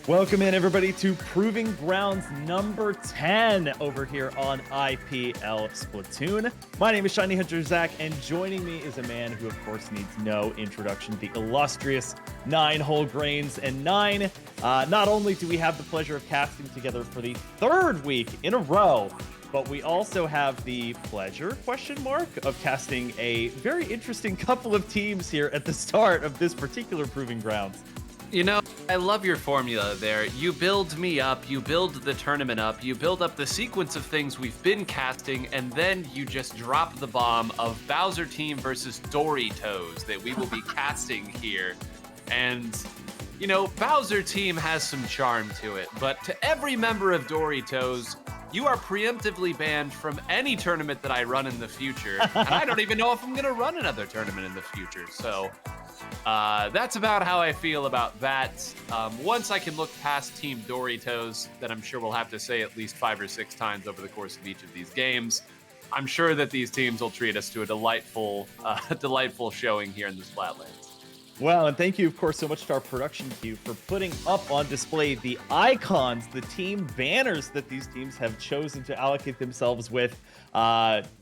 Welcome in, everybody, to Proving Grounds number 10 over here on IPL Splatoon. My name is Shiny Hunter Zach, and joining me is a man who, of course, needs no introduction, the illustrious 9 whole grains and 9. Not only do we have the pleasure of casting together for the 3rd week in a row, but we also have the pleasure, of casting a very interesting couple of teams here at the start of this particular Proving Grounds. You know, I love your formula there. You build me up, you build the tournament up, you build up the sequence of things we've been casting, and then you just drop the bomb of Bowser Team versus Doritos that we will be casting here. And, you know, Bowser Team has some charm to it, but to every member of Doritos, you are preemptively banned from any tournament that I run in the future. And I don't even know if I'm going to run another tournament in the future. So that's about how I feel about that. Once I can look past Team Doritos, that I'm sure we'll have to say at least 5 or 6 times over the course of each of these games, I'm sure that these teams will treat us to a delightful showing here in the Splatlands. Well, and thank you, of course, so much to our production team for putting up on display the icons, the team banners that these teams have chosen to allocate themselves with,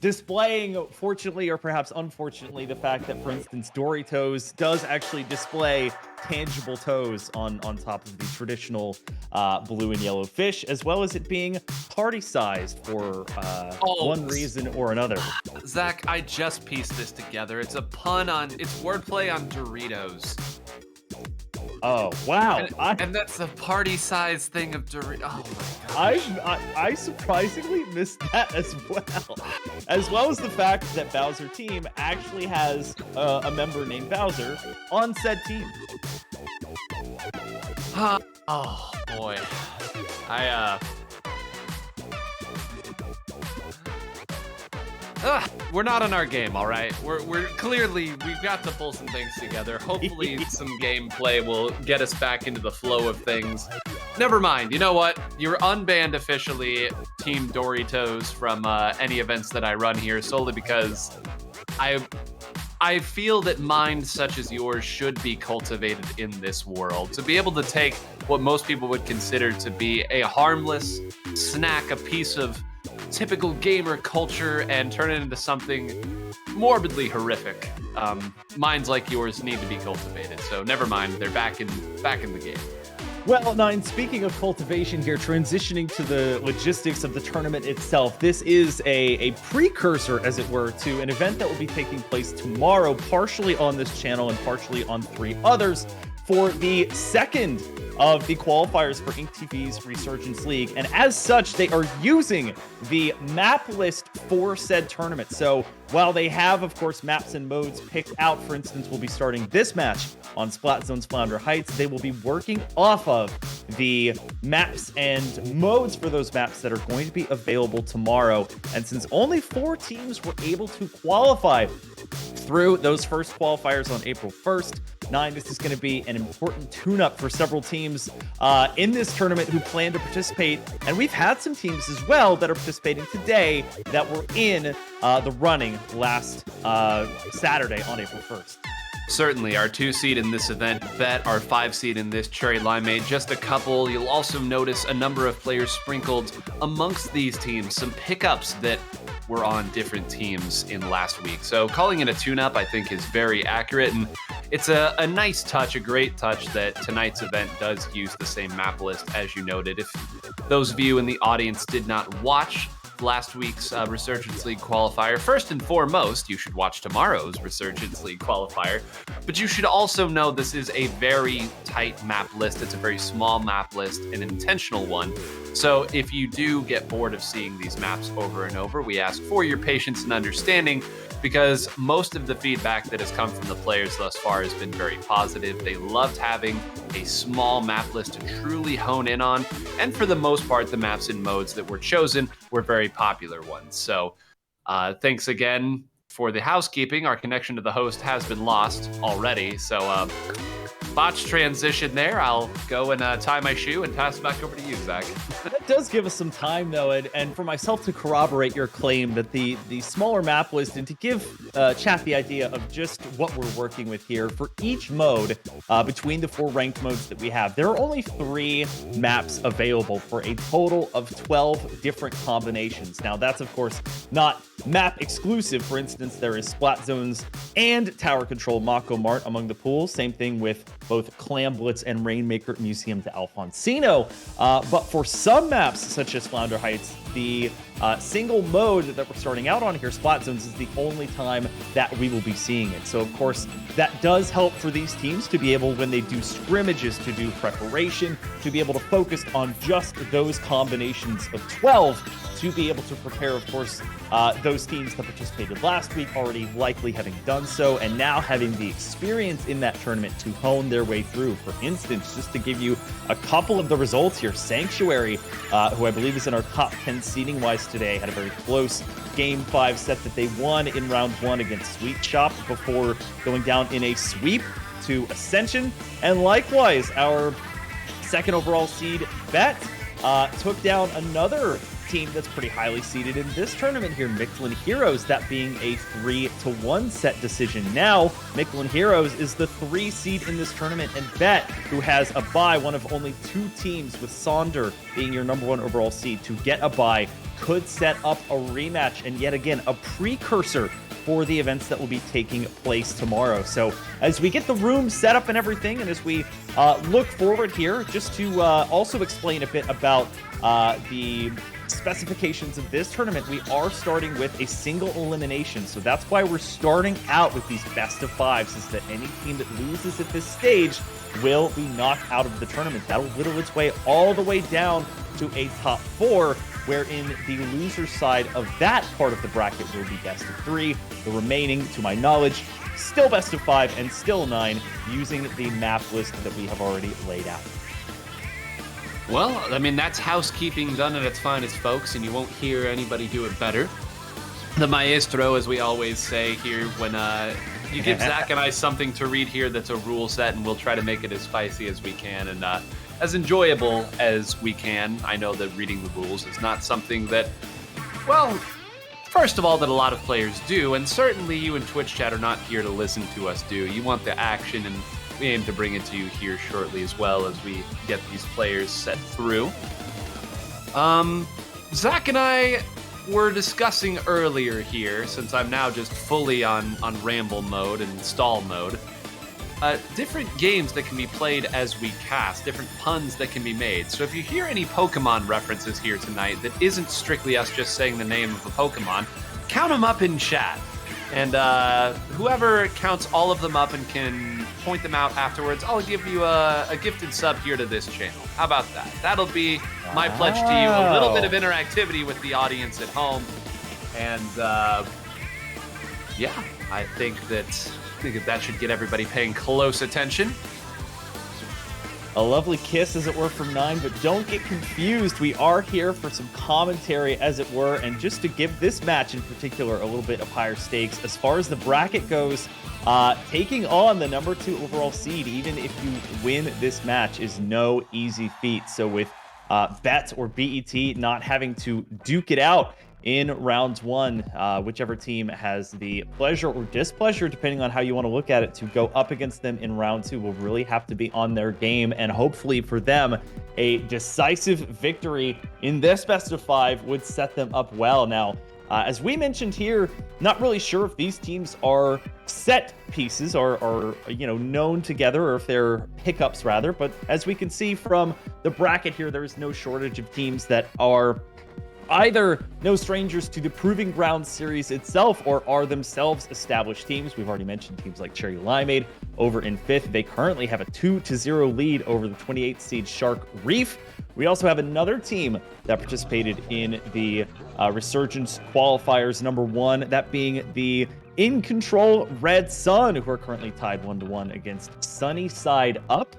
displaying, fortunately or perhaps unfortunately, the fact that, for instance, Doritos does actually display tangible toes on top of the traditional blue and yellow fish, as well as it being party-sized for one reason or another. Zach, I just pieced this together. It's wordplay on Doritos. Oh, wow. And that's the party size thing of Doritos. Oh my gosh. I surprisingly missed that as well as the fact that Bowser Team actually has a member named Bowser on said team. Oh boy. We're not on our game, all right? We've got to pull some things together. Hopefully some gameplay will get us back into the flow of things. Never mind. You know what? You're unbanned officially, Team Doritos, from any events that I run here, solely because I feel that minds such as yours should be cultivated in this world. To be able to take what most people would consider to be a harmless snack, a piece of typical gamer culture, and turn it into something morbidly horrific. Minds like yours need to be cultivated. So never mind, they're back in the game. Well, 9, speaking of cultivation here, transitioning to the logistics of the tournament itself, this is a precursor, as it were, to an event that will be taking place tomorrow, partially on this channel and partially on 3 others, for the 2nd of the qualifiers for Ink TV's Resurgence League. And as such, they are using the map list for said tournament. So while they have, of course, maps and modes picked out, for instance, we'll be starting this match on Splat Zone's Flounder Heights, they will be working off of the maps and modes for those maps that are going to be available tomorrow. And since only 4 teams were able to qualify through those first qualifiers on April 1st, 9, this is going to be an important tune-up for several teams in this tournament who plan to participate. And we've had some teams as well that are participating today that were in the running last Saturday on April 1st. Certainly, our 2 seed in this event, Bet, our 5 seed in this Cherry Limeade, just a couple. You'll also notice a number of players sprinkled amongst these teams, some pickups that were on different teams in last week. So calling it a tune-up, I think, is very accurate, and it's a nice touch, a great touch that tonight's event does use the same map list, as you noted. If those of you in the audience did not watch last week's Resurgence League qualifier, first and foremost, you should watch tomorrow's Resurgence League qualifier, but you should also know this is a very tight map list. It's a very small map list, an intentional one. So if you do get bored of seeing these maps over and over, we ask for your patience and understanding, because most of the feedback that has come from the players thus far has been very positive. They loved having a small map list to truly hone in on, and for the most part, the maps and modes that were chosen were very popular ones. So thanks again for the housekeeping. Our connection to the host has been lost already, so botched transition there. I'll go and tie my shoe and pass it back over to you, Zach. that does give us some time, though, and for myself to corroborate your claim that the smaller map list, and to give chat the idea of just what we're working with here. For each mode, between the 4 ranked modes that we have, there are only 3 maps available for a total of 12 different combinations. Now, that's, of course, not map exclusive. For instance, there is Splat Zones and Tower Control Mako Mart among the pools. Same thing with both Clam Blitz and Rainmaker Museum de Alfonsino. But for some maps, such as Flounder Heights, the single mode that we're starting out on here, Splat Zones, is the only time that we will be seeing it. So, of course, that does help for these teams to be able, when they do scrimmages, to do preparation, to be able to focus on just those combinations of 12, to be able to prepare, of course, those teams that participated last week already likely having done so, and now having the experience in that tournament to hone their way through. For instance, just to give you a couple of the results here, TatsuGAYri, who I believe is in our top 10 seeding-wise today, had a very close Game 5 set that they won in round 1 against Sweet Shop before going down in a sweep to Ascension. And likewise, our second overall seed, Bet, took down another team that's pretty highly seeded in this tournament here, Mictlan Heroes, that being a 3-1 set decision. Now, Mictlan Heroes is the 3 seed in this tournament, and Bet, who has a bye, one of only 2 teams, with Sonder being your number 1 overall seed, to get a bye, could set up a rematch, and yet again, a precursor for the events that will be taking place tomorrow. So as we get the room set up and everything, and as we look forward here, just to also explain a bit about the specifications of this tournament, we are starting with a single elimination. So that's why we're starting out with these best of 5s, is that any team that loses at this stage will be knocked out of the tournament. That'll whittle its way all the way down to a top 4, wherein the loser side of that part of the bracket will be best of 3. The remaining, to my knowledge, still best of 5 and still 9, using the map list that we have already laid out. Well, I mean, that's housekeeping done at its finest, folks, and you won't hear anybody do it better. The maestro, as we always say here, when you give Zach and I something to read here that's a rule set, and we'll try to make it as spicy as we can and as enjoyable as we can. I know that reading the rules is not something that, well, first of all, that a lot of players do, and certainly you in Twitch chat are not here to listen to us do. You want the action, and we aim to bring it to you here shortly as well as we get these players set through. Zach and I were discussing earlier here, since I'm now just fully on ramble mode and stall mode, different games that can be played as we cast, different puns that can be made. So if you hear any Pokemon references here tonight that isn't strictly us just saying the name of a Pokemon, count them up in chat. And whoever counts all of them up and can point them out afterwards, I'll give you a gifted sub here to this channel. How about that? That'll be my pledge to you. A little bit of interactivity with the audience at home. And yeah, I think that should get everybody paying close attention. A lovely kiss, as it were, from 9, but don't get confused. We are here for some commentary, as it were, and just to give this match in particular a little bit of higher stakes. As far as the bracket goes, taking on the number 2 overall seed, even if you win this match, is no easy feat. So with Bet or BET not having to duke it out in round 1, whichever team has the pleasure or displeasure, depending on how you want to look at it, to go up against them in round 2 will really have to be on their game, and hopefully for them, a decisive victory in this best of 5 would set them up well. Now, as we mentioned here, not really sure if these teams are set pieces or known together, or if they're pickups rather, but as we can see from the bracket here, there is no shortage of teams that are either no strangers to the Proving Ground series itself, or are themselves established teams. We've already mentioned teams like Cherry Limeade over in 5th. They currently have a 2-0 lead over the 28th seed Shark Reef. We also have another team that participated in the Resurgence qualifiers, number 1, that being the In Control Red Sun, who are currently tied 1-1 against Sunny Side Up,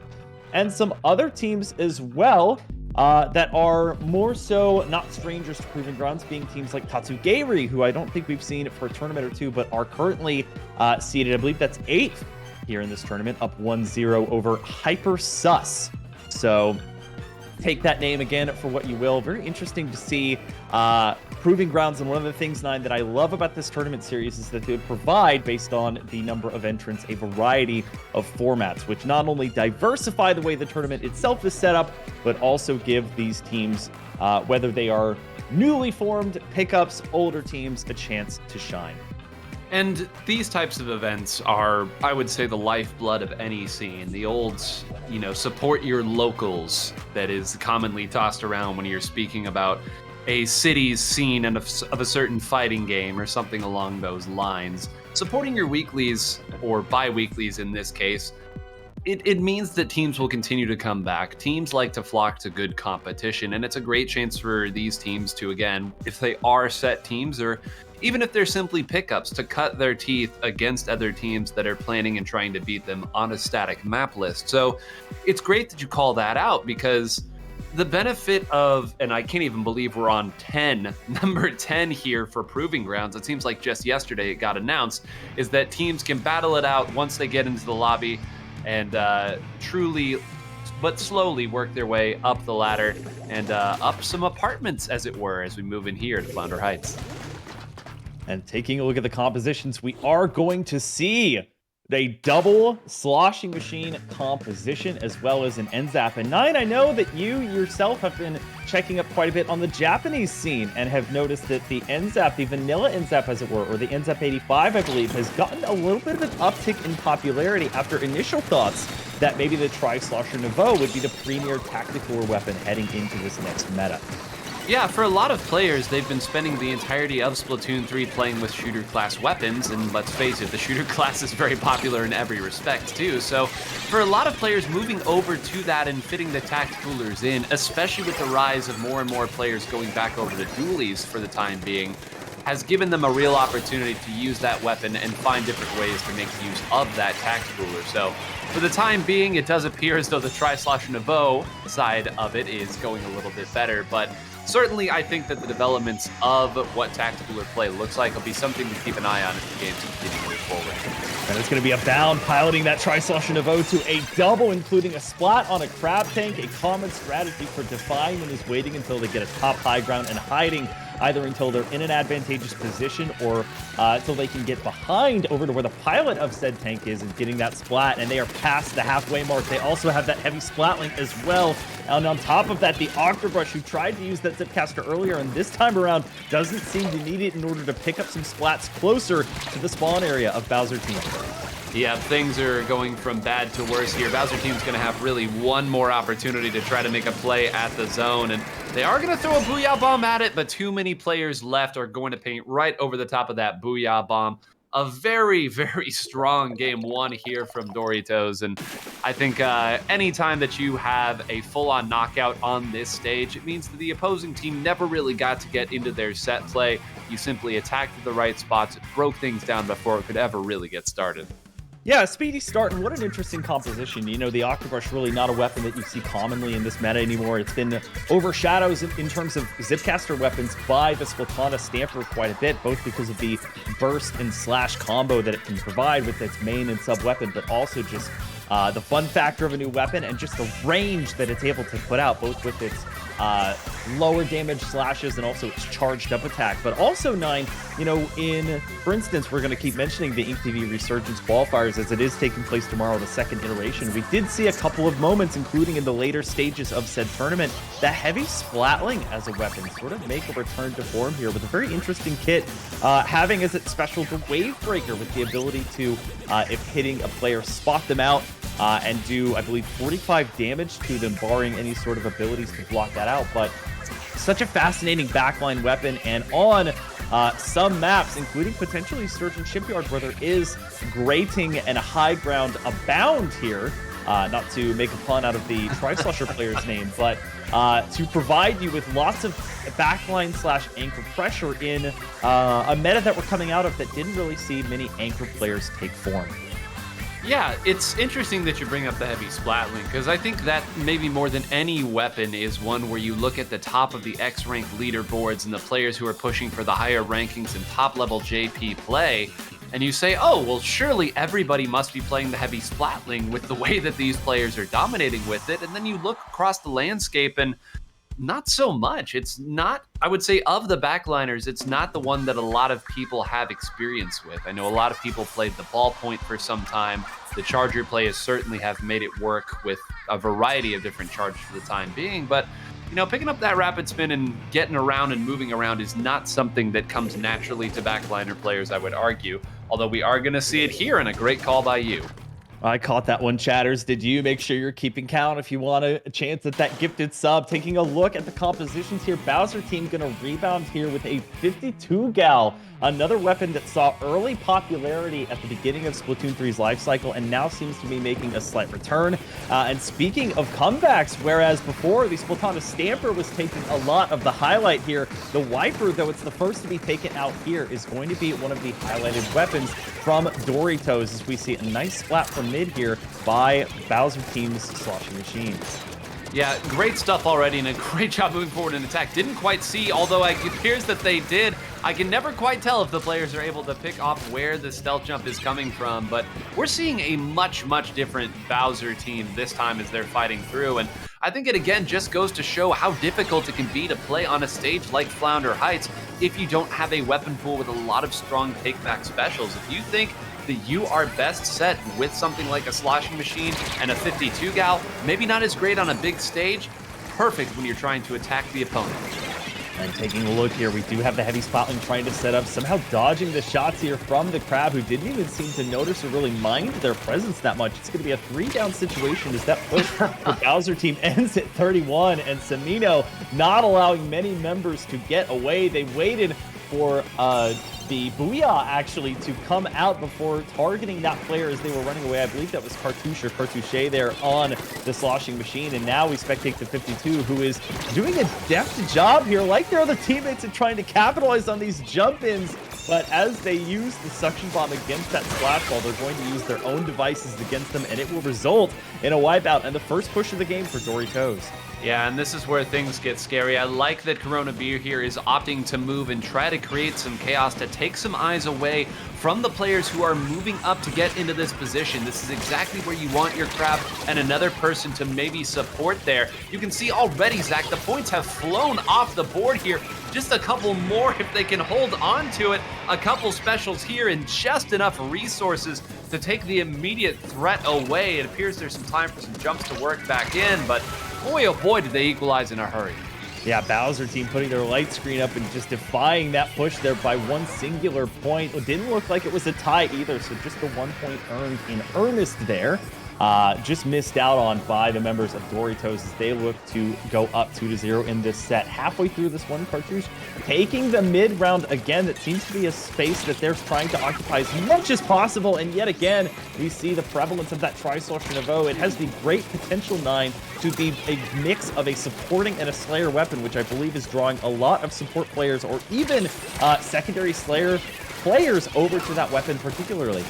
and some other teams as well that are more so not strangers to Proving Grounds, being teams like TatsuGAYri, who I don't think we've seen for a tournament or two, but are currently seeded, I believe that's 8th here in this tournament, up 1-0 over Hyper Sus. So take that name again for what you will. Very interesting to see Proving Grounds. And one of the things, Nine, that I love about this tournament series is that they would provide, based on the number of entrants, a variety of formats, which not only diversify the way the tournament itself is set up, but also give these teams, whether they are newly formed pickups, older teams, a chance to shine. And these types of events are, I would say, the lifeblood of any scene. The old, support your locals that is commonly tossed around when you're speaking about a city's scene and of a certain fighting game or something along those lines. Supporting your weeklies, or bi-weeklies in this case, it means that teams will continue to come back. Teams like to flock to good competition, and it's a great chance for these teams to, again, if they are set teams, or even if they're simply pickups, to cut their teeth against other teams that are planning and trying to beat them on a static map list. So it's great that you call that out, because the benefit of, and I can't even believe we're on 10, number 10 here for Proving Grounds, it seems like just yesterday it got announced, is that teams can battle it out once they get into the lobby and truly but slowly work their way up the ladder and up some apartments, as it were, as we move in here to Flounder Heights. And taking a look at the compositions, we are going to see a double sloshing machine composition, as well as an NZAP. And Nine, I know that you yourself have been checking up quite a bit on the Japanese scene and have noticed that the NZAP, the vanilla NZAP as it were, or the NZAP 85, I believe, has gotten a little bit of an uptick in popularity after initial thoughts that maybe the Tri-Slosher Nouveau would be the premier tactical weapon heading into this next meta. Yeah, for a lot of players, they've been spending the entirety of Splatoon 3 playing with shooter class weapons, and let's face it, the shooter class is very popular in every respect too. So for a lot of players, moving over to that and fitting the tacticalers in, especially with the rise of more and more players going back over to dualies for the time being, has given them a real opportunity to use that weapon and find different ways to make use of that tacticaler. So for the time being, it does appear as though the Tri-Slosher Nouveau side of it is going a little bit better, but certainly, I think that the developments of what tacticaler play looks like will be something to keep an eye on as the games continue to move forward. And it's going to be a Bound piloting that Tri-Slosher Nouveau to a double, including a splat on a crab tank. A common strategy for Defiant is waiting until they get a top high ground and hiding, either until they're in an advantageous position or until they can get behind over to where the pilot of said tank is and getting that splat, and they are past the halfway mark. They also have that heavy splat link as well. And on top of that, the Octobrush, who tried to use that Zipcaster earlier and this time around doesn't seem to need it in order to pick up some splats closer to the spawn area of Bowser Team. Yeah, things are going from bad to worse here. Bowser Team's going to have really one more opportunity to try to make a play at the zone, and they are going to throw a Booyah Bomb at it, but too many players left are going to paint right over the top of that Booyah Bomb. A very, very strong game one here from Doritos, and I think anytime that you have a full-on knockout on this stage, it means that the opposing team never really got to get into their set play. You simply attacked the right spots, broke things down before it could ever really get started. Yeah, speedy start, and what an interesting composition. You know, the Octobrush really not a weapon that you see commonly in this meta anymore. It's been overshadowed in terms of Zipcaster weapons by the Splatana Stamper quite a bit, both because of the burst and slash combo that it can provide with its main and sub weapon, but also just the fun factor of a new weapon and just the range that it's able to put out, both with its lower damage slashes and also its charged up attack. But also, Nine, you know, for instance, we're going to keep mentioning the Ink TV Resurgence qualifiers as it is taking place tomorrow, the second iteration. We did see a couple of moments, including in the later stages of said tournament, that heavy splatling as a weapon sort of make a return to form here with a very interesting kit, having as its special the Wave Breaker with the ability to, if hitting a player, spot them out and do, I believe, 45 damage to them, barring any sort of abilities to block that out. But such a fascinating backline weapon, and on some maps, including potentially Sturgeon Shipyard, where there is grating and a high ground abound here, not to make a pun out of the Tri-Slosher player's name, but to provide you with lots of backline slash anchor pressure in a meta that we're coming out of that didn't really see many anchor players take form. Yeah, it's interesting that you bring up the heavy splat link, because I think that maybe more than any weapon is one where you look at the top of the X-rank leaderboards and the players who are pushing for the higher rankings and top-level JP play, and you say, oh, well, surely everybody must be playing the heavy Splatling with the way that these players are dominating with it. And then you look across the landscape and not so much. It's not, I would say, of the backliners, it's not the one that a lot of people have experience with. I know a lot of people played the ballpoint for some time. The charger players certainly have made it work with a variety of different chargers for the time being, but you know, picking up that rapid spin and getting around and moving around is not something that comes naturally to backliner players, I would argue, although we are going to see it here, and a great call by you. I caught that one, Chatters. Did you? Make sure you're keeping count if you want a chance at that gifted sub. Taking a look at the compositions here, Bowser team going to rebound here with a 52 gal, another weapon that saw early popularity at the beginning of Splatoon 3's life cycle and now seems to be making a slight return. And speaking of comebacks, whereas before the Splatana Stamper was taking a lot of the highlight here, the Wiper, though it's the first to be taken out here, is going to be one of the highlighted weapons from Doritos, as we see a nice splat from mid here by Bowser team's sloshing machines. Yeah, great stuff already, and a great job moving forward in attack. Didn't quite see, although it appears that they did. I can never quite tell if the players are able to pick off where the stealth jump is coming from, but we're seeing a much, much different Bowser team this time as they're fighting through, and I think it again just goes to show how difficult it can be to play on a stage like Flounder Heights if you don't have a weapon pool with a lot of strong take-back specials. If you think that you are best set with something like a sloshing machine and a 52 gal, maybe not as great on a big stage, perfect when you're trying to attack the opponent. And taking a look here, we do have the heavy Splatling trying to set up, somehow dodging the shots here from the Crab, who didn't even seem to notice or really mind their presence that much. It's going to be a 3-down situation as that push for Bowser team ends at 31, and Samino not allowing many members to get away. They waited for the Booyah actually to come out before targeting that player as they were running away. I believe that was Cartouche or Cartouche there on the sloshing machine. And now we spectate the 52, who is doing a deft job here, like their other teammates, and trying to capitalize on these jump-ins. But as they use the suction bomb against that splash ball, they're going to use their own devices against them, and it will result in a wipeout and the first push of the game for Doritos. Yeah, and this is where things get scary. I like that Corona Beer here is opting to move and try to create some chaos to take some eyes away from the players who are moving up to get into this position. This is exactly where you want your Crab and another person to maybe support there. You can see already, Zach, the points have flown off the board here. Just a couple more if they can hold on to it. A couple specials here and just enough resources to take the immediate threat away. It appears there's some time for some jumps to work back in, but boy, oh boy, did they equalize in a hurry. Yeah, Bowser team putting their light screen up and just defying that push there by one singular point. It didn't look like it was a tie either, so just the 1 point earned in earnest there. Just missed out on by the members of Doritos as they look to go up 2-0 in this set. Halfway through this one, Cartouche taking the mid round again. That seems to be a space that they're trying to occupy as much as possible. And yet again, we see the prevalence of that Tri-Slash Nouveau. It has the great potential 9 to be a mix of a supporting and a Slayer weapon, which I believe is drawing a lot of support players or even secondary Slayer players over to that weapon particularly.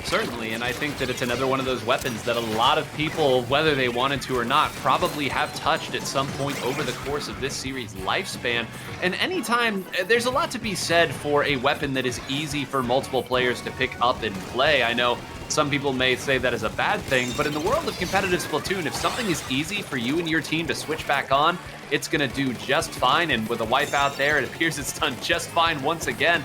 Certainly, and I think that it's another one of those weapons that a lot of people, whether they wanted to or not, probably have touched at some point over the course of this series' lifespan. And anytime, there's a lot to be said for a weapon that is easy for multiple players to pick up and play. I know some people may say that is a bad thing, but in the world of competitive Splatoon, if something is easy for you and your team to switch back on, it's going to do just fine. And with a wipeout there, it appears it's done just fine once again.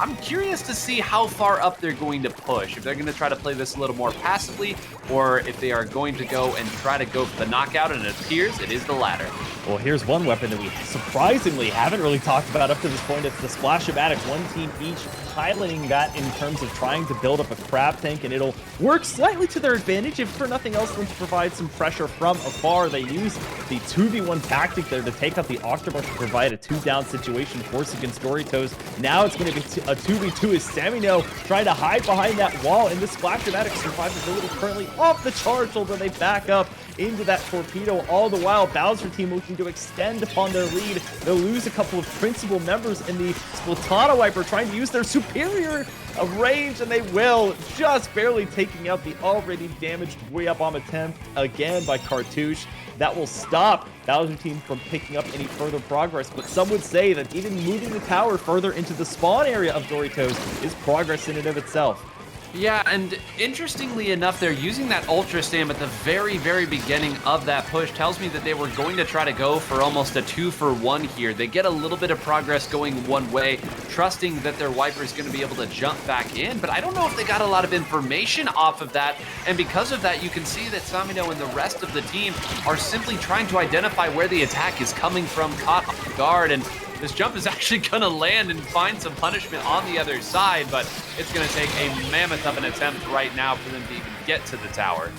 I'm curious to see how far up they're going to push, if they're going to try to play this a little more passively, or if they are going to go and try to go for the knockout, and it appears it is the latter. Well, here's one weapon that we surprisingly haven't really talked about up to this point. It's the Splash-O-Matic. One team each piloting that in terms of trying to build up a crab tank, and it'll work slightly to their advantage, if for nothing else than to provide some pressure from afar. They use the 2v1 tactic there to take out the Octobus to provide a 2-down situation force against Doritos. Now it's going to be a 2v2 as Samino trying to hide behind that wall, and this Splash-O-Matic survivability currently off the charts, although they back up into that torpedo. All the while, Bowser team looking to extend upon their lead. They'll lose a couple of principal members in the Splatana Wiper, trying to use their super superior range, and they will, just barely taking out the already damaged Booyah Bomb attempt again by Cartouche. That will stop Bowser team from picking up any further progress, but some would say that even moving the tower further into the spawn area of Doritos is progress in and of itself. Yeah, and interestingly enough, they're using that Ultra Stam at the very, very beginning of that push. Tells me that they were going to try to go for almost a 2-for-1 here. They get a little bit of progress going one way, trusting that their wiper is going to be able to jump back in, but I don't know if they got a lot of information off of that, and because of that, you can see that Samino and the rest of the team are simply trying to identify where the attack is coming from, caught off guard, and this jump is actually going to land and find some punishment on the other side, but it's going to take a mammoth of an attempt right now for them to even get to the tower.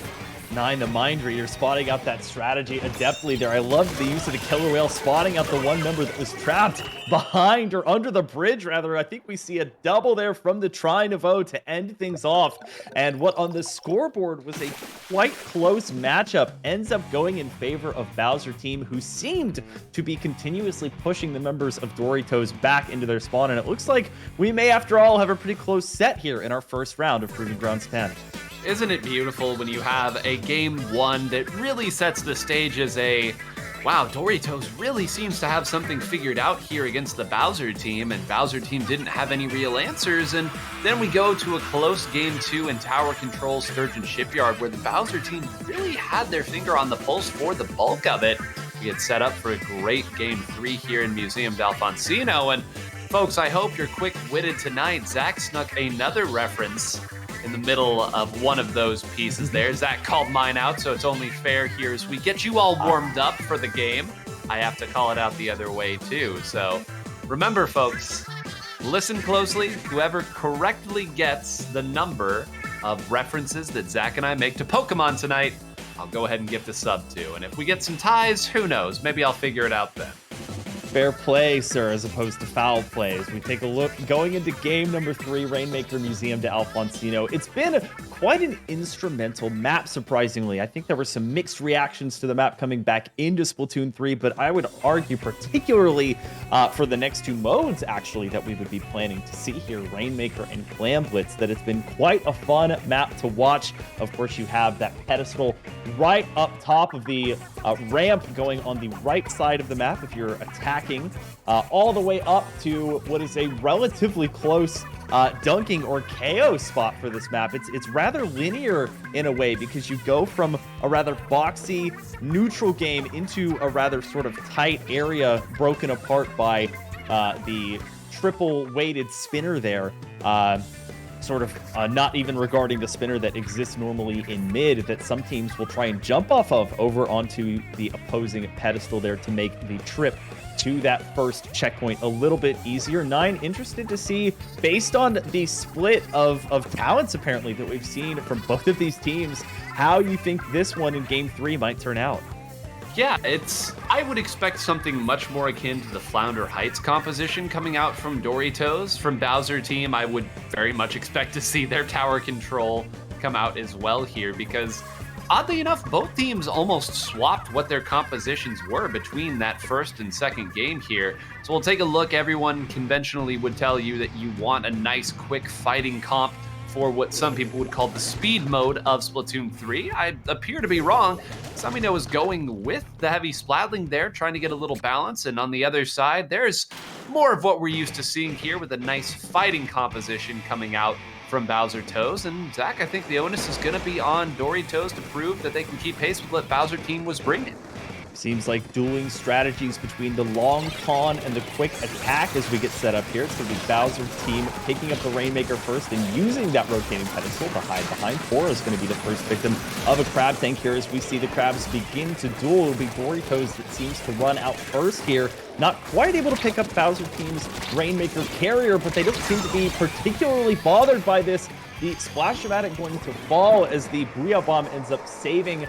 9, the Mind Reader, spotting out that strategy adeptly there. I love the use of the Killer Whale, spotting out the one member that was trapped behind, or under the bridge, rather. I think we see a double there from the Tri-Nouveau to end things off. And what on the scoreboard was a quite close matchup ends up going in favor of Bowser team, who seemed to be continuously pushing the members of Doritos back into their spawn. And it looks like we may, after all, have a pretty close set here in our first round of Proving Grounds 10. Isn't it beautiful when you have a game one that really sets the stage as a, wow, Doritos really seems to have something figured out here against the Bowser team, and Bowser team didn't have any real answers, and then we go to a close game two in Tower Control Sturgeon Shipyard, where the Bowser team really had their finger on the pulse for the bulk of it. We get set up for a great game three here in Museum d'Alfonsino, and folks, I hope you're quick-witted tonight. Zach snuck another reference in the middle of one of those pieces there. Zach called mine out, so it's only fair here as we get you all warmed up for the game. I have to call it out the other way too. So remember, folks, listen closely. Whoever correctly gets the number of references that Zach and I make to Pokemon tonight, I'll go ahead and gift a sub to. And if we get some ties, who knows? Maybe I'll figure it out then. Fair play, sir, as opposed to foul play. As we take a look going into game number 3, Rainmaker Museum d'Alfonsino. It's been quite an instrumental map, surprisingly. I think there were some mixed reactions to the map coming back into Splatoon 3, but I would argue particularly for the next two modes, actually, that we would be planning to see here, Rainmaker and Glam Blitz, that it's been quite a fun map to watch. Of course, you have that pedestal right up top of the ramp going on the right side of the map if you're attacking, all the way up to what is a relatively close dunking or KO spot for this map. It's rather linear in a way, because you go from a rather boxy neutral game into a rather sort of tight area broken apart by the triple weighted spinner there. Not even regarding the spinner that exists normally in mid, that some teams will try and jump off of over onto the opposing pedestal there to make the trip to that first checkpoint a little bit easier. 9, interested to see, based on the split of talents apparently that we've seen from both of these teams, how you think this one in game 3 might turn out. Yeah, I would expect something much more akin to the Flounder Heights composition coming out from Doritos. From Bowser team, I would very much expect to see their tower control come out as well here, because oddly enough, both teams almost swapped what their compositions were between that first and second game here. So we'll take a look. Everyone conventionally would tell you that you want a nice, quick fighting comp for what some people would call the speed mode of Splatoon 3. I appear to be wrong. Samino is going with the heavy splatling there, trying to get a little balance, and on the other side, there's more of what we're used to seeing here with a nice fighting composition coming out from Bowser Toes. And Zach, I think the onus is going to be on Doritos to prove that they can keep pace with what Bowser team was bringing. Seems like dueling strategies between the long con and the quick attack as we get set up here. It's going to be Bowser team picking up the Rainmaker first and using that rotating pedestal to hide behind. Pora is going to be the first victim of a crab tank here as we see the crabs begin to duel. It'll be Doritos that seems to run out first here. Not quite able to pick up Bowser team's Rainmaker carrier, but they don't seem to be particularly bothered by this. The Splash-O-Matic going to fall as the Booyah Bomb ends up saving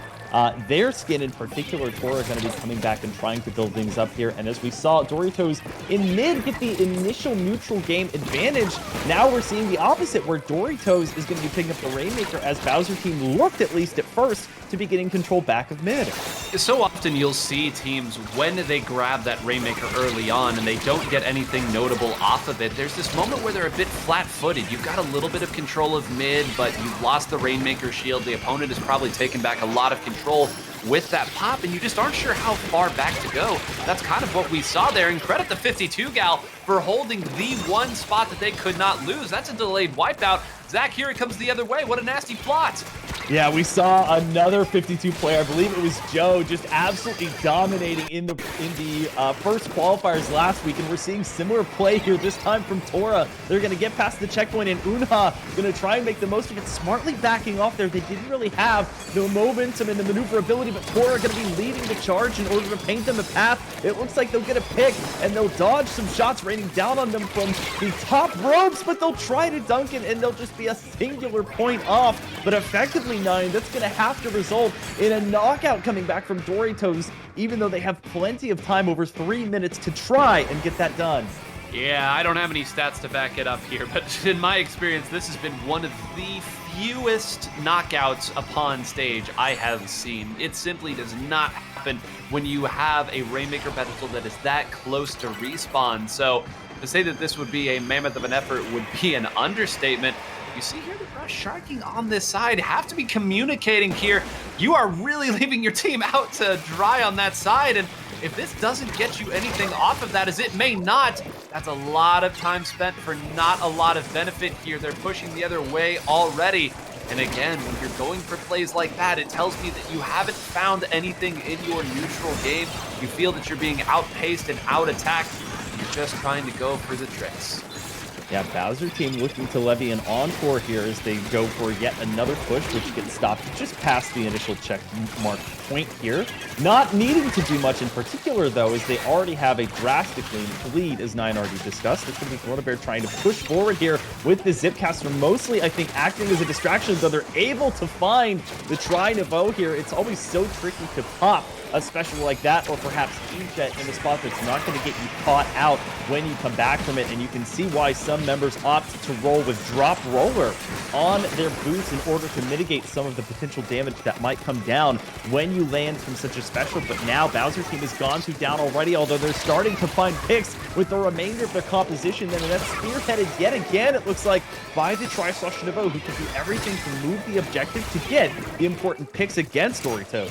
Their skin in particular, Tora, are going to be coming back and trying to build things up here. And as we saw, Doritos in mid get the initial neutral game advantage. Now we're seeing the opposite, where Doritos is going to be picking up the Rainmaker as Bowser team looked, at least at first, to be getting control back of mid. So often you'll see teams, when they grab that Rainmaker early on and they don't get anything notable off of it, there's this moment where they're a bit flat-footed. You've got a little bit of control of mid, but you've lost the Rainmaker shield. The opponent has probably taken back a lot of control with that pop, and you just aren't sure how far back to go. That's kind of what we saw there, and credit the 52 gal for holding the one spot that they could not lose. That's a delayed wipeout. Zach, here it comes the other way. What a nasty plot. Yeah, we saw another 52 player, I believe it was Joe, just absolutely dominating in the first qualifiers last week, and we're seeing similar play here, this time from Tora. They're going to get past the checkpoint, and Unha going to try and make the most of it, smartly backing off there. They didn't really have the momentum and the maneuverability, but Tora going to be leading the charge in order to paint them a path. It looks like they'll get a pick, and they'll dodge some shots raining down on them from the top ropes, but they'll try to dunk it, and they'll just be a singular point off. But effectively, 9, that's going to have to result in a knockout coming back from Doritos, even though they have plenty of time, over 3 minutes, to try and get that done. Yeah, I don't have any stats to back it up here, but in my experience, this has been one of the fewest knockouts upon stage I have seen. It simply does not happen when you have a Rainmaker pedestal that is that close to respawn. So to say that this would be a mammoth of an effort would be an understatement. You see here the Rush sharking on this side, have to be communicating here. You are really leaving your team out to dry on that side, and if this doesn't get you anything off of that, as it may not, that's a lot of time spent for not a lot of benefit here. They're pushing the other way already. And again, when you're going for plays like that, it tells me that you haven't found anything in your neutral game. You feel that you're being outpaced and out-attacked. You're just trying to go for the tricks. Yeah, Bowser team looking to levy an encore here as they go for yet another push, which gets stopped just past the initial check mark point here. Not needing to do much in particular, though, as they already have a drastic lead, as 9 already discussed. It's going to be Corona Bear trying to push forward here with the Zipcaster, mostly, I think, acting as a distraction, though they're able to find the Tri-Niveau here. It's always so tricky to pop a special like that, or perhaps E-Jet in a spot that's not going to get you caught out when you come back from it. And you can see why some members opt to roll with Drop Roller on their boots in order to mitigate some of the potential damage that might come down when you land from such a special. But now Bowser team has gone to down already, although they're starting to find picks with the remainder of their composition. And that's spearheaded yet again, it looks like, by the Tri-Niveau, who can do everything to move the objective to get the important picks against Doritos.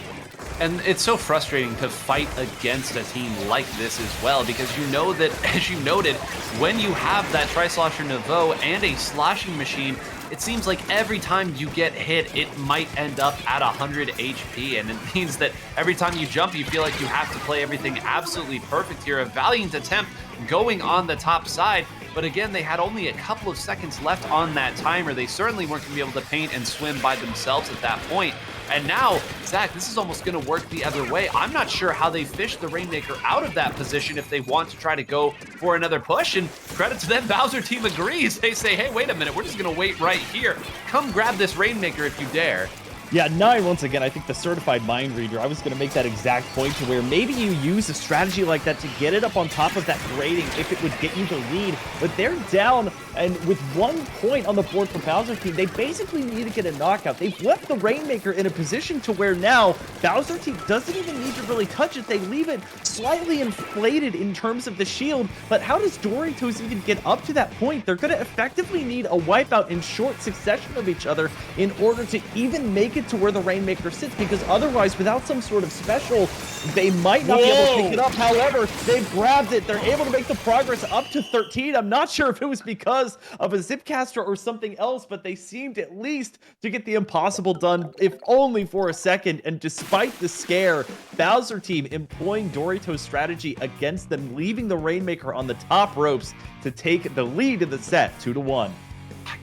And it's so frustrating to fight against a team like this as well, because you know that, as you noted, when you have that Tri-Niveau and a sloshing machine, it seems like every time you get hit, it might end up at 100 HP, and it means that every time you jump, you feel like you have to play everything absolutely perfect here. A valiant attempt going on the top side, but again, they had only a couple of seconds left on that timer. They certainly weren't going to be able to paint and swim by themselves at that point. And now, Zach, this is almost going to work the other way. I'm not sure how they fish the Rainmaker out of that position if they want to try to go for another push. And credit to them, Bowser team agrees. They say, hey, wait a minute, we're just going to wait right here. Come grab this Rainmaker if you dare. Yeah, 9, once again, I think the certified mind reader, I was going to make that exact point to where maybe you use a strategy like that to get it up on top of that grading if it would get you the lead. But they're down, and with 1 point on the board for Bowser team, they basically need to get a knockout. They've left the Rainmaker in a position to where now Bowser team doesn't even need to really touch it. They leave it slightly inflated in terms of the shield, but how does Doritos even get up to that point? They're going to effectively need a wipeout in short succession of each other in order to even make it to where the Rainmaker sits, because otherwise, without some sort of special, they might not be able to pick it up. However, they've grabbed it. They're able to make the progress up to 13. I'm not sure if it was because of a Zipcaster or something else, but they seemed at least to get the impossible done, if only for a second. And despite the scare, Bowser team employing Doritos' strategy against them, leaving the Rainmaker on the top ropes to take the lead in the set, 2-1.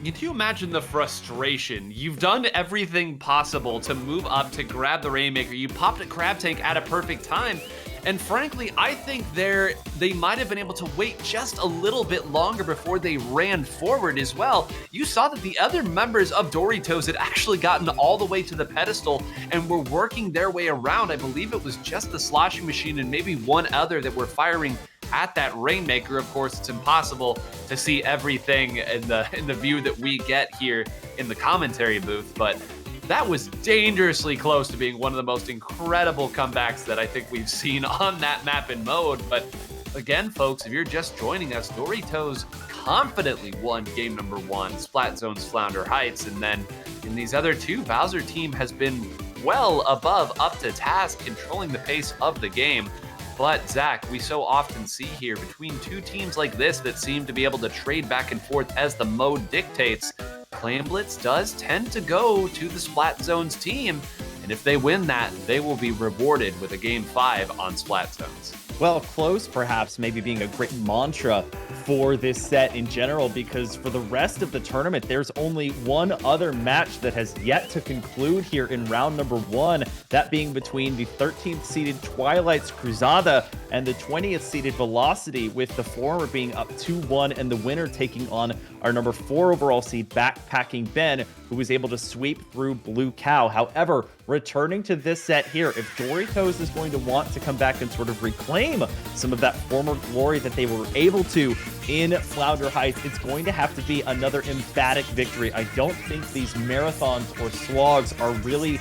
Can you imagine the frustration? You've done everything possible to move up to grab the Rainmaker. You popped a Crab Tank at a perfect time, And frankly, I think they might have been able to wait just a little bit longer before they ran forward as well. You saw that the other members of Doritos had actually gotten all the way to the pedestal and were working their way around. I believe it was just the sloshing machine and maybe one other that were firing at that Rainmaker. Of course, it's impossible to see everything in the view that we get here in the commentary booth, but that was dangerously close to being one of the most incredible comebacks that I think we've seen on that map and mode. But again, folks, if you're just joining us, Doritos confidently won game number 1, Splat Zone's Flounder Heights, and then in these other two, Bowser team has been well above, up to task, controlling the pace of the game. But Zach, we so often see here between two teams like this that seem to be able to trade back and forth as the mode dictates, Clan Blitz does tend to go to the Splat Zones team, and if they win that, they will be rewarded with a Game 5 on Splat Zones. Well, close perhaps maybe being a great mantra for this set in general, because for the rest of the tournament, there's only one other match that has yet to conclude here in round number 1, that being between the 13th seeded Twilight's Cruzada and the 20th seeded Velocity, with the former being up 2-1 and the winner taking on our number 4 overall seed BackpackingBen, who was able to sweep through Blue Cow. However, returning to this set here, if Doritos is going to want to come back and sort of reclaim some of that former glory that they were able to in Flounder Heights, it's going to have to be another emphatic victory. I don't think these marathons or slogs are really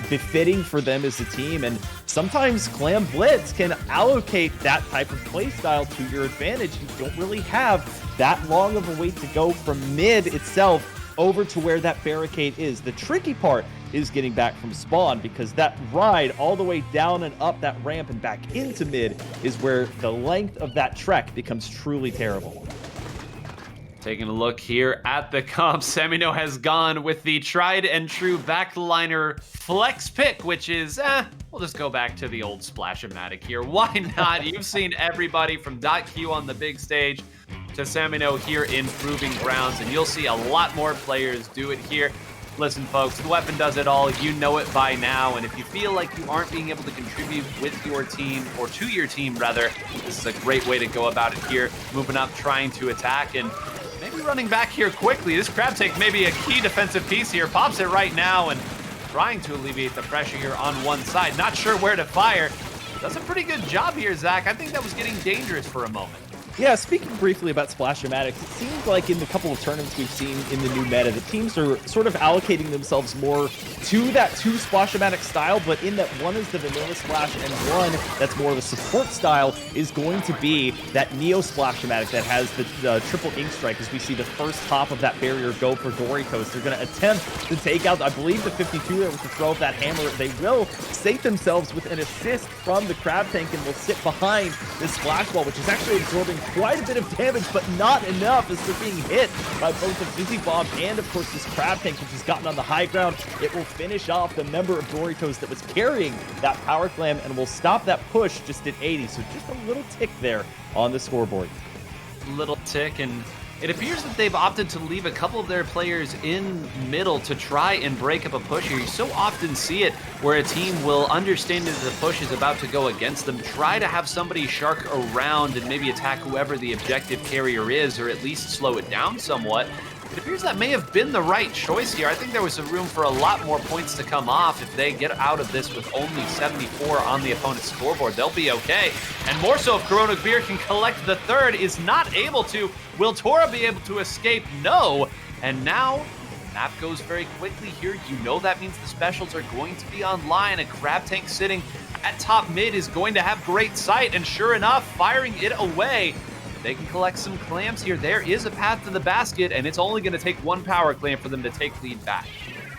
befitting for them as a team, and sometimes Clan Blitz can allocate that type of play style to your advantage. You don't really have that long of a way to go from mid itself over to where that barricade is. The tricky part is getting back from spawn, because that ride all the way down and up that ramp and back into mid is where the length of that trek becomes truly terrible. Taking a look here at the comp, Semino has gone with the tried and true backliner flex pick, which is, we'll just go back to the old Splash-O-Matic here. Why not? You've seen everybody from .Q on the big stage to Semino here in Proving Grounds, and you'll see a lot more players do it here. Listen, folks, the weapon does it all. You know it by now, and if you feel like you aren't being able to contribute with your team, or to your team, rather, this is a great way to go about it here. Moving up, trying to attack, and maybe running back here quickly. This crab tank may be a key defensive piece here. Pops it right now and trying to alleviate the pressure here on one side. Not sure where to fire. Does a pretty good job here, Zach. I think that was getting dangerous for a moment. Yeah, speaking briefly about Splash-O-Matic, it seems like in the couple of tournaments we've seen in the new meta, the teams are sort of allocating themselves more to that two Splash-O-Matic style, but in that one is the vanilla Splash and one that's more of a support style is going to be that Neo Splash-O-Matic that has the triple ink strike, as we see the first top of that barrier go for Doritos. They're going to attempt to take out, I believe, the 52 there with the throw of that hammer. They will save themselves with an assist from the crab tank and will sit behind this splash wall, which is actually absorbing quite a bit of damage, but not enough, as they're being hit by both the Fizzy Bomb and, of course, this crab tank, which has gotten on the high ground. It will finish off the member of Doritos that was carrying that power slam and will stop that push just at 80. So just a little tick there on the scoreboard. Little tick, and it appears that they've opted to leave a couple of their players in middle to try and break up a push here. You so often see it where a team will, understand that the push is about to go against them, try to have somebody shark around and maybe attack whoever the objective carrier is, or at least slow it down somewhat. It appears that may have been the right choice here. I think there was some room for a lot more points to come off. If they get out of this with only 74 on the opponent's scoreboard, they'll be okay. And more so if Corona Beer can collect the third, is not able to. Will Tora be able to escape? No. And now, the map goes very quickly here. You know that means the specials are going to be online. A crab tank sitting at top mid is going to have great sight, and sure enough, firing it away. They can collect some clamps here. There is a path to the basket, and it's only going to take one power clamp for them to take lead back.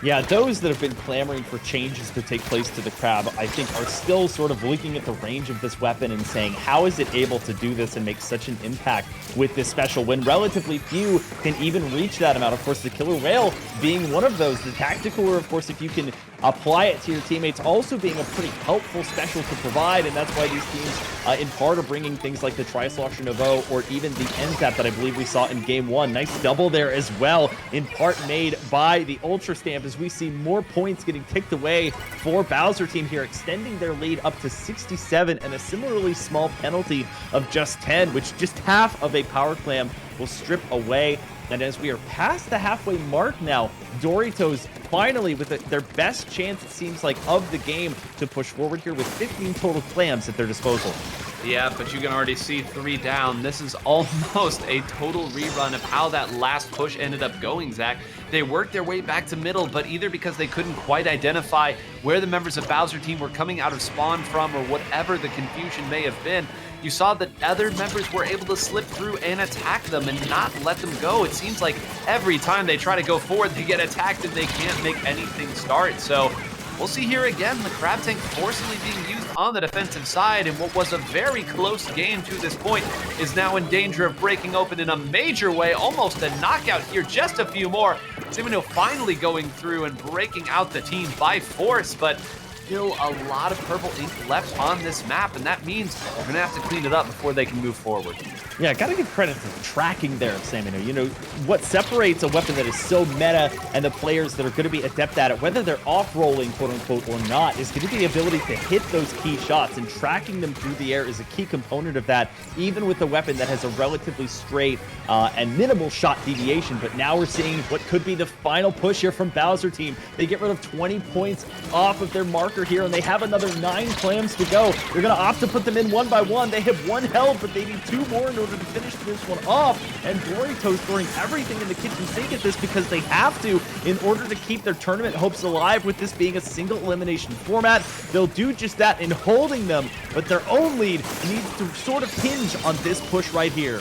Yeah, those that have been clamoring for changes to take place to the crab, I think, are still sort of looking at the range of this weapon and saying, how is it able to do this and make such an impact with this special when relatively few can even reach that amount? Of course, the Killer Whale being one of those. The Tactical, of course, if you can apply it to your teammates, also being a pretty helpful special to provide, and that's why these teams, in part, are bringing things like the Tri-Slosher Nouveau or even the NZAP that I believe we saw in Game 1. Nice double there as well, in part made by the Ultra Stamp, as we see more points getting ticked away for Bowser team here, extending their lead up to 67, and a similarly small penalty of just 10, which just half of a Power Clam will strip away. And as we are past the halfway mark now, Doritos finally with their best chance, it seems like, of the game to push forward here with 15 total clams at their disposal. Yeah, but you can already see 3 down. This is almost a total rerun of how that last push ended up going, Zach. They worked their way back to middle, but either because they couldn't quite identify where the members of Bowser team were coming out of spawn from, or whatever the confusion may have been, you saw that other members were able to slip through and attack them and not let them go. It seems like every time they try to go forward, they get attacked and they can't make anything start. So we'll see here again, the Crab Tank forcibly being used on the defensive side, and what was a very close game to this point is now in danger of breaking open in a major way. Almost a knockout here, just a few more. Ximeno finally going through and breaking out the team by force, but still a lot of purple ink left on this map, and that means they're gonna have to clean it up before they can move forward. Yeah, gotta give credit to the tracking there of Ximeno. You know, what separates a weapon that is so meta and the players that are gonna be adept at it, whether they're off-rolling, quote-unquote, or not, is gonna be the ability to hit those key shots, and tracking them through the air is a key component of that, even with a weapon that has a relatively straight and minimal shot deviation. But now we're seeing what could be the final push here from Bowser team. They get rid of 20 points off of their marker here, and they have another 9 clams to go. They're gonna opt to put them in one by one. They have 1 held, but they need 2 more in order to finish this one off. And Doritos throwing everything in the kitchen sink at this because they have to in order to keep their tournament hopes alive, with this being a single elimination format. They'll do just that in holding them, but their own lead needs to sort of hinge on this push right here.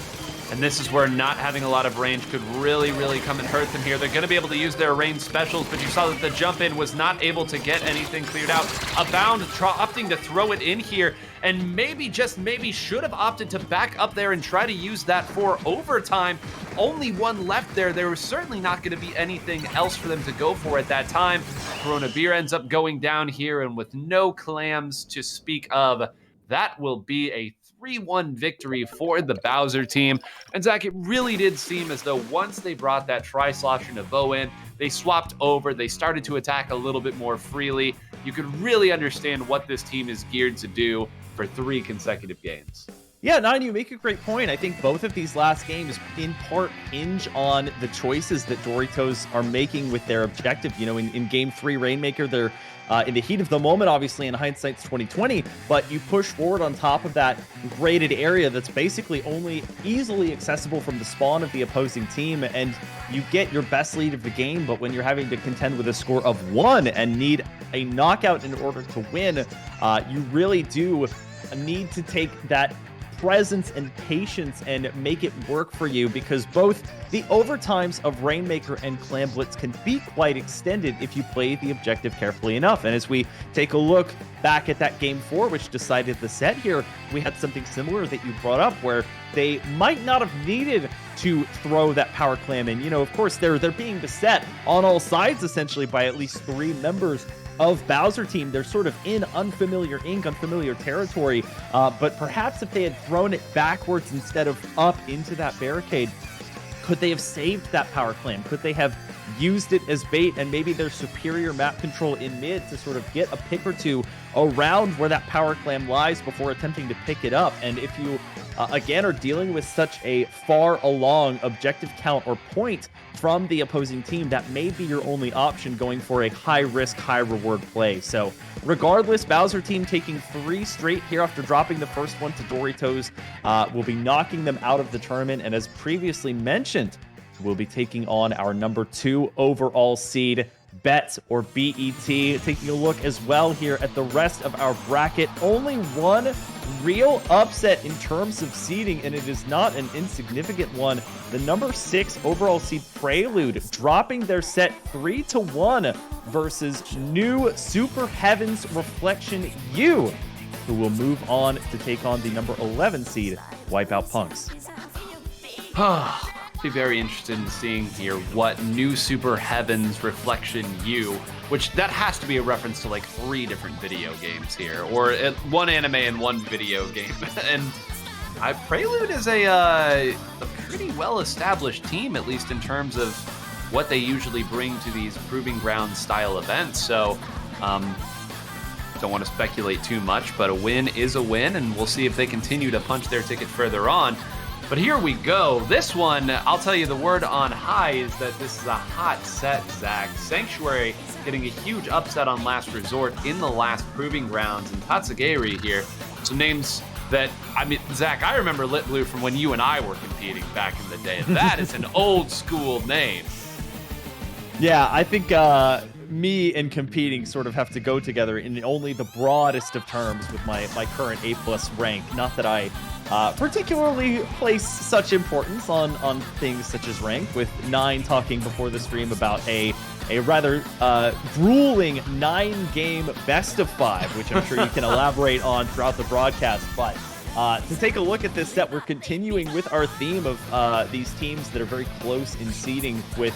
And this is where not having a lot of range could really, really come and hurt them here. They're going to be able to use their range specials, but you saw that the jump in was not able to get anything cleared out. Abound opting to throw it in here, and maybe, just maybe, should have opted to back up there and try to use that for overtime. Only 1 left there. There was certainly not going to be anything else for them to go for at that time. Corona Beer ends up going down here, and with no clams to speak of, that will be a 3-1 victory for the Bowser team. And Zach, it really did seem as though once they brought that Tri-Slosher Nouveau in, they swapped over, they started to attack a little bit more freely. You could really understand what this team is geared to do for 3 consecutive games. Yeah, Nine, you make a great point. I think both of these last games in part hinge on the choices that Doritos are making with their objective. You know, in Game 3 Rainmaker, they're in the heat of the moment, obviously, in hindsight's 2020, but you push forward on top of that graded area that's basically only easily accessible from the spawn of the opposing team, and you get your best lead of the game. But when you're having to contend with a score of 1 and need a knockout in order to win, you really do need to take that presence and patience and make it work for you, because both the overtimes of Rainmaker and Clam Blitz can be quite extended if you play the objective carefully enough. And as we take a look back at that Game 4, which decided the set here, we had something similar that you brought up, where they might not have needed to throw that Power Clam in. You know, of course, they're being beset on all sides, essentially, by at least 3 members of Bowser team. They're sort of in unfamiliar ink, unfamiliar territory, but perhaps if they had thrown it backwards instead of up into that barricade, could they have saved that Power Clam? Could they have used it as bait, and maybe their superior map control in mid to sort of get a pick or 2 around where that Power Clam lies before attempting to pick it up? And if you again are dealing with such a far along objective count or point from the opposing team, that may be your only option going for a high risk, high reward play. So regardless, Bowser team taking 3 straight here after dropping the first one to Doritos will be knocking them out of the tournament. And as previously mentioned, we'll be taking on our number 2 overall seed, Bet or BET. Taking a look as well here at the rest of our bracket. Only 1 real upset in terms of seeding, and it is not an insignificant one. The number 6 overall seed Prelude dropping their set 3-1 versus new Super Heavens Reflection U, who will move on to take on the number 11 seed Wipeout Punks. be very interested in seeing here what new Super Heavens Reflection U, which that has to be a reference to like 3 different video games here, or 1 anime and 1 video game. And Prelude is a pretty well-established team, at least in terms of what they usually bring to these Proving Ground style events. So don't want to speculate too much, but a win is a win, and we'll see if they continue to punch their ticket further on. But here we go. This one, I'll tell you, the word on high is that this is a hot set, Zach. TatsuGAYri getting a huge upset on Last Resort in the last Proving Grounds, and TatsuGAYri here. Some names that, I mean, Zach, I remember Lit Blue from when you and I were competing back in the day. That is an old school name. Yeah, I think me and competing sort of have to go together in only the broadest of terms with my current A+ rank. Not that I particularly place such importance on things such as rank, with 9 talking before the stream about a rather grueling 9-game best of 5, which I'm sure you can elaborate on throughout the broadcast. But to take a look at this set, we're continuing with our theme of these teams that are very close in seeding, with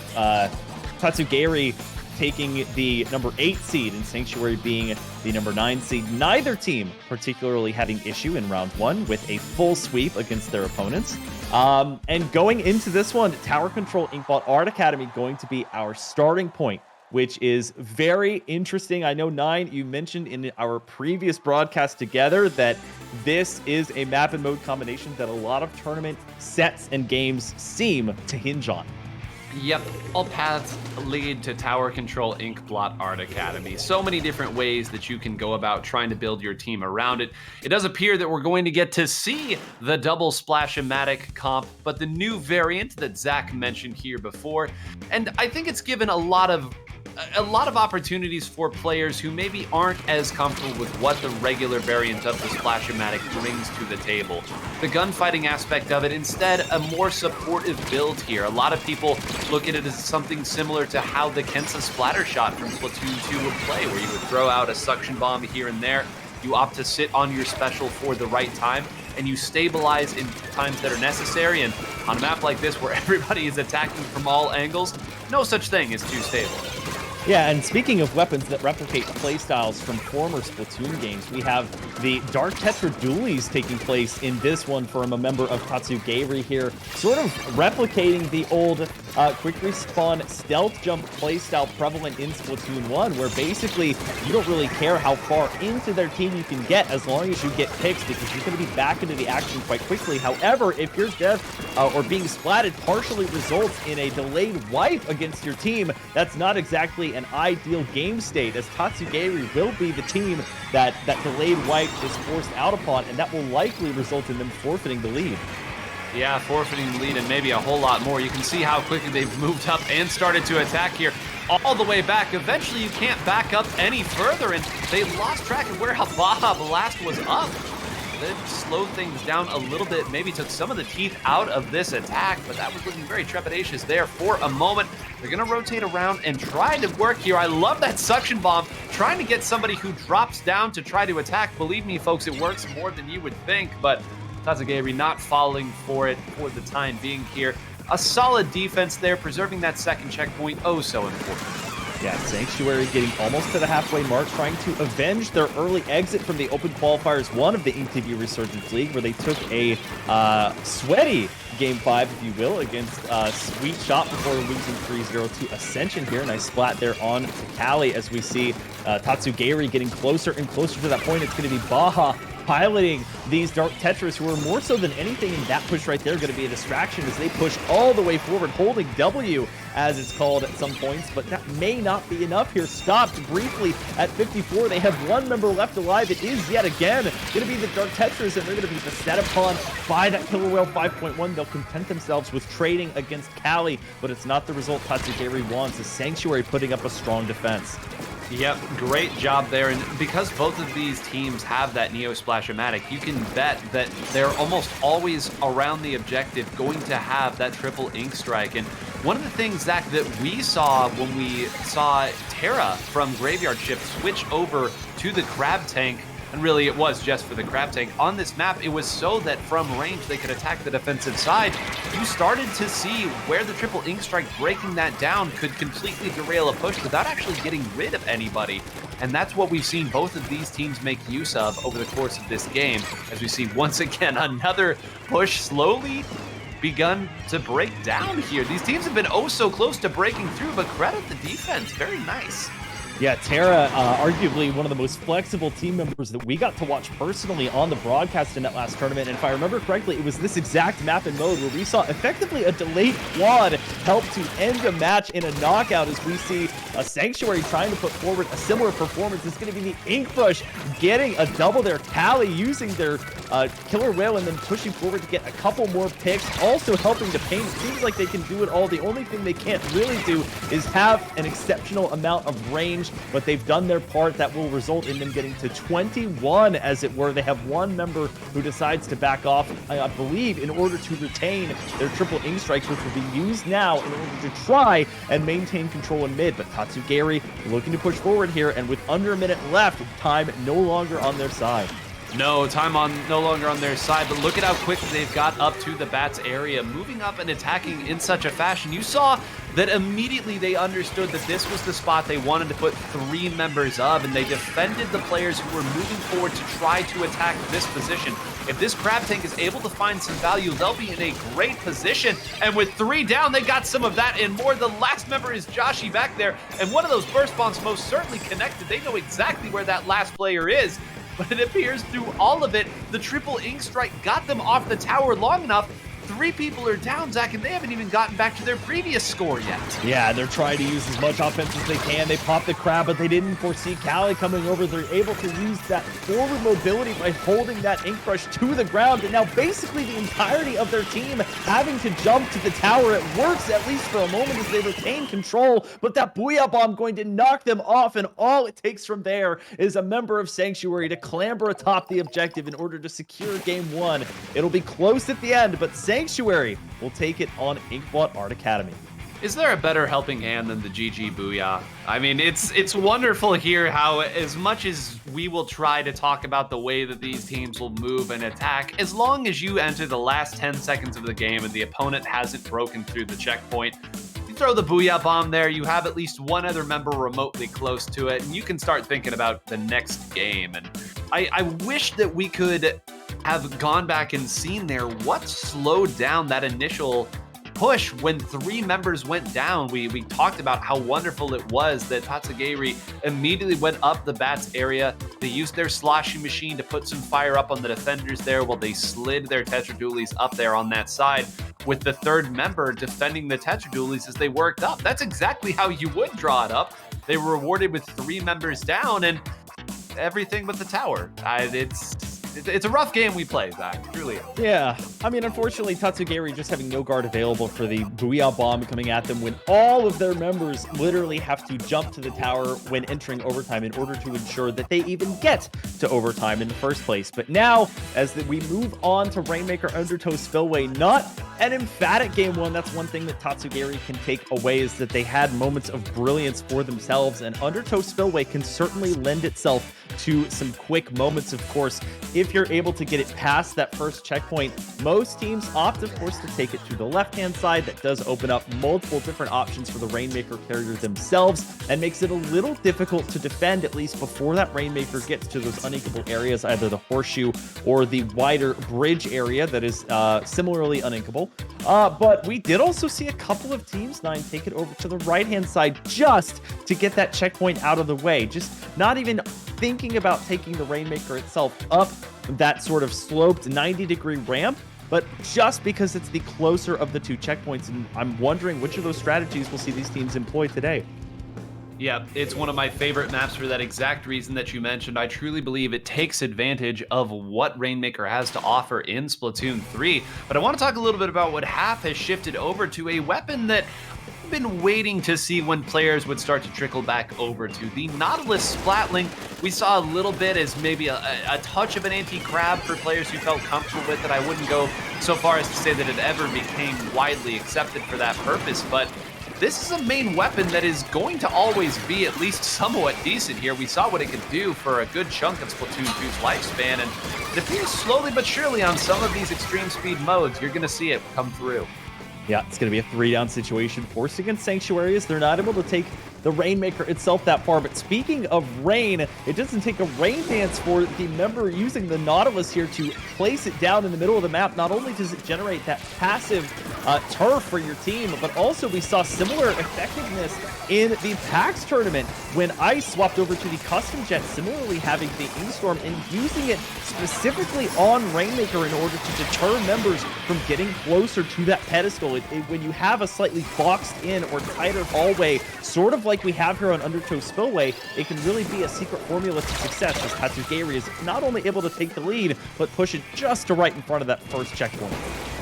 TatsuGAYri taking the number 8 seed and Sanctuary being the number 9 seed. Neither team particularly having issue in round 1 with a full sweep against their opponents. And going into this one, Tower Control Inkbot Art Academy going to be our starting point, which is very interesting. I know, Nine, you mentioned in our previous broadcast together that this is a map and mode combination that a lot of tournament sets and games seem to hinge on. Yep, all paths lead to Tower Control Inkblot Art Academy. So many different ways that you can go about trying to build your team around it. It does appear that we're going to get to see the double Splash-O-Matic comp, but the new variant that Zach mentioned here before. And I think it's given a lot of opportunities for players who maybe aren't as comfortable with what the regular variant of the Splash-O-Matic brings to the table. The gunfighting aspect of it, instead, a more supportive build here. A lot of people look at it as something similar to how the Kensa splatter shot from Splatoon 2 would play, where you would throw out a suction bomb here and there. You opt to sit on your special for the right time, and you stabilize in times that are necessary. And on a map like this, where everybody is attacking from all angles, no such thing as too stable. Yeah, and speaking of weapons that replicate playstyles from former Splatoon games, we have the Dark Tetra dualies taking place in this one from a member of TatsuGAYri here, sort of replicating the old quick respawn stealth jump playstyle prevalent in Splatoon 1, where basically you don't really care how far into their team you can get as long as you get picks, because you're going to be back into the action quite quickly. However, if your death or being splatted partially results in a delayed wipe against your team, that's not exactly an ideal game state, as TatsuGAYri will be the team that delayed wipe is forced out upon, and that will likely result in them forfeiting the lead. Yeah, forfeiting the lead and maybe a whole lot more. You can see how quickly they've moved up and started to attack here all the way back. Eventually, you can't back up any further, and they lost track of where Baja Blast was up. That slowed things down a little bit, maybe took some of the teeth out of this attack, but that was looking very trepidatious there for a moment. They're going to rotate around and try to work here. I love that suction bomb, trying to get somebody who drops down to try to attack. Believe me, folks, it works more than you would think, but TatsuGAYri not falling for it for the time being here. A solid defense there, preserving that second checkpoint, oh so important. Yeah, Sanctuary getting almost to the halfway mark, trying to avenge their early exit from the Open Qualifiers 1 of the InkTV Resurgence League, where they took a sweaty Game 5, if you will, against Sweet Shot before losing 3-0 to Ascension here. Nice splat there on to Cali, as we see TatsuGAYri getting closer and closer to that point. It's going to be Baja piloting these Dark Tetras, who are more so than anything in that push right there going to be a distraction as they push all the way forward, holding W, as it's called at some points, but that may not be enough here. Stopped briefly at 54. They have one member left alive. It is yet again going to be the Dark Tetras, and they're going to be beset upon by that Killer Whale 5.1. They'll content themselves with trading against Cali, but it's not the result TatsuGAYri wants. The Sanctuary putting up a strong defense. Yep, great job there. And because both of these teams have that Neo Splash-O-Matic, you can bet that they're almost always around the objective going to have that triple ink strike. And one of the things, Zach, that we saw when we saw Terra from Graveyard Shift switch over to the Crab Tank, and really it was just for the Crab Tank on this map, it was so that from range they could attack the defensive side. you started to see where the triple ink strike breaking that down could completely derail a push without actually getting rid of anybody. And that's what we've seen both of these teams make use of over the course of this game, as we see once again another push slowly begun to break down here. These teams have been oh so close to breaking through, but credit the defense. Very nice. Yeah, Terra, arguably one of the most flexible team members that we got to watch personally on the broadcast in that last tournament. And if I remember correctly, it was this exact map and mode where we saw effectively a delayed quad help to end a match in a knockout, as we see a Sanctuary trying to put forward a similar performance. It's going to be the Inkbush getting a double there. Tally using their killer whale and then pushing forward to get a couple more picks, also helping to paint. It seems like they can do it all. The only thing they can't really do is have an exceptional amount of range, but they've done their part. That will result in them getting to 21, as it were. They have one member who decides to back off, I believe, in order to retain their triple ink strikes, which will be used now in order to try and maintain control in mid. But TatsuGAYri looking to push forward here, and with under a minute left, time no longer on their side. No, no longer on their side, but look at how quickly they've got up to the Bats area, moving up and attacking in such a fashion. You saw that immediately they understood that this was the spot they wanted to put 3 members of, and they defended the players who were moving forward to try to attack this position. If this Crab Tank is able to find some value, they'll be in a great position, and with 3 down, they got some of that and more. The last member is Joshi back there, and one of those burst bombs most certainly connected. They know exactly where that last player is. But it appears through all of it, the triple ink strike got them off the tower long enough. 3 people are down, Zach, and they haven't even gotten back to their previous score yet. Yeah, they're trying to use as much offense as they can. They popped the crab, but they didn't foresee Callie coming over. They're able to use that forward mobility by holding that ink brush to the ground, and now basically the entirety of their team having to jump to the tower. It works, at least for a moment, as they retain control, but that Booyah Bomb going to knock them off, and all it takes from there is a member of Sanctuary to clamber atop the objective in order to secure game 1. It'll be close at the end, but Sanctuary will take it on Inkbot Art Academy. Is there a better helping hand than the GG Booyah? I mean, it's wonderful here how, as much as we will try to talk about the way that these teams will move and attack, as long as you enter the last 10 seconds of the game and the opponent hasn't broken through the checkpoint, you throw the Booyah Bomb there, you have at least one other member remotely close to it, and you can start thinking about the next game. And I wish that we could have gone back and seen there what slowed down that initial push when 3 members went down. We talked about how wonderful it was that TatsuGAYri immediately went up the Bats area. They used their sloshing machine to put some fire up on the defenders there while they slid their Tetradualies up there on that side, with the 3rd member defending the Tetradualies as they worked up. That's exactly how you would draw it up. They were rewarded with 3 members down and everything but the tower. It's a rough game we play, Zach. Truly. Yeah. I mean, unfortunately, TatsuGAYri just having no guard available for the Booyah Bomb coming at them when all of their members literally have to jump to the tower when entering overtime in order to ensure that they even get to overtime in the first place. But now, as we move on to Rainmaker Undertow Spillway, not an emphatic game 1. That's one thing that TatsuGAYri can take away, is that they had moments of brilliance for themselves, and Undertow Spillway can certainly lend itself to some quick moments, of course, if you're able to get it past that first checkpoint. Most teams opt, of course, to take it to the left-hand side. That does open up multiple different options for the Rainmaker carrier themselves and makes it a little difficult to defend, at least before that Rainmaker gets to those uninkable areas, either the horseshoe or the wider bridge area that is similarly uninkable. But we did also see a couple of teams, 9, take it over to the right-hand side just to get that checkpoint out of the way. Just not even thinking about taking the Rainmaker itself up that sort of sloped 90-degree ramp, but just because it's the closer of the 2 checkpoints. And I'm wondering which of those strategies we'll see these teams employ today. Yeah, it's one of my favorite maps for that exact reason that you mentioned. I truly believe it takes advantage of what Rainmaker has to offer in Splatoon 3. But I want to talk a little bit about what Half has shifted over to, a weapon that I've been waiting to see when players would start to trickle back over to. The Nautilus Splatling, we saw a little bit as maybe a touch of an anti-crab for players who felt comfortable with it. I wouldn't go so far as to say that it ever became widely accepted for that purpose, but this is a main weapon that is going to always be at least somewhat decent here. We saw what it could do for a good chunk of Splatoon 2's lifespan, and it appears slowly but surely on some of these extreme speed modes, you're going to see it come through. Yeah, it's going to be a 3-down situation, forced against Sanctuary as they're not able to take the Rainmaker itself that far. But speaking of rain, it doesn't take a rain dance for the member using the Nautilus here to place it down in the middle of the map. Not only does it generate that passive turf for your team, but also we saw similar effectiveness in the PAX tournament when Ice swapped over to the Custom Jet, similarly having the Inkstorm and using it specifically on Rainmaker in order to deter members from getting closer to that pedestal. When you have a slightly boxed in or tighter hallway, sort of like we have here on Undertow Spillway, it can really be a secret formula to success, as TatsuGAYri is not only able to take the lead, but push it just to right in front of that first checkpoint.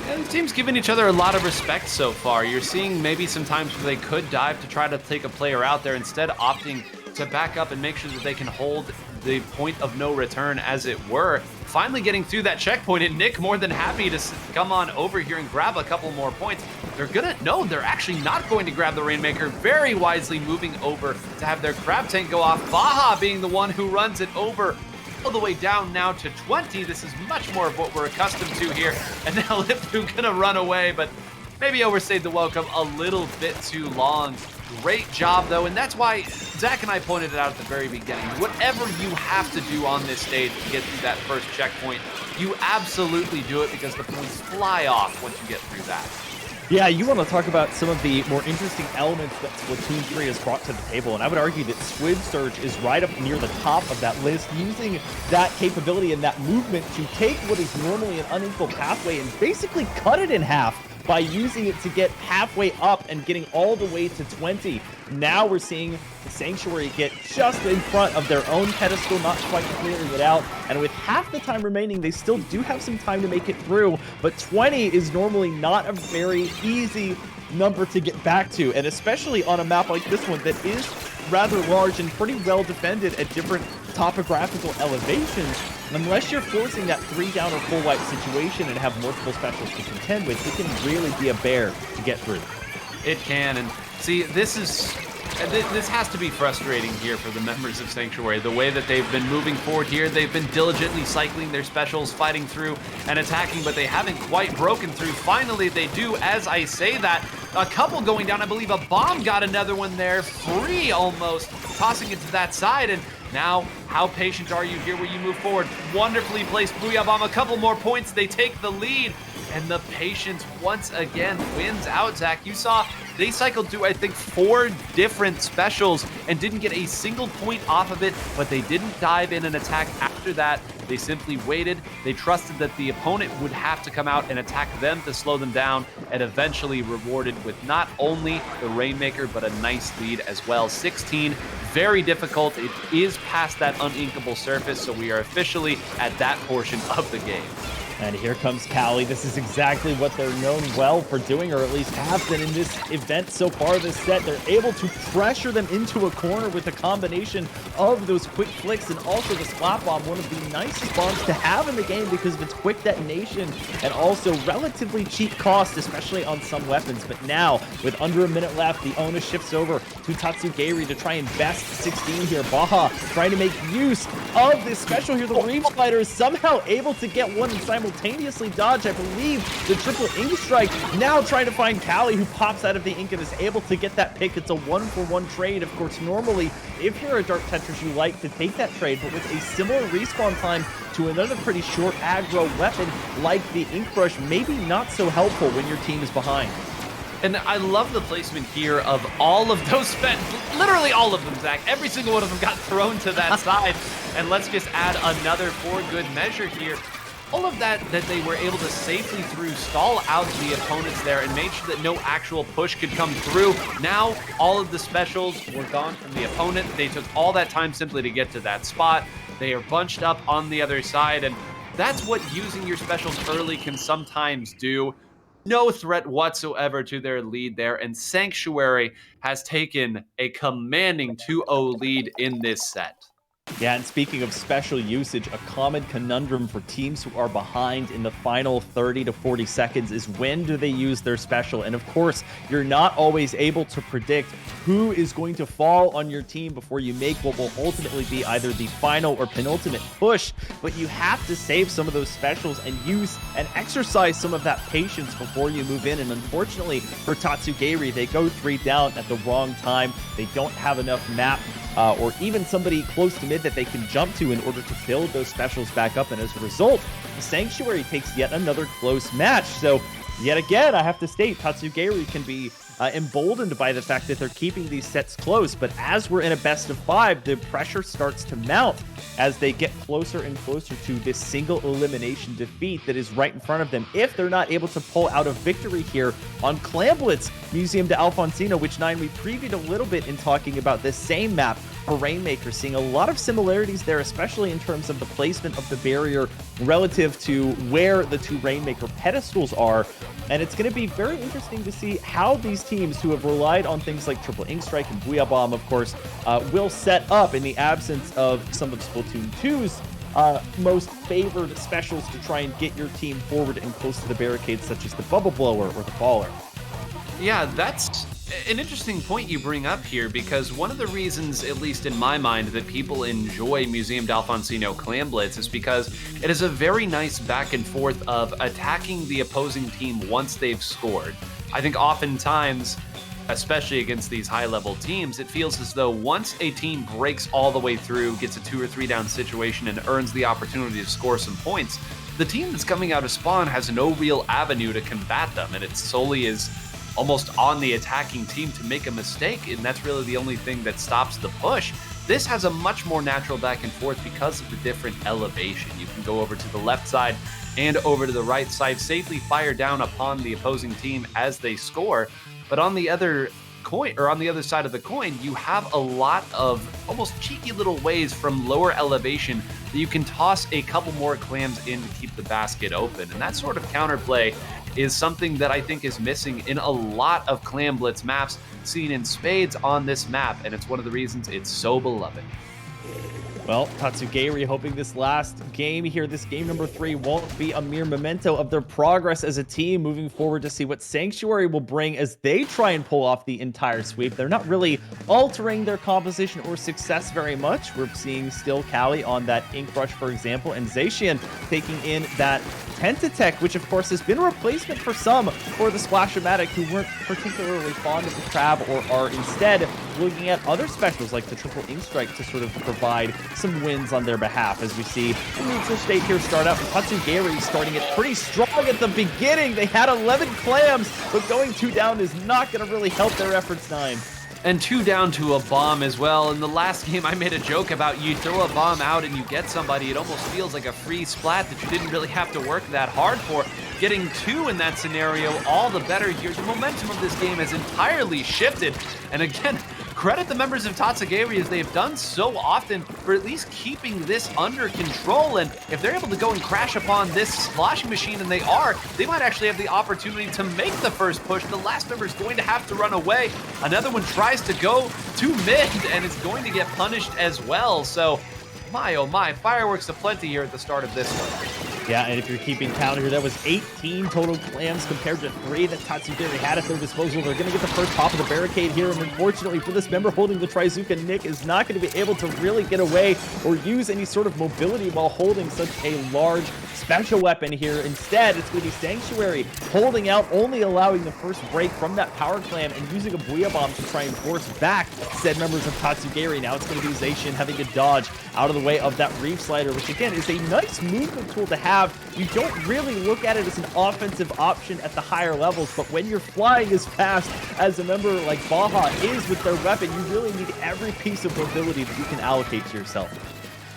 Yeah, the team's giving each other a lot of respect so far. You're seeing maybe some times where they could dive to try to take a player out there, instead opting to back up and make sure that they can hold the point of no return, as it were. Finally getting through that checkpoint, and Nick more than happy to come on over here and grab a couple more points. They're actually not going to grab the Rainmaker, very wisely moving over to have their Crab Tank go off. Baja being the one who runs it over all the way down now to 20. This is much more of what we're accustomed to here. And now Lipfu gonna run away, but maybe overstayed the welcome a little bit too long. Great job, though, and that's why Zach and I pointed it out at the very beginning. Whatever you have to do on this stage to get through that first checkpoint, you absolutely do it, because the points fly off once you get through that. Yeah, you want to talk about some of the more interesting elements that Splatoon 3 has brought to the table, and I would argue that Squid Surge is right up near the top of that list, using that capability and that movement to take what is normally an unequal pathway and basically cut it in half by using it to get halfway up and getting all the way to 20. Now we're seeing the Sanctuary get just in front of their own pedestal, not quite clearing it out. And with half the time remaining, they still do have some time to make it through. But 20 is normally not a very easy number to get back to. And especially on a map like this one that is rather large and pretty well defended at different topographical elevations, unless you're forcing that 3-down or full wipe situation and have multiple specials to contend with, it can really be a bear to get through. It can, and see, this has to be frustrating here for the members of Sanctuary. The way that they've been moving forward here, they've been diligently cycling their specials, fighting through and attacking, but they haven't quite broken through. Finally, they do. As I say that, a couple going down. I believe a bomb got another one there, free almost, tossing it to that side. And now, how patient are you here where you move forward? Wonderfully placed Booyah Bomb, a couple more points, they take the lead. And the patience once again wins out, Zach. You saw they cycled through, I think, 4 different specials and didn't get a single point off of it, but they didn't dive in and attack after that. They simply waited. They trusted that the opponent would have to come out and attack them to slow them down, and eventually rewarded with not only the Rainmaker, but a nice lead as well. 16, very difficult. It is past that uninkable surface, so we are officially at that portion of the game. And here comes Cali. This is exactly what they're known well for doing, or at least have been in this event so far this set. They're able to pressure them into a corner with a combination of those quick flicks and also the Splat Bomb, one of the nicest bombs to have in the game because of its quick detonation and also relatively cheap cost, especially on some weapons. But now, with under a minute left, the onus shifts over to TatsuGAYri to try and best 16 here. Baja trying to make use of this special here. The Reef Spider is somehow able to get one and simultaneously dodge, I believe, the triple ink strike. Now trying to find Cali, who pops out of the ink and is able to get that pick. It's a 1-for-1 trade. Of course, normally, if you're a Dark Tetris, you like to take that trade, but with a similar respawn time to another pretty short aggro weapon like the Ink Brush, maybe not so helpful when your team is behind. And I love the placement here of all of those spent, literally all of them, Zach. Every single one of them got thrown to that side. And let's just add another for good measure here. All of that they were able to safely stall out the opponents there and made sure that no actual push could come through. Now, all of the specials were gone from the opponent. They took all that time simply to get to that spot. They are bunched up on the other side, and that's what using your specials early can sometimes do. No threat whatsoever to their lead there, and Sanctuary has taken a commanding 2-0 lead in this set. Yeah, and speaking of special usage, a common conundrum for teams who are behind in the final 30 to 40 seconds is when do they use their special? And of course, you're not always able to predict who is going to fall on your team before you make what will ultimately be either the final or penultimate push, but you have to save some of those specials and use and exercise some of that patience before you move in. And unfortunately for TatsuGAYri, they go 3 down at the wrong time. They don't have enough map or even somebody close to mid that they can jump to in order to build those specials back up. And as a result, the Sanctuary takes yet another close match. So yet again, I have to state, TatsuGAYri can be emboldened by the fact that they're keeping these sets close. But as we're in a best of 5, the pressure starts to mount as they get closer and closer to this single elimination defeat that is right in front of them. If they're not able to pull out a victory here on Clamblitz Museum de Alfonsino, which Nine we previewed a little bit in talking about this same map for Rainmaker, seeing a lot of similarities there, especially in terms of the placement of the barrier relative to where the 2 Rainmaker pedestals are. And it's going to be very interesting to see how these teams who have relied on things like Triple Ink Strike and Booyah Bomb, of course, will set up in the absence of some of Splatoon 2's most favored specials to try and get your team forward and close to the barricades, such as the Bubble Blower or the Baller. Yeah, that's an interesting point you bring up here, because one of the reasons, at least in my mind, that people enjoy Museum d'Alfonsino Clamblitz is because it is a very nice back and forth of attacking the opposing team once they've scored. I think oftentimes, especially against these high-level teams, it feels as though once a team breaks all the way through, gets a 2 or 3 down situation, and earns the opportunity to score some points, the team that's coming out of spawn has no real avenue to combat them, and it solely is almost on the attacking team to make a mistake, and that's really the only thing that stops the push. This has a much more natural back and forth because of the different elevation. You can go over to the left side and over to the right side, safely fire down upon the opposing team as they score. But on the other coin, or on the other side of the coin, you have a lot of almost cheeky little ways from lower elevation that you can toss a couple more clams in to keep the basket open. And that sort of counterplay is something that I think is missing in a lot of Clamblitz maps, seen in spades on this map, and it's one of the reasons it's so beloved. Well, TatsuGAYri hoping this last game here, this game number 3, won't be a mere memento of their progress as a team moving forward to see what Sanctuary will bring as they try and pull off the entire sweep. They're not really altering their composition or success very much. We're seeing still Callie on that Ink Rush, for example, and Zacian taking in that Tentatech, which of course has been a replacement for some for the Splash-O-Matic who weren't particularly fond of the Crab or are instead looking at other specials like the Triple Ink Strike to sort of provide some wins on their behalf, as we see the neutral state here start out with TatsuGAYri starting it pretty strong at the beginning. They had 11 clams, but going 2 down is not going to really help their efforts, Nine. And 2 down to a bomb as well. In the last game, I made a joke about you throw a bomb out and you get somebody. It almost feels like a free splat that you didn't really have to work that hard for. Getting 2 in that scenario, all the better here. The momentum of this game has entirely shifted. And again, credit the members of TatsuGAYri as they've done so often for at least keeping this under control. And if they're able to go and crash upon this splashing machine, and they might actually have the opportunity to make the first push. The last member is going to have to run away. Another one tries to go to mid and is going to get punished as well. So my oh my, fireworks aplenty here at the start of this one. Yeah, and if you're keeping count here, that was 18 total clams compared to 3 that TatsuGAYri had at their disposal. They're going to get the first pop of the barricade here, and unfortunately for this member holding the Trizuka, Nick is not going to be able to really get away or use any sort of mobility while holding such a large special weapon here. Instead, it's going to be Sanctuary holding out, only allowing the first break from that power clam and using a Booyah Bomb to try and force back said members of TatsuGAYri. Now it's going to be Zacian having to dodge out of the way of that Reef Slider, which again is a nice movement tool to have. You don't really look at it as an offensive option at the higher levels, but when you're flying as fast as a member like Baja is with their weapon, you really need every piece of mobility that you can allocate to yourself.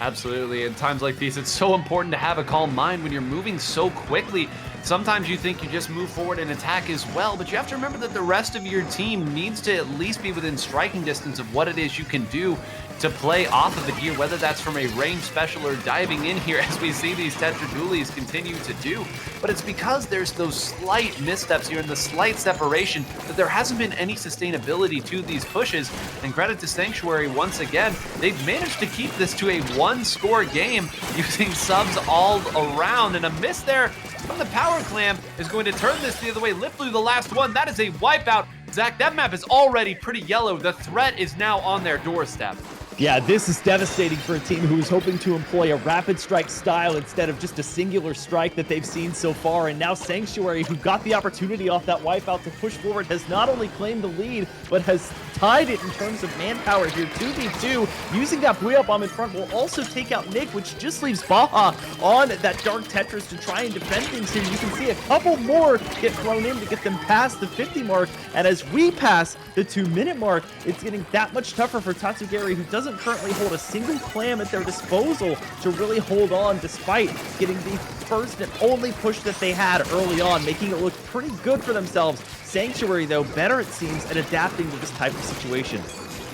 Absolutely. In times like these, it's so important to have a calm mind when you're moving so quickly. Sometimes you think you just move forward and attack as well, but you have to remember that the rest of your team needs to at least be within striking distance of what it is you can do. to play off of the gear, whether that's from a range special or diving in here, as we see these TatsuGAYris continue to do. But it's because there's those slight missteps here and the slight separation that there hasn't been any sustainability to these pushes. And credit to Sanctuary once again, they've managed to keep this to a one-score game using subs all around, and a miss there from the Power Clam is going to turn this the other way. Limeade, the last one, that is a wipeout. Zach, that map is already pretty yellow. The threat is now on their doorstep. Yeah, this is devastating for a team who is hoping to employ a rapid strike style instead of just a singular strike that they've seen so far. And now Sanctuary, who got the opportunity off that wipeout to push forward, has not only claimed the lead, but has tied it in terms of manpower here. 2v2, using that Booyah Bomb in front will also take out Nick, which just leaves Baha on that Dark Tetris to try and defend things here. You can see a couple more get thrown in to get them past the 50 mark. And as we pass the 2-minute mark, it's getting that much tougher for TatsuGAYri, who doesn't currently hold a single clam at their disposal to really hold on, despite getting the first and only push that they had early on, making it look pretty good for themselves. Sanctuary, though, better it seems at adapting to this type of situation.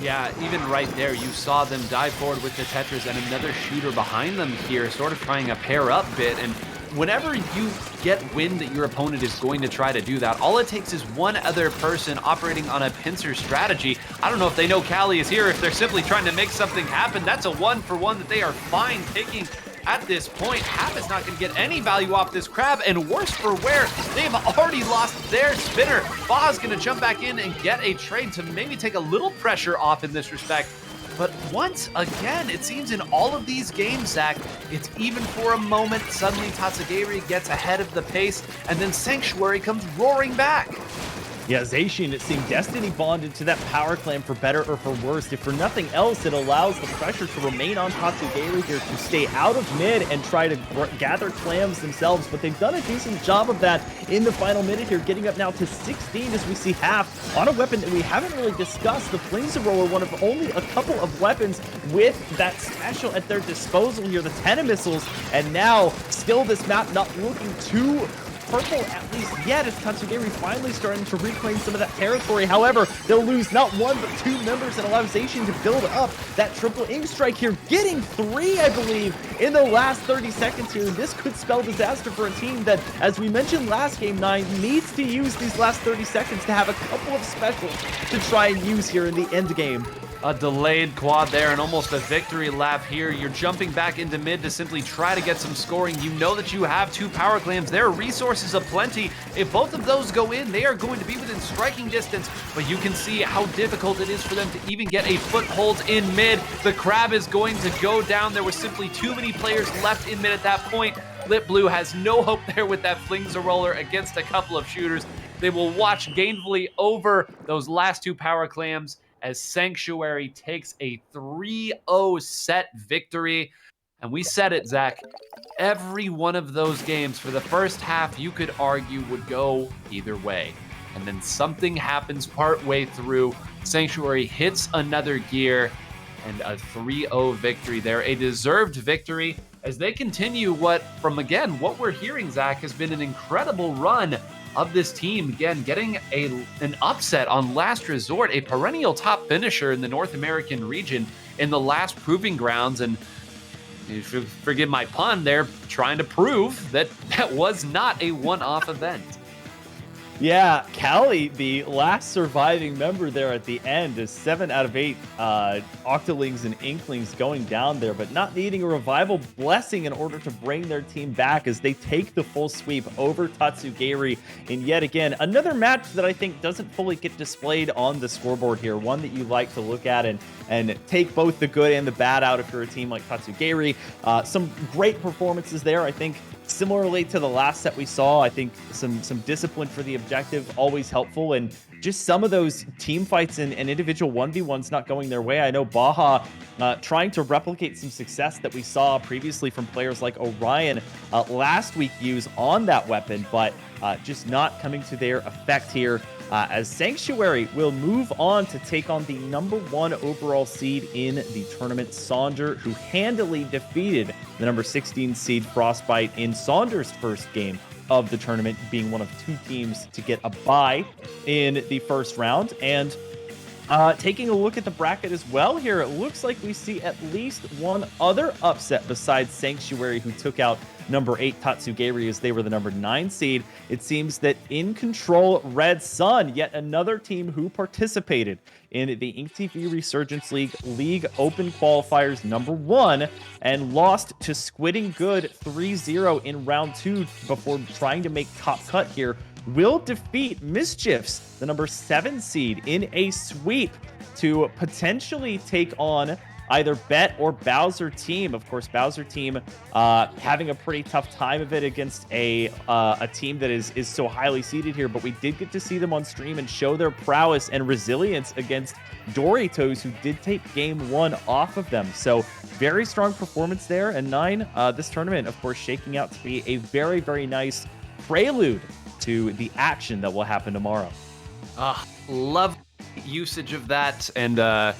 Yeah, even right there, you saw them dive forward with the Tetris and another shooter behind them here, sort of trying a pair up bit. And whenever you get wind that your opponent is going to try to do that, all it takes is one other person operating on a pincer strategy. I don't know if they know Callie is here, if they're simply trying to make something happen. That's a 1-for-1 that they are fine taking at this point. Hap is not going to get any value off this crab, and worse for wear, they have already lost their spinner. Baha's going to jump back in and get a trade to maybe take a little pressure off in this respect. But once again, it seems in all of these games, Zach, it's even for a moment. Suddenly TatsuGAYri gets ahead of the pace, and then Sanctuary comes roaring back. Yeah, Zacian, it seemed Destiny bonded to that Power Clam for better or for worse. If for nothing else, it allows the pressure to remain on TatsuGAYri here to stay out of mid and try to gather clams themselves. But they've done a decent job of that in the final minute here, getting up now to 16 as we see Half on a weapon that we haven't really discussed. The Flamethrower, one of only a couple of weapons with that special at their disposal here, the 10 missiles. And now, still this map not looking too purple, at least yet, as TatsuGAYri finally starting to reclaim some of that territory. However, they'll lose not one but two members and allow Zacian to build up that triple ink strike here, getting 3, I believe, in the last 30 seconds here. This could spell disaster for a team that, as we mentioned last game 9, needs to use these last 30 seconds to have a couple of specials to try and use here in the end game. A delayed quad there and almost a victory lap here. You're jumping back into mid to simply try to get some scoring. You know that you have 2 power clams. There are resources aplenty. If both of those go in, they are going to be within striking distance, but you can see how difficult it is for them to even get a foothold in mid. The crab is going to go down. There were simply too many players left in mid at that point. Limeade has no hope there with that roller against a couple of shooters. They will watch gainfully over those last 2 power clams as Sanctuary takes a 3-0 set victory. And we said it, Zach, every one of those games for the first half, you could argue would go either way. And then something happens partway through. Sanctuary hits another gear and a 3-0 victory there. A deserved victory as they continue what we're hearing, Zach, has been an incredible run of this team. Again, getting an upset on last resort, a perennial top finisher in the North American region in the last proving grounds. And you should forgive my pun, they're trying to prove that that was not a one-off event. Yeah, Callie, the last surviving member there at the end, is 7 out of 8 Octolings and Inklings going down there, but not needing a revival blessing in order to bring their team back as they take the full sweep over TatsuGAYri in yet again another match that I think doesn't fully get displayed on the scoreboard here. One that you like to look at and take both the good and the bad out if you're a team like TatsuGAYri. Some great performances there, I think. Similarly to the last set we saw, I think some discipline for the objective, always helpful, and just some of those team fights and individual 1v1s not going their way. I know Baha trying to replicate some success that we saw previously from players like Orion last week use on that weapon, but just not coming to their effect here. As Sanctuary will move on to take on the #1 overall seed in the tournament, Sonder, who handily defeated the number 16 seed Frostbite in Sonder's first game of the tournament, being one of 2 teams to get a bye in the first round. And Taking a look at the bracket as well here, it looks like we see at least one other upset besides TatsuGAYri, who took out number 8 TatsuGAYri as they were the number 9 seed. It seems that in control Red Sun, yet another team who participated in the InkTV Resurgence League Open Qualifiers number 1 and lost to Squidding Good 3-0 in round 2 before trying to make top cut here, will defeat Mischiefs, the number 7 seed, in a sweep to potentially take on either Bet or Bowser Team. Of course, Bowser Team having a pretty tough time of it against a team that is so highly seeded here, but we did get to see them on stream and show their prowess and resilience against DORY, who did take game 1 off of them. So very strong performance there. And 9, this tournament, of course, shaking out to be a very, very nice prelude to the action that will happen tomorrow. Love usage of that, and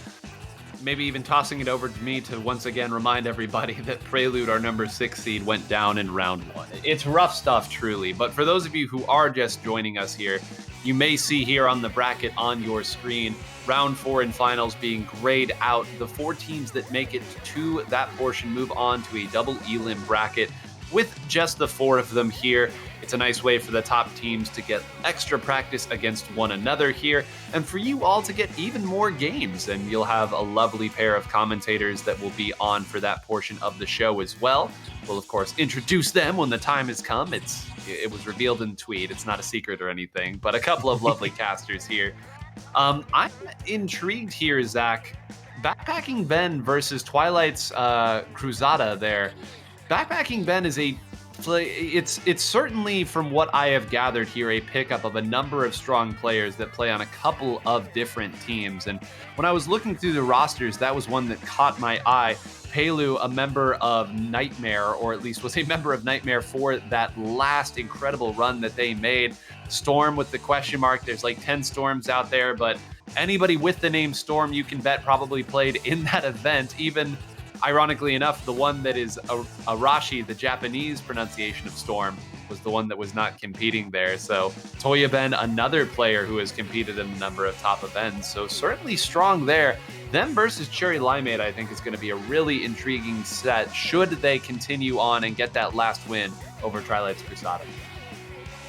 maybe even tossing it over to me to once again remind everybody that Prelude, our number 6 seed, went down in round 1. It's rough stuff, truly, but for those of you who are just joining us here, you may see here on the bracket on your screen, round 4 and finals being grayed out. The 4 teams that make it to that portion move on to a double elim bracket with just the 4 of them here. It's a nice way for the top teams to get extra practice against one another here, and for you all to get even more games, and you'll have a lovely pair of commentators that will be on for that portion of the show as well. We'll, of course, introduce them when the time has come. It was revealed in tweet. It's not a secret or anything, but a couple of lovely casters here. I'm intrigued here, Zach. BackpackingBen versus Twilight's Cruzada there. BackpackingBen is it's certainly, from what I have gathered here, a pickup of a number of strong players that play on a couple of different teams. And when I was looking through the rosters, that was one that caught my eye. Pelu, a member of Nightmare, or at least was a member of Nightmare for that last incredible run that they made. Storm with the question mark. There's like 10 Storms out there, but anybody with the name Storm, you can bet, probably played in that event. Even ironically enough, the one that is Arashi, the Japanese pronunciation of Storm, was the one that was not competing there. So ToyaBen, another player who has competed in a number of top events. So certainly strong there. Them versus Cherry Limeade, I think, is going to be a really intriguing set should they continue on and get that last win over Twilight's Cruzada.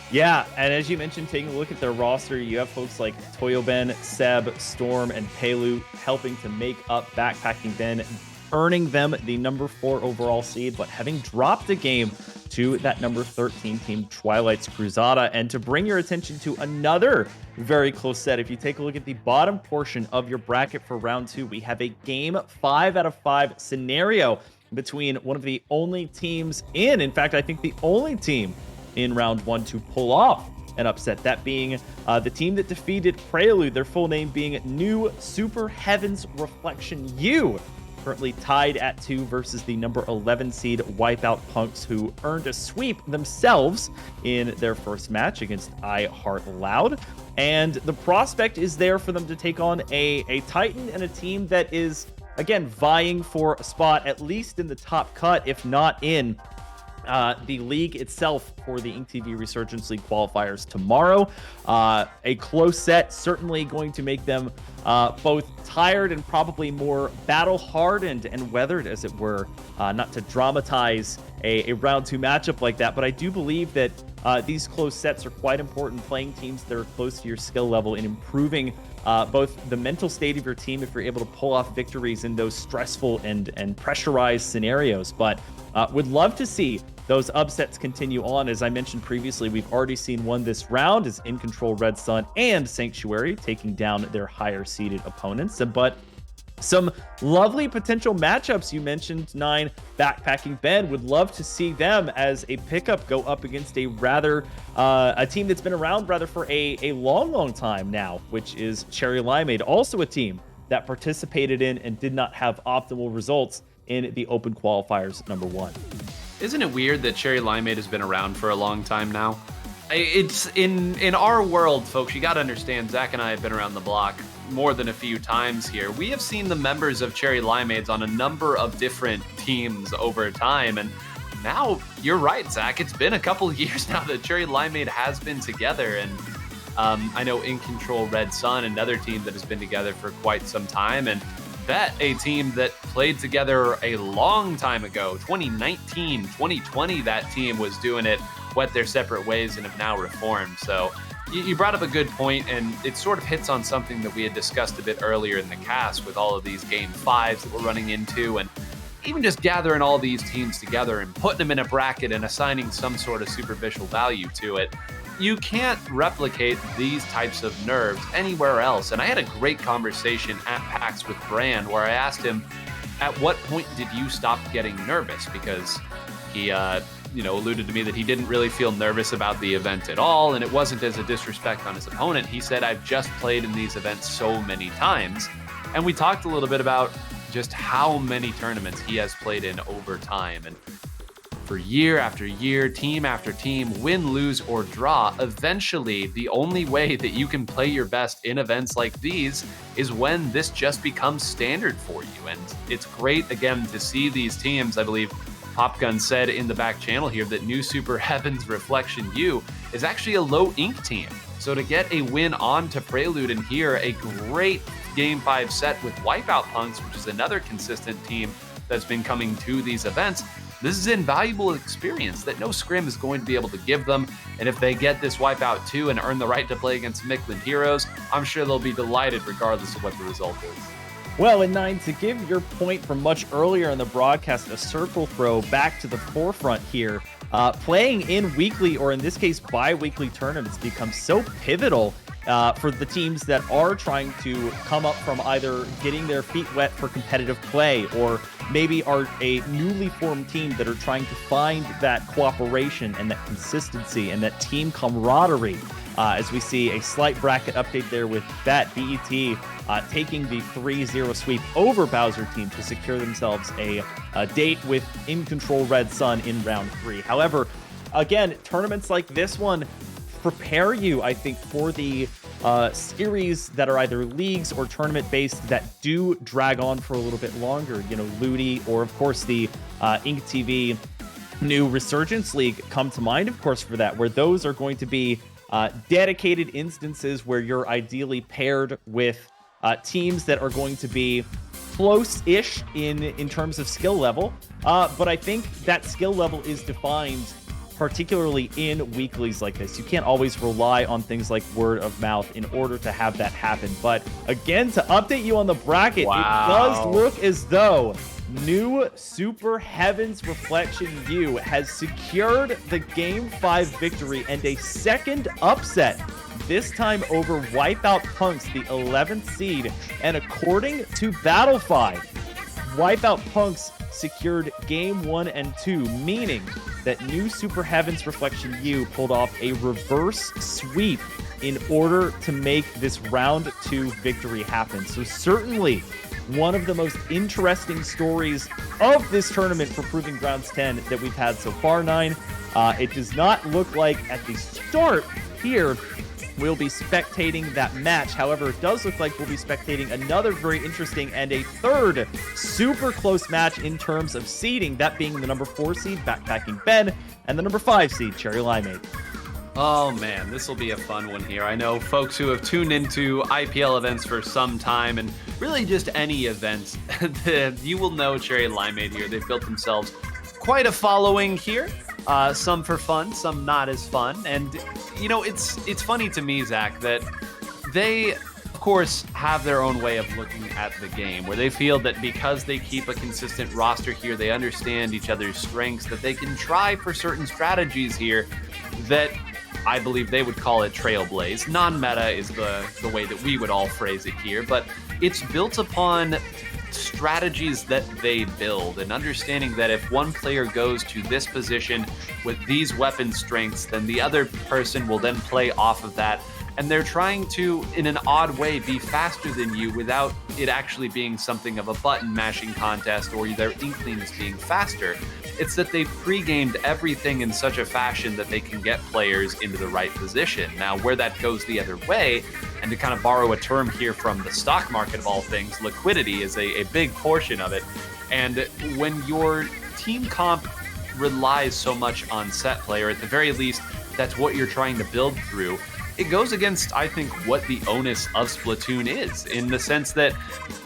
Yeah, and as you mentioned, taking a look at their roster, you have folks like ToyaBen, Seb, Storm, and Pelu helping to make up BackpackingBen, earning them the number 4 overall seed, but having dropped a game to that number 13 team, Twilight's Cruzada. And to bring your attention to another very close set, if you take a look at the bottom portion of your bracket for round 2, we have a game 5 out of 5 scenario between one of the only teams in fact, I think the only team in round 1 to pull off an upset, that being the team that defeated Prelude, their full name being New Super Heavens Reflection U. Currently tied at 2 versus the number 11 seed Wipeout Punks, who earned a sweep themselves in their first match against I Heart Loud. And the prospect is there for them to take on a Titan and a team that is, again, vying for a spot at least in the top cut, if not in the league itself for the InkTV Resurgence League qualifiers tomorrow. A close set, certainly going to make them both tired and probably more battle hardened and weathered, as it were. Not to dramatize a round 2 matchup like that, but I do believe that these close sets are quite important, playing teams that are close to your skill level and improving both the mental state of your team if you're able to pull off victories in those stressful and pressurized scenarios. But would love to see those upsets continue on. As I mentioned previously, we've already seen one this round as In Control Red Sun and TatsuGAYri taking down their higher seeded opponents. But some lovely potential matchups. You mentioned 9 BackpackingBen. Would love to see them as a pickup go up against a team that's been around for a long time now, which is Cherry Limeade, also a team that participated in and did not have optimal results in the Open Qualifiers number 1. Isn't it weird that Cherry Limeade has been around for a long time now? It's in our world, folks, you gotta understand, Zach and I have been around the block more than a few times here. We have seen the members of Cherry Limeades on a number of different teams over time, and now, you're right, Zach, it's been a couple of years now that Cherry Limeade has been together, and I know In Control Red Sun, another team that has been together for quite some time, and Bet, a team that played together a long time ago, 2019, 2020, that team was doing it, went their separate ways and have now reformed. So you brought up a good point, and it sort of hits on something that we had discussed a bit earlier in the cast with all of these game fives that we're running into, and even just gathering all these teams together and putting them in a bracket and assigning some sort of superficial value to it. You can't replicate these types of nerves anywhere else. And I had a great conversation at PAX with Brand where I asked him, at what point did you stop getting nervous? Because he alluded to me that he didn't really feel nervous about the event at all, and it wasn't as a disrespect on his opponent. He said, I've just played in these events so many times. And we talked a little bit about just how many tournaments he has played in over time. And for year after year, team after team, win, lose, or draw, eventually the only way that you can play your best in events like these is when this just becomes standard for you. And it's great, again, to see these teams. I believe Popgun said in the back channel here that New Super Heavens Reflection U is actually a low ink team. So to get a win on to Prelude and here a great Game 5 set with Wipeout Punks, which is another consistent team that's been coming to these events, this is an invaluable experience that no scrim is going to be able to give them. And if they get this Wipeout 2 and earn the right to play against Mictlan Heros, I'm sure they'll be delighted regardless of what the result is. Well, and Nine, to give your point from much earlier in the broadcast, a circle throw back to the forefront here, playing in weekly, or in this case, bi-weekly tournaments becomes so pivotal for the teams that are trying to come up from either getting their feet wet for competitive play, or maybe are a newly formed team that are trying to find that cooperation and that consistency and that team camaraderie. As we see a slight bracket update there with BET taking the 3-0 sweep over Bowser team to secure themselves a date with In Control Red Sun in round 3. However, again, tournaments like this one prepare you, I think, for the series that are either leagues or tournament based that do drag on for a little bit longer. You know, Ludi, or of course the Ink TV new Resurgence League come to mind, of course, for that, where those are going to be dedicated instances where you're ideally paired with teams that are going to be close-ish in terms of skill level. But I think that skill level is defined particularly in weeklies like this. You can't always rely on things like word of mouth in order to have that happen. But again, to update you on the bracket, It does look as though New Super Heavens Reflection U has secured the Game 5 victory and a second upset, this time over Wipeout Punks, the 11th seed. And according to Battlefy, Wipeout Punks secured Game 1 and 2, meaning that New Super Heavens Reflection U pulled off a reverse sweep in order to make this round 2 victory happen. So certainly one of the most interesting stories of this tournament for Proving Grounds 10 that we've had so far, 9. It does not look like at the start here we'll be spectating that match. However, it does look like we'll be spectating another very interesting and a third super close match in terms of seeding, that being the number 4 seed, BackpackingBen, and the number 5 seed, Cherry Limeade. Oh man, this will be a fun one here. I know folks who have tuned into IPL events for some time, and really just any events, you will know Cherry Limeade here. They've built themselves quite a following here. Some for fun, some not as fun. And, you know, it's funny to me, Zach, that they, of course, have their own way of looking at the game, where they feel that because they keep a consistent roster here, they understand each other's strengths, that they can try for certain strategies here that I believe they would call it trailblaze. Non-meta is the way that we would all phrase it here, but it's built upon strategies that they build, and understanding that if one player goes to this position with these weapon strengths, then the other person will then play off of that. And they're trying to, in an odd way, be faster than you without it actually being something of a button mashing contest or their Inklings being faster. It's that they've pre-gamed everything in such a fashion that they can get players into the right position. Now, where that goes the other way, and to kind of borrow a term here from the stock market of all things, liquidity is a big portion of it. And when your team comp relies so much on set play, or at the very least, that's what you're trying to build through, it goes against, I think, what the onus of Splatoon is, in the sense that,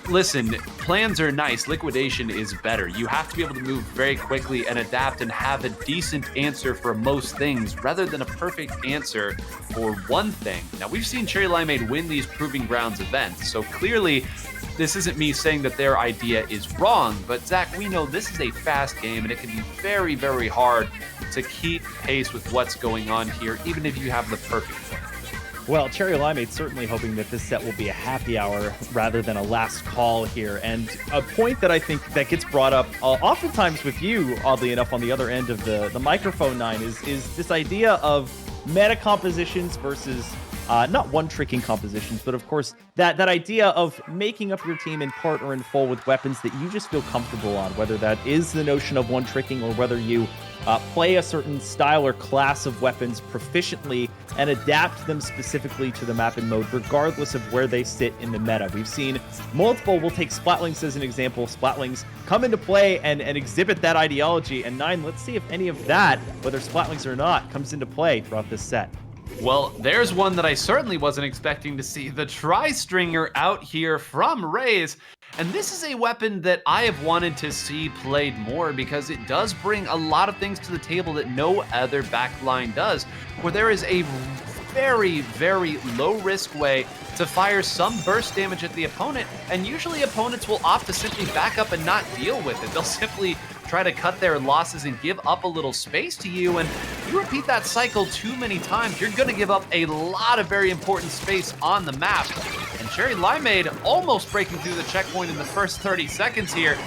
listen, plans are nice, liquidation is better. You have to be able to move very quickly and adapt and have a decent answer for most things rather than a perfect answer for one thing. Now, we've seen Cherry Limeade win these Proving Grounds events, so clearly this isn't me saying that their idea is wrong, but Zach, we know this is a fast game and it can be very, very hard to keep pace with what's going on here, even if you have the perfect plan. Well, Cherry Limeade's certainly hoping that this set will be a happy hour rather than a last call here. And a point that I think that gets brought up oftentimes with you, oddly enough, on the other end of the microphone, Nine, is this idea of meta compositions versus not one-tricking compositions, but of course that idea of making up your team in part or in full with weapons that you just feel comfortable on, whether that is the notion of one-tricking or whether you play a certain style or class of weapons proficiently and adapt them specifically to the map and mode, regardless of where they sit in the meta. We've seen multiple, we'll take Splatlings as an example, Splatlings come into play and exhibit that ideology, and Nine, let's see if any of that, whether Splatlings or not, comes into play throughout this set. Well, there's one that I certainly wasn't expecting to see, the Tri-Stringer out here from Raze. And this is a weapon that I have wanted to see played more because it does bring a lot of things to the table that no other backline does, where there is a very, very low-risk way to fire some burst damage at the opponent, and usually opponents will opt to simply back up and not deal with it. They'll simply try to cut their losses and give up a little space to you, and if you repeat that cycle too many times, you're going to give up a lot of very important space on the map. And Cherry Limeade almost breaking through the checkpoint in the first 30 seconds here.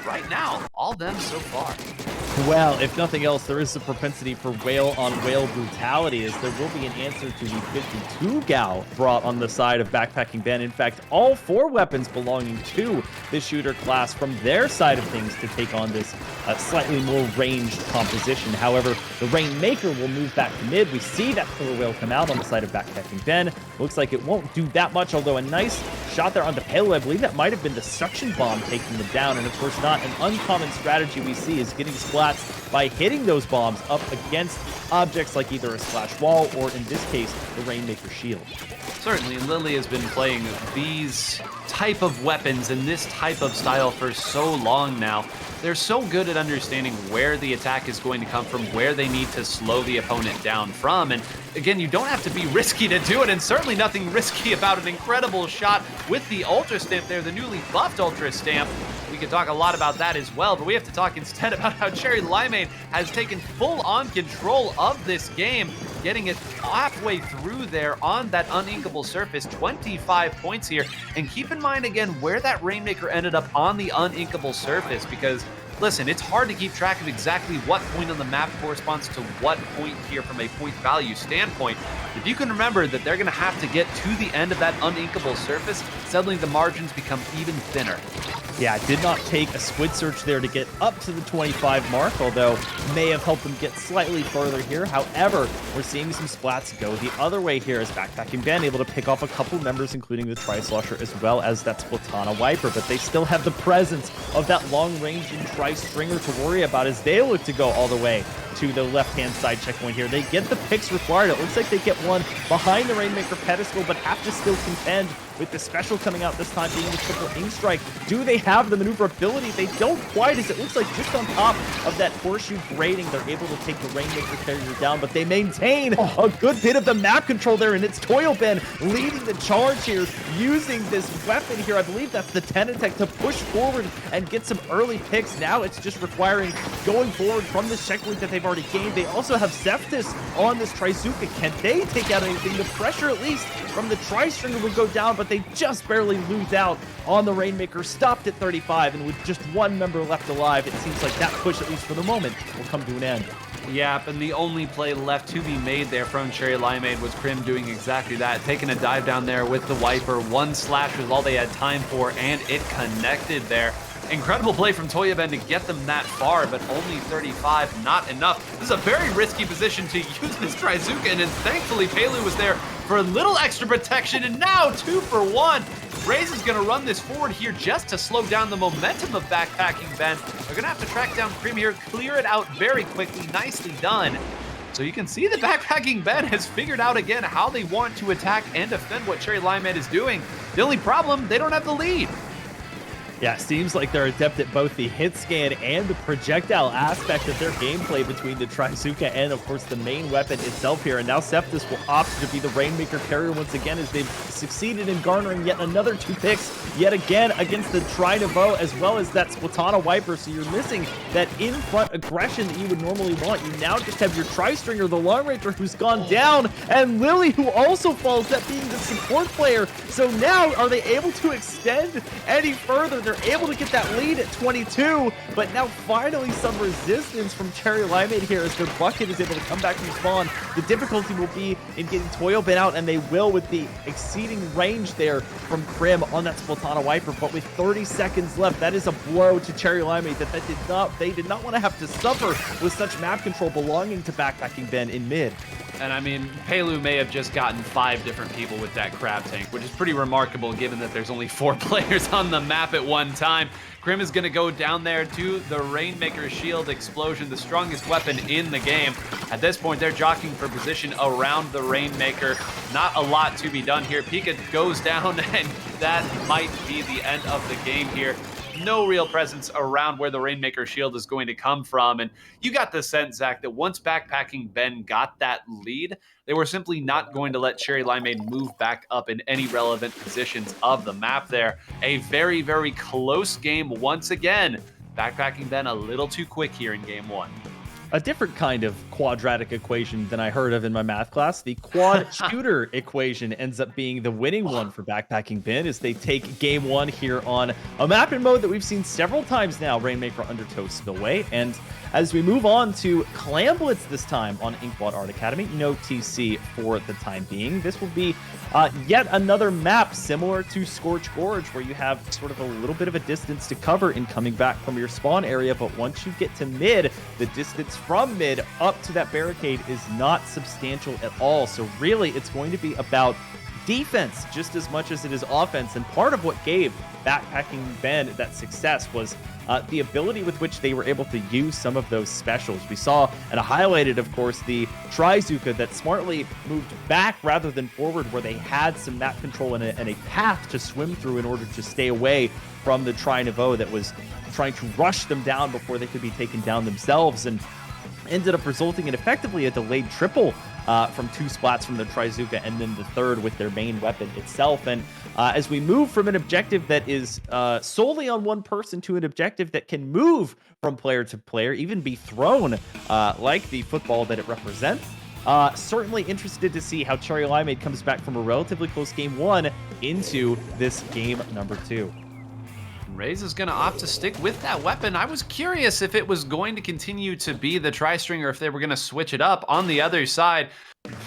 Right now, all them so far. Well, if nothing else, there is a propensity for whale-on-whale brutality, as there will be an answer to the 52 Gal brought on the side of BackpackingBen. In fact, all 4 weapons belonging to the shooter class from their side of things to take on this slightly more ranged composition. However, the Rainmaker will move back to mid. We see that killer whale come out on the side of BackpackingBen. Looks like it won't do that much, although a nice shot there on the payload. I believe that might have been the suction bomb taking them down, and of course not an uncommon strategy we see is getting splats by hitting those bombs up against objects like either a splash wall or, in this case, the Rainmaker shield. Certainly, and Lily has been playing these type of weapons and this type of style for so long now. They're so good at understanding where the attack is going to come from, where they need to slow the opponent down from. And again, you don't have to be risky to do it, and certainly nothing risky about an incredible shot with the Ultra Stamp there, the newly buffed Ultra Stamp. We could talk a lot about that as well, but we have to talk instead about how Cherry Limeade has taken full-on control of this game, getting it halfway through there on that uninkable surface, 25 points here. And keep in mind, again, where that Rainmaker ended up on the uninkable surface, because listen, it's hard to keep track of exactly what point on the map corresponds to what point here from a point value standpoint. If you can remember that they're going to have to get to the end of that uninkable surface, suddenly the margins become even thinner. Yeah, it did not take a squid search there to get up to the 25 mark, although may have helped them get slightly further here. However, we're seeing some splats go the other way here as BackpackingBen able to pick off a couple members, including the Tri-Slosher as well as that Splatana Wiper, but they still have the presence of that long-range and Tri-Stringer to worry about as they look to go all the way to the left-hand side checkpoint here. They get the picks required. It looks like they get one behind the Rainmaker pedestal, but have to still contend with the special coming out this time being the triple ink strike. Do they have the maneuverability? They don't quite, as it looks like just on top of that horseshoe grating, they're able to take the Rainmaker carrier down, but they maintain a good bit of the map control there, and it's ToyleBen leading the charge here, using this weapon here. I believe that's the Tenatech to push forward and get some early picks. Now it's just requiring going forward from the checkpoint that they've already gained. They also have Zeftis on this Trizuka. Can they take out anything? The pressure, at least from the Tri-Stringer, would go down, but they just barely lose out on the Rainmaker, stopped at 35, and with just one member left alive, it seems like that push, at least for the moment, will come to an end. Yep, and the only play left to be made there from Cherry Limeade was Crim doing exactly that, taking a dive down there with the Wiper. One slash was all they had time for, and it connected there. Incredible play from ToyleBen to get them that far, but only 35, not enough. This is a very risky position to use this Trizuka, and thankfully Pelu was there for a little extra protection, and now 2 for 1. Raze is going to run this forward here just to slow down the momentum of BackpackingBen. They're going to have to track down Crim here, clear it out very quickly. Nicely done. So you can see that BackpackingBen has figured out again how they want to attack and defend what Cherry Limeade is doing. The only problem, they don't have the lead. Yeah, seems like they're adept at both the hit scan and the projectile aspect of their gameplay between the TatsuGAYri and, of course, the main weapon itself here. And now Septus will opt to be the Rainmaker carrier once again as they've succeeded in garnering yet another 2 picks yet again against the Tri-Nouveau as well as that Splatana Wiper. So you're missing that in-front aggression that you would normally want. You now just have your Tri-Stringer, the Long Ranger, who's gone down, and Lily, who also falls at being the support player. So now, are they able to extend any further? They're able to get that lead at 22, but now finally some resistance from Cherry Limeade here as their bucket is able to come back from spawn. The difficulty will be in getting ToyObin out, and they will with the exceeding range there from Krim on that Splatana Wiper, but with 30 seconds left, that is a blow to Cherry Limeade they did not want to have to suffer with such map control belonging to BackpackingBen in mid. And I mean, Pelu may have just gotten 5 different people with that crab tank, which is pretty remarkable given that there's only 4 players on the map at one time. Krim is going to go down there to the Rainmaker Shield Explosion, the strongest weapon in the game. At this point, they're jockeying for position around the Rainmaker. Not a lot to be done here. Pika goes down, and that might be the end of the game here. No real presence around where the Rainmaker Shield is going to come from. And you got the sense, Zach, that once BackpackingBen got that lead, they were simply not going to let Cherry Limeade move back up in any relevant positions of the map there. A very, very close game once again. BackpackingBen a little too quick here in game 1. A different kind of quadratic equation than I heard of in my math class. The quad shooter equation ends up being the winning one for BackpackingBen as they take game 1 here on a map and mode that we've seen several times now, Rainmaker Undertow Spillway. And as we move on to Clamblitz this time on Inkblot Art Academy, no TC for the time being. This will be yet another map similar to Scorch Gorge, where you have sort of a little bit of a distance to cover in coming back from your spawn area. But once you get to mid, the distance from mid up to that barricade is not substantial at all. So really, it's going to be about defense just as much as it is offense. And part of what gave BackpackingBen that success was the ability with which they were able to use some of those specials. We saw and highlighted, of course, the Trizuka that smartly moved back rather than forward, where they had some map control and a path to swim through in order to stay away from the Tri-Nouveau that was trying to rush them down before they could be taken down themselves, and ended up resulting in effectively a delayed triple from 2 splats from the Trizuka and then the third with their main weapon itself. And as we move from an objective that is solely on one person to an objective that can move from player to player, even be thrown like the football that it represents, certainly interested to see how Cherry Limeade comes back from a relatively close game 1 into this game number 2. Raze is going to opt to stick with that weapon. I was curious if it was going to continue to be the Tri-Stringer, if they were going to switch it up. On the other side,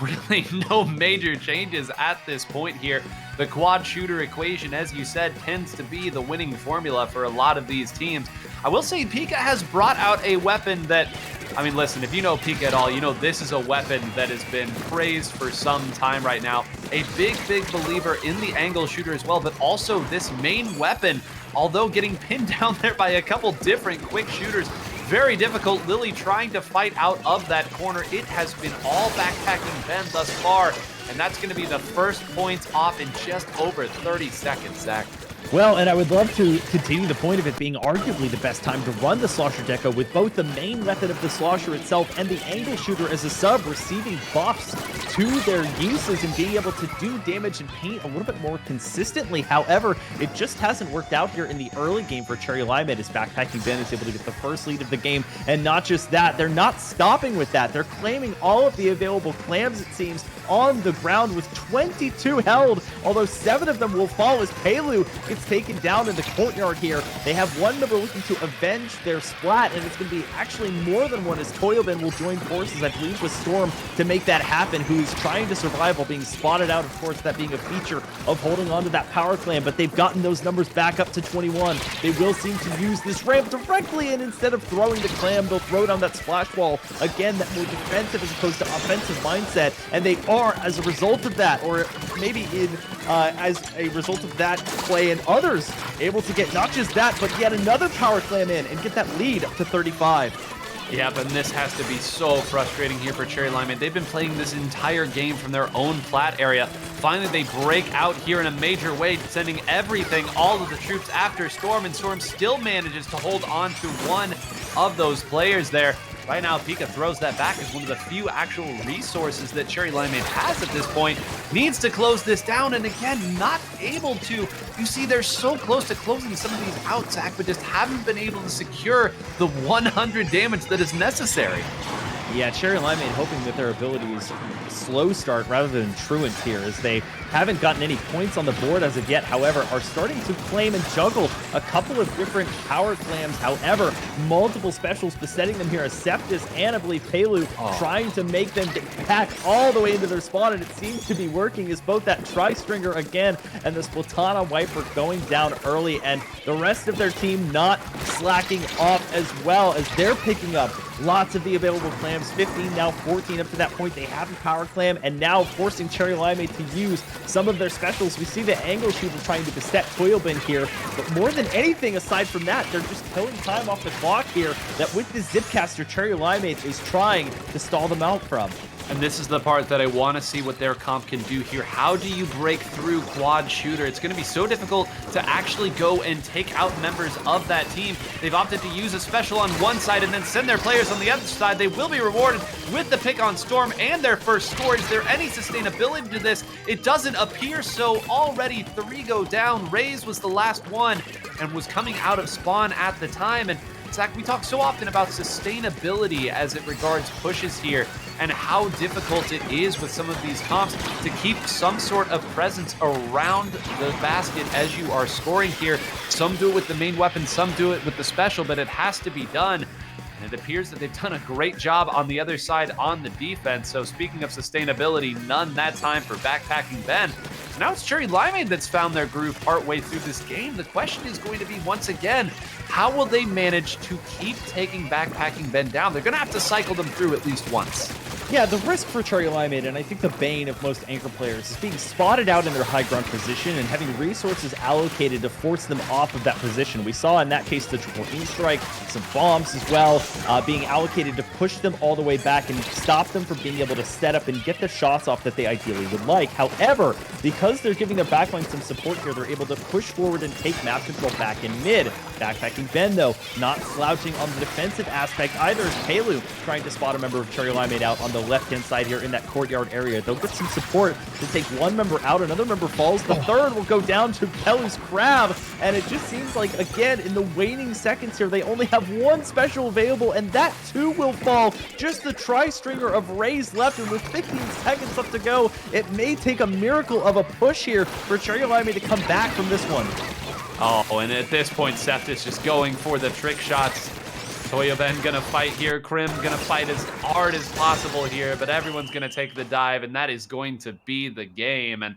really no major changes at this point here. The quad shooter equation, as you said, tends to be the winning formula for a lot of these teams. I will say Pika has brought out a weapon that, I mean, listen, if you know Pika at all, you know this is a weapon that has been praised for some time right now. A big, big believer in the angle shooter as well, but also this main weapon, although getting pinned down there by a couple different quick shooters, very difficult. Lily trying to fight out of that corner. It has been all BackpackingBen thus far, and that's going to be the first points off in just over 30 seconds, Zach. Well, and I would love to continue the point of it being arguably the best time to run the Slosher Deco with both the main method of the Slosher itself and the angle shooter as a sub receiving buffs to their uses and being able to do damage and paint a little bit more consistently. However, it just hasn't worked out here in the early game for Cherry Limeade as BackpackingBen is able to get the first lead of the game. And not just that, they're not stopping with that. They're claiming all of the available clams, it seems, on the ground with 22 held, although 7 of them will fall as Pelu gets taken down in the courtyard here. They have one member looking to avenge their splat, and it's going to be actually more than one as ToyObin will join forces, I believe, with Storm to make that happen, who's trying to survive while being spotted out, of course, that being a feature of holding on to that power clan, but they've gotten those numbers back up to 21. They will seem to use this ramp directly, and instead of throwing the clam, they'll throw down that splash wall. Again, that more defensive as opposed to offensive mindset, and they are, as a result of that, or maybe as a result of that play and others, able to get not just that, but yet another power clam in and get that lead up to 35. Yep, and this has to be so frustrating here for Cherry Limeade. They've been playing this entire game from their own plat area. Finally, they break out here in a major way, sending everything, all of the troops after Storm, and Storm still manages to hold on to one of those players there. Right now, Pika throws that back as one of the few actual resources that Cherry Limeade has at this point. Needs to close this down, and again, not able to. You see, they're so close to closing some of these out, Zach, but just haven't been able to secure the 100 damage that is necessary. Yeah, Cherry Limeade hoping that their abilities slow start rather than truant here, as they haven't gotten any points on the board as of yet, however, are starting to claim and juggle a couple of different power clams. However, multiple specials besetting them here, as Septis and I believe Pelu trying to make them get back all the way into their spawn, and it seems to be working, as both that Tri-Stringer again and the Splatana Wiper going down early, and the rest of their team not slacking off as well, as they're picking up lots of the available clams, 15, now 14 up to that point. They have a power clam, and now forcing Cherry Limeade to use some of their specials. We see the angle shooter trying to beset Coilbin here, but more than anything aside from that, they're just killing time off the clock here, that with the Zipcaster, Cherry Limeade is trying to stall them out from. And this is the part that I want to see what their comp can do here. How do you break through quad shooter? It's going to be so difficult to actually go and take out members of that team. They've opted to use a special on one side and then send their players on the other side. They will be rewarded with the pick on Storm and their first score. Is there any sustainability to this? It doesn't appear so. Already 3 go down. Raze was the last one and was coming out of spawn at the time. And Zach, we talk so often about sustainability as it regards pushes here, and how difficult it is with some of these comps to keep some sort of presence around the basket as you are scoring here. Some do it with the main weapon, some do it with the special, but it has to be done. And it appears that they've done a great job on the other side on the defense. So speaking of sustainability, none that time for BackpackingBen. So now it's Cherry Limeade that's found their groove partway through this game. The question is going to be, once again, how will they manage to keep taking BackpackingBen down? They're going to have to cycle them through at least once. Yeah, the risk for Cherry Limeade, and I think the bane of most anchor players, is being spotted out in their high ground position and having resources allocated to force them off of that position. We saw in that case the triple aim strike, some bombs as well, being allocated to push them all the way back and stop them from being able to set up and get the shots off that they ideally would like. However, because they're giving their backline some support here, they're able to push forward and take map control back in mid. BackpackingBen, though, not slouching on the defensive aspect either, as Pelu trying to spot a member of Cherry Limeade out on the left-hand side here in that courtyard area. They'll get some support to take one member out. Another member falls. The third will go down to Pelu's Crab, and it just seems like, again, in the waning seconds here, they only have one special available, and that too will fall. Just the Tri-Stringer of Raze left, and with 15 seconds left to go, it may take a miracle of a push here for Cherry Limeade to come back from this one. Oh, and at this point, Septis just going for the trick shots. ToyoBen gonna fight here. Krim gonna fight as hard as possible here, but everyone's gonna take the dive, and that is going to be the game. And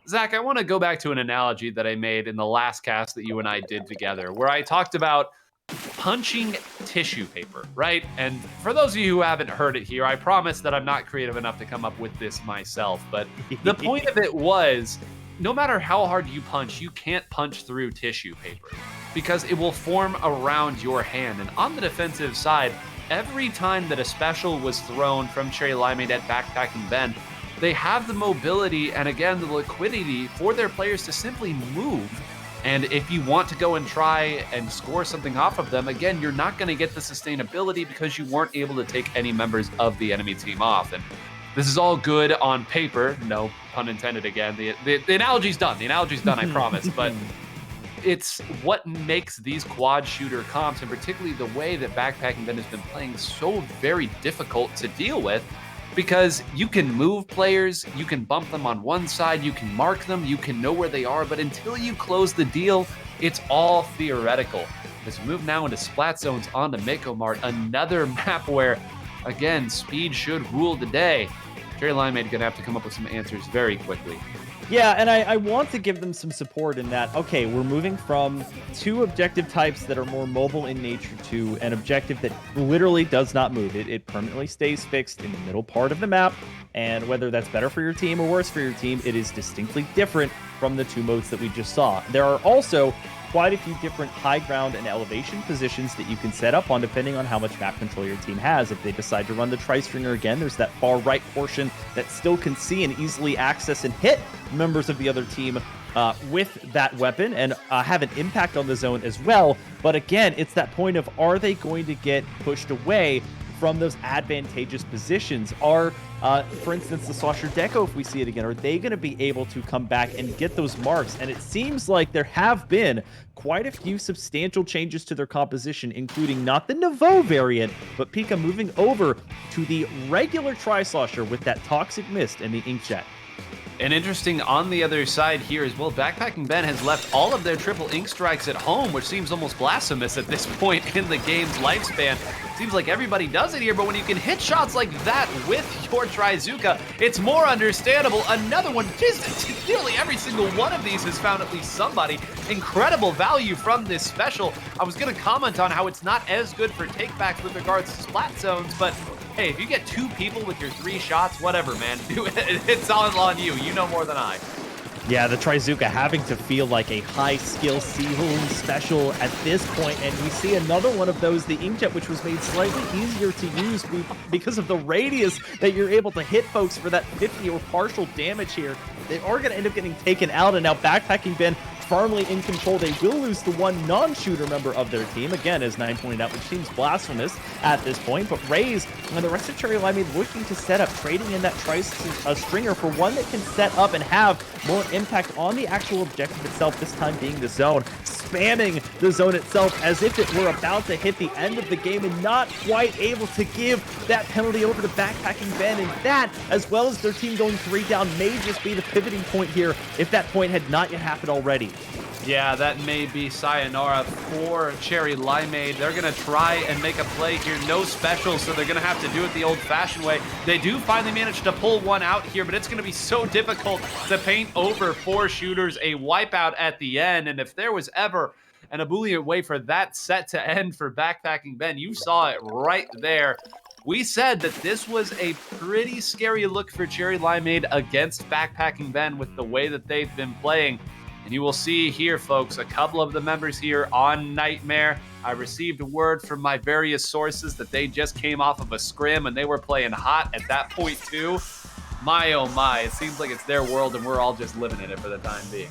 Zach, I want to go back to an analogy that I made in the last cast that you and I did together, where I talked about punching tissue paper, right? And for those of you who haven't heard it here, I promise that I'm not creative enough to come up with this myself, but the point of it was, no matter how hard you punch, you can't punch through tissue paper because it will form around your hand. And on the defensive side, every time that a special was thrown from Cherry Limeade at BackpackingBen, they have the mobility and, again, the liquidity for their players to simply move. And if you want to go and try and score something off of them, again, you're not going to get the sustainability because you weren't able to take any members of the enemy team off. And this is all good on paper. No pun intended again. The analogy's done. The analogy's done, I promise. But it's what makes these quad shooter comps, and particularly the way that BackpackingBen has been playing, so very difficult to deal with, because you can move players, you can bump them on one side, you can mark them, you can know where they are, but until you close the deal, it's all theoretical. As we move now into Splat Zones onto Mako Mart, another map where, again, speed should rule the day. Cherry Limeade gonna have to come up with some answers very quickly. Yeah, and I want to give them some support in that, okay, we're moving from two objective types that are more mobile in nature to an objective that literally does not move. It permanently stays fixed in the middle part of the map, and whether that's better for your team or worse for your team, it is distinctly different from the two modes that we just saw. There are also quite a few different high ground and elevation positions that you can set up on depending on how much map control your team has. If they decide to run the tri-stringer again, there's that far right portion that still can see and easily access and hit members of the other team with that weapon and have an impact on the zone as well. But again, it's that point of, are they going to get pushed away from those advantageous positions? Are, for instance, the Slosher Deco, if we see it again, are they going to be able to come back and get those marks? And it seems like there have been quite a few substantial changes to their composition, including not the Nouveau variant, but Pika moving over to the regular Tri-Slosher with that Toxic Mist and the Inkjet. And interesting on the other side here as well, BackpackingBen has left all of their triple ink strikes at home, which seems almost blasphemous at this point in the game's lifespan. Seems like everybody does it here, but when you can hit shots like that with your Trizuka, it's more understandable. Another one, just nearly every single one of these has found at least somebody. Incredible value from this special. I was going to comment on how it's not as good for takebacks with regards to splat zones, but hey, if you get 2 people with your 3 shots, whatever, man. Do it. It's all on you. You know more than I. Yeah, the Trizuka having to feel like a high skill ceiling special at this point, and we see another one of those, the Inkjet, which was made slightly easier to use because of the radius that you're able to hit folks for that 50 or partial damage here. They are going to end up getting taken out, and now BackpackingBen firmly in control. They will lose the one non-shooter member of their team, again, as 9 pointed out, which seems blasphemous at this point. But Raze and the rest of Cherry Limeade looking to set up, trading in that stringer for one that can set up and have more impact on the actual objective itself, this time being the zone, spamming the zone itself as if it were about to hit the end of the game and not quite able to give that penalty over to BackpackingBen. And that, as well as their team going 3 down, may just be the pivoting point here if that point had not yet happened already. Yeah, that may be sayonara for Cherry Limeade. They're going to try and make a play here. No special, so they're going to have to do it the old-fashioned way. They do finally manage to pull one out here, but it's going to be so difficult to paint over 4 shooters, a wipeout at the end. And if there was ever an ebullient way for that set to end for BackpackingBen, you saw it right there. We said that this was a pretty scary look for Cherry Limeade against BackpackingBen with the way that they've been playing. And you will see here, folks, a couple of the members here on Nightmare. I received word from my various sources that they just came off of a scrim and they were playing hot at that point too. My, oh my, it seems like it's their world and we're all just living in it for the time being.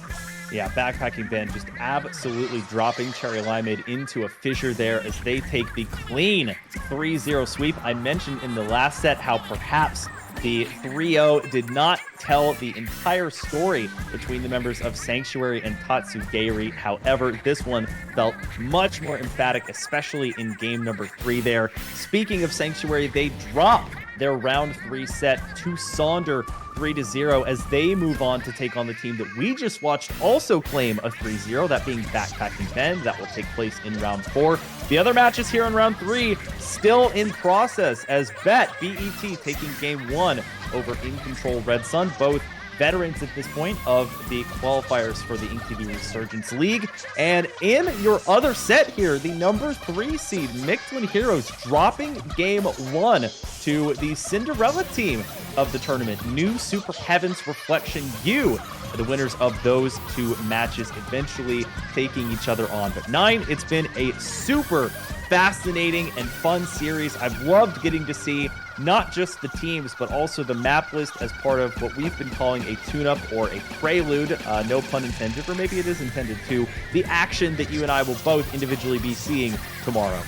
Yeah, BackpackingBen just absolutely dropping Cherry Limeade into a fissure there as they take the clean 3-0 sweep. I mentioned in the last set how perhaps the 3-0 did not tell the entire story between the members of Sanctuary and TatsuGAYri. However, this one felt much more emphatic, especially in game number 3 there. Speaking of Sanctuary, they drop their round 3 set to Sonder 3-0 as they move on to take on the team that we just watched also claim a 3-0, that being BackpackingBen. That will take place in round 4. The other matches here in round 3 still in process as BET taking game 1 over In Control Red Sun, both veterans at this point of the qualifiers for the InkTV Resurgence League. And in your other set here, the number 3 seed Mictlan Heros dropping game 1 to the Cinderella team of the tournament, New Super Heavens Reflection U. The winners of those 2 matches eventually taking each other on. But 9, it's been a super fascinating and fun series. I've loved getting to see not just the teams, but also the map list as part of what we've been calling a tune-up or a prelude, no pun intended, or maybe it is intended to, the action that you and I will both individually be seeing tomorrow.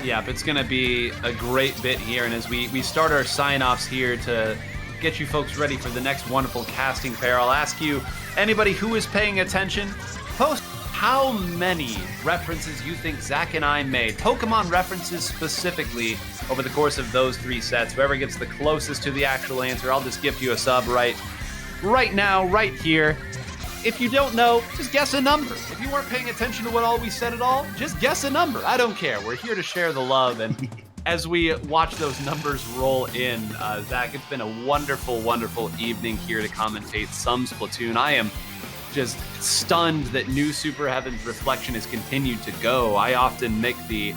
Yeah, it's going to be a great bit here, and as we start our sign-offs here to get you folks ready for the next wonderful casting pair, I'll ask you, anybody who is paying attention, post how many references you think Zach and I made, Pokemon references specifically, over the course of those 3 sets. Whoever gets the closest to the actual answer, I'll just gift you a sub right now, right here. If you don't know, just guess a number. If you weren't paying attention to what all we said at all, just guess a number. I don't care. We're here to share the love. And as we watch those numbers roll in, Zach, it's been a wonderful, wonderful evening here to commentate some Splatoon. I am just stunned that New Super Heavens Reflection has continued to go. I often make the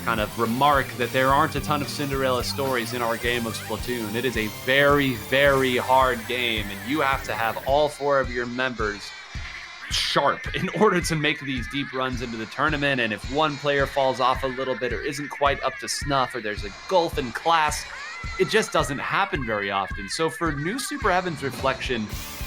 kind of remark that there aren't a ton of Cinderella stories in our game of Splatoon. It is a very, very hard game, and you have to have all 4 of your members sharp in order to make these deep runs into the tournament. And if one player falls off a little bit or isn't quite up to snuff, or there's a gulf in class, it just doesn't happen very often. So for new Super Heavens Reflection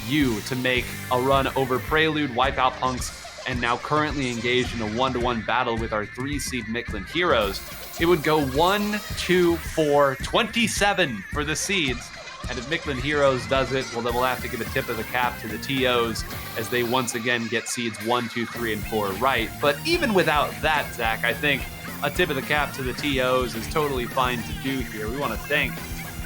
U to make a run over Prelude, Wipeout Punks, and now currently engaged in a 1-to-1 battle with our 3-seed Mictlan Heroes, it would go 1, 2, 4, 27 for the seeds. And if Mictlan Heroes does it, well, then we'll have to give a tip of the cap to the TOs as they once again get seeds 1, 2, 3, and 4 right. But even without that, Zach, I think a tip of the cap to the TOs is totally fine to do here. We want to thank,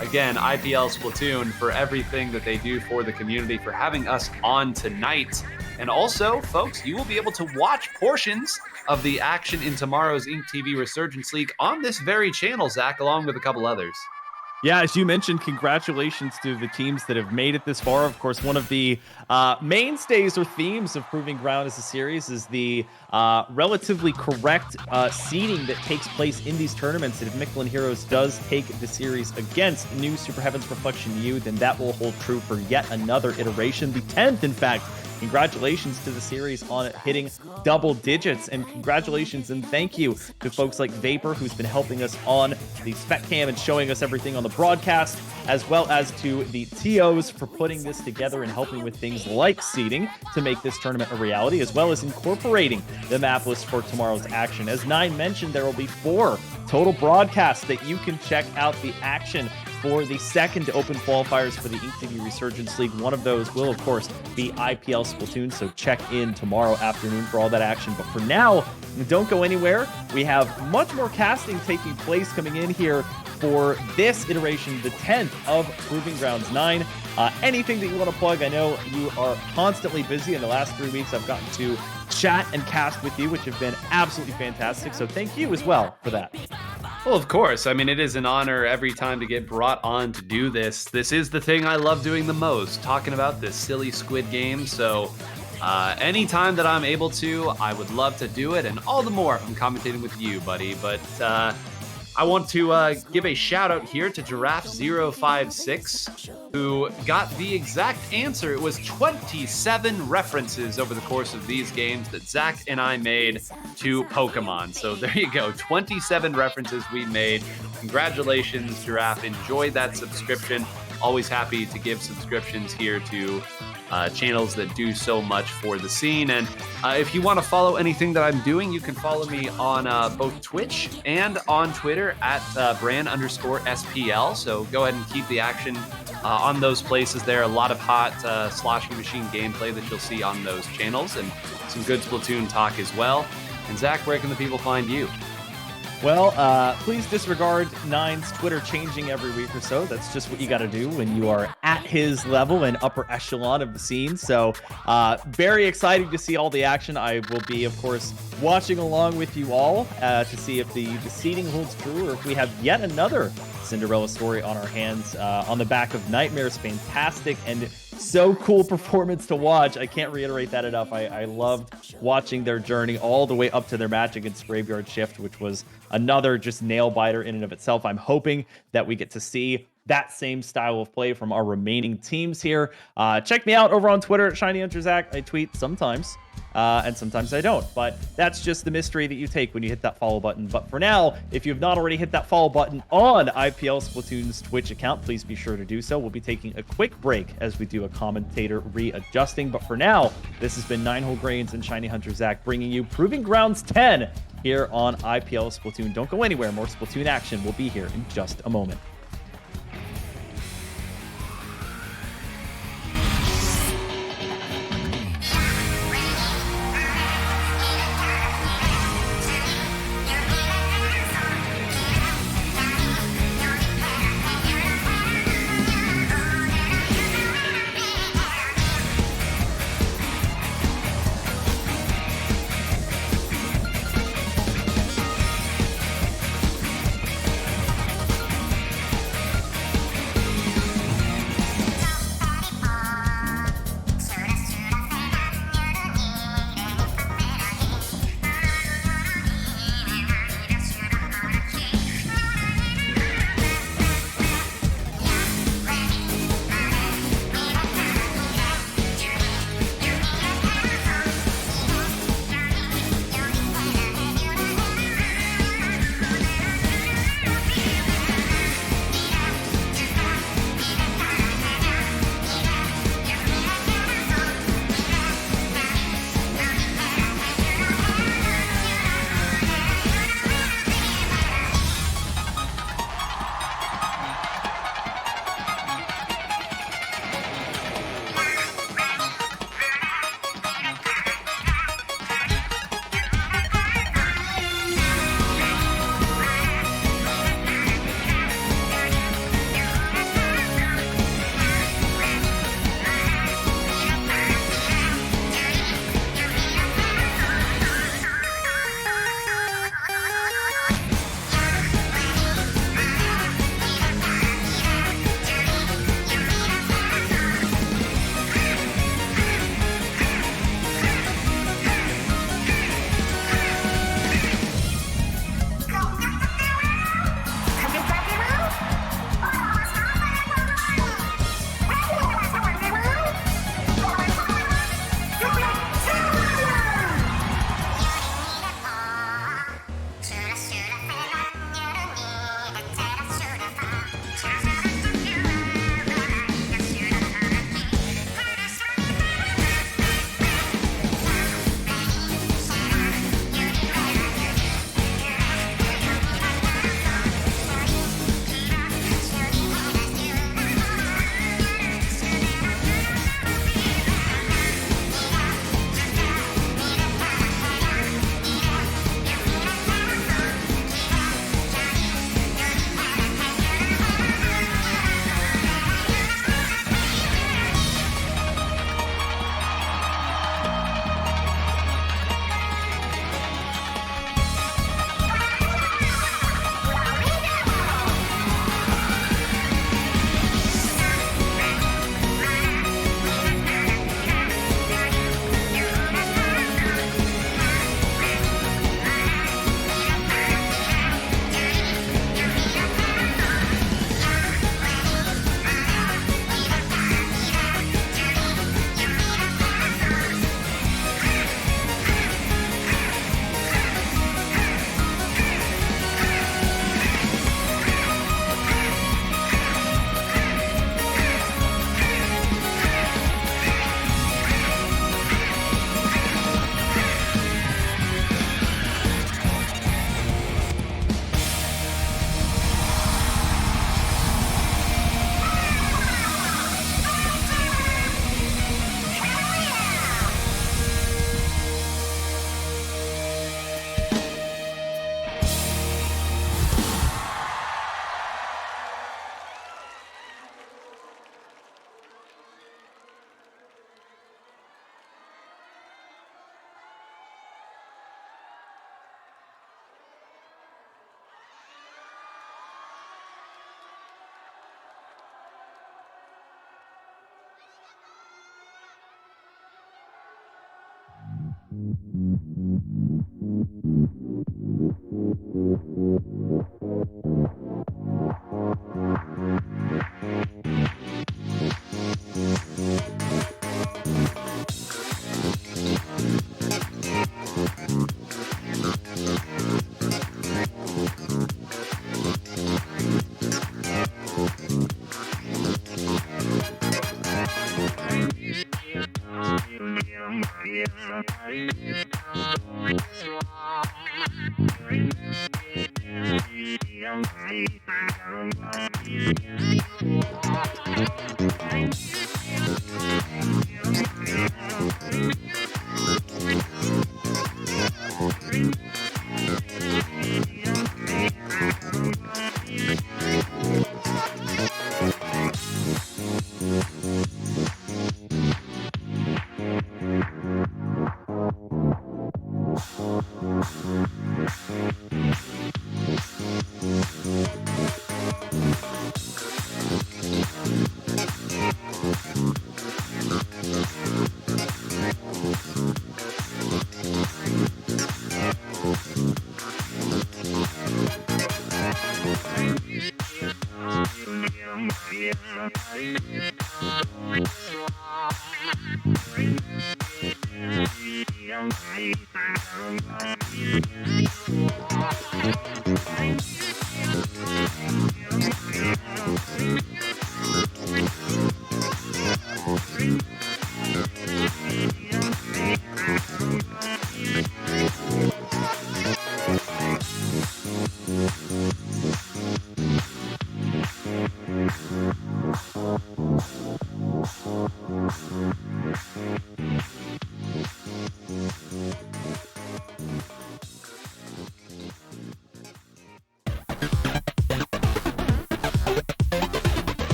again, IPL Splatoon for everything that they do for the community, for having us on tonight. And also, folks, you will be able to watch portions of the action in tomorrow's Ink TV Resurgence League on this very channel, Zach, along with a couple others. Yeah, as you mentioned, congratulations to the teams that have made it this far. Of course, one of the mainstays or themes of Proving Ground as a series is the relatively correct seeding that takes place in these tournaments. And if Mictlan Heroes does take the series against new Super Heavens Reflection U, then that will hold true for yet another iteration, the 10th, in fact. Congratulations to the series on hitting double digits, and congratulations and thank you to folks like Vapor, who's been helping us on the spec cam and showing us everything on the broadcast, as well as to the TOs for putting this together and helping with things like seeding to make this tournament a reality, as well as incorporating the map list for tomorrow's action. As Nine mentioned, there will be 4 total broadcasts that you can check out the action for the second open qualifiers for the Ink TV Resurgence League. One of those will, of course, be IPL Splatoon, so check in tomorrow afternoon for all that action. But for now, don't go anywhere. We have much more casting taking place coming in here for this iteration, the 10th of Proving Grounds 9. Anything that you want to plug? I know you are constantly busy. In the last 3 weeks, I've gotten to chat and cast with you, which have been absolutely fantastic. So thank you as well for that. Well, of course. I mean, it is an honor every time to get brought on to do this. This is the thing I love doing the most, talking about this silly Squid Game. So anytime that I'm able to, I would love to do it. And all the more if I'm commentating with you, buddy. But I want to give a shout out here to Giraffe056, who got the exact answer. It was 27 references over the course of these games that Zach and I made to Pokemon. So there you go, 27 references we made. Congratulations, Giraffe. Enjoy that subscription. Always happy to give subscriptions here to channels that do so much for the scene. And if you want to follow anything that I'm doing, you can follow me on both Twitch and on Twitter at brand_SPL. So go ahead and keep the action on those places there. A lot of hot sloshing machine gameplay that you'll see on those channels, and some good Splatoon talk as well. And Zach, where can the people find you? Well, please disregard Nine's Twitter changing every week or so. That's just what you got to do when you are at his level and upper echelon of the scene. So very excited to see all the action. I will be, of course, watching along with you all to see if the seeding holds true, or if we have yet another Cinderella story on our hands on the back of Nightmare's fantastic and so cool performance to watch. I can't reiterate that enough. I loved watching their journey all the way up to their match against Graveyard Shift, which was another just nail biter in and of itself. I'm hoping that we get to see that same style of play from our remaining teams here. Check me out over on Twitter at ShinyHunterZach. I tweet sometimes, and sometimes I don't. But that's just the mystery that you take when you hit that follow button. But for now, if you have not already hit that follow button on IPL Splatoon's Twitch account, please be sure to do so. We'll be taking a quick break as we do a commentator readjusting. But for now, this has been Ninehole Grains and ShinyHunterZach bringing you Proving Grounds 10 here on IPL Splatoon. Don't go anywhere. More Splatoon action will be here in just a moment.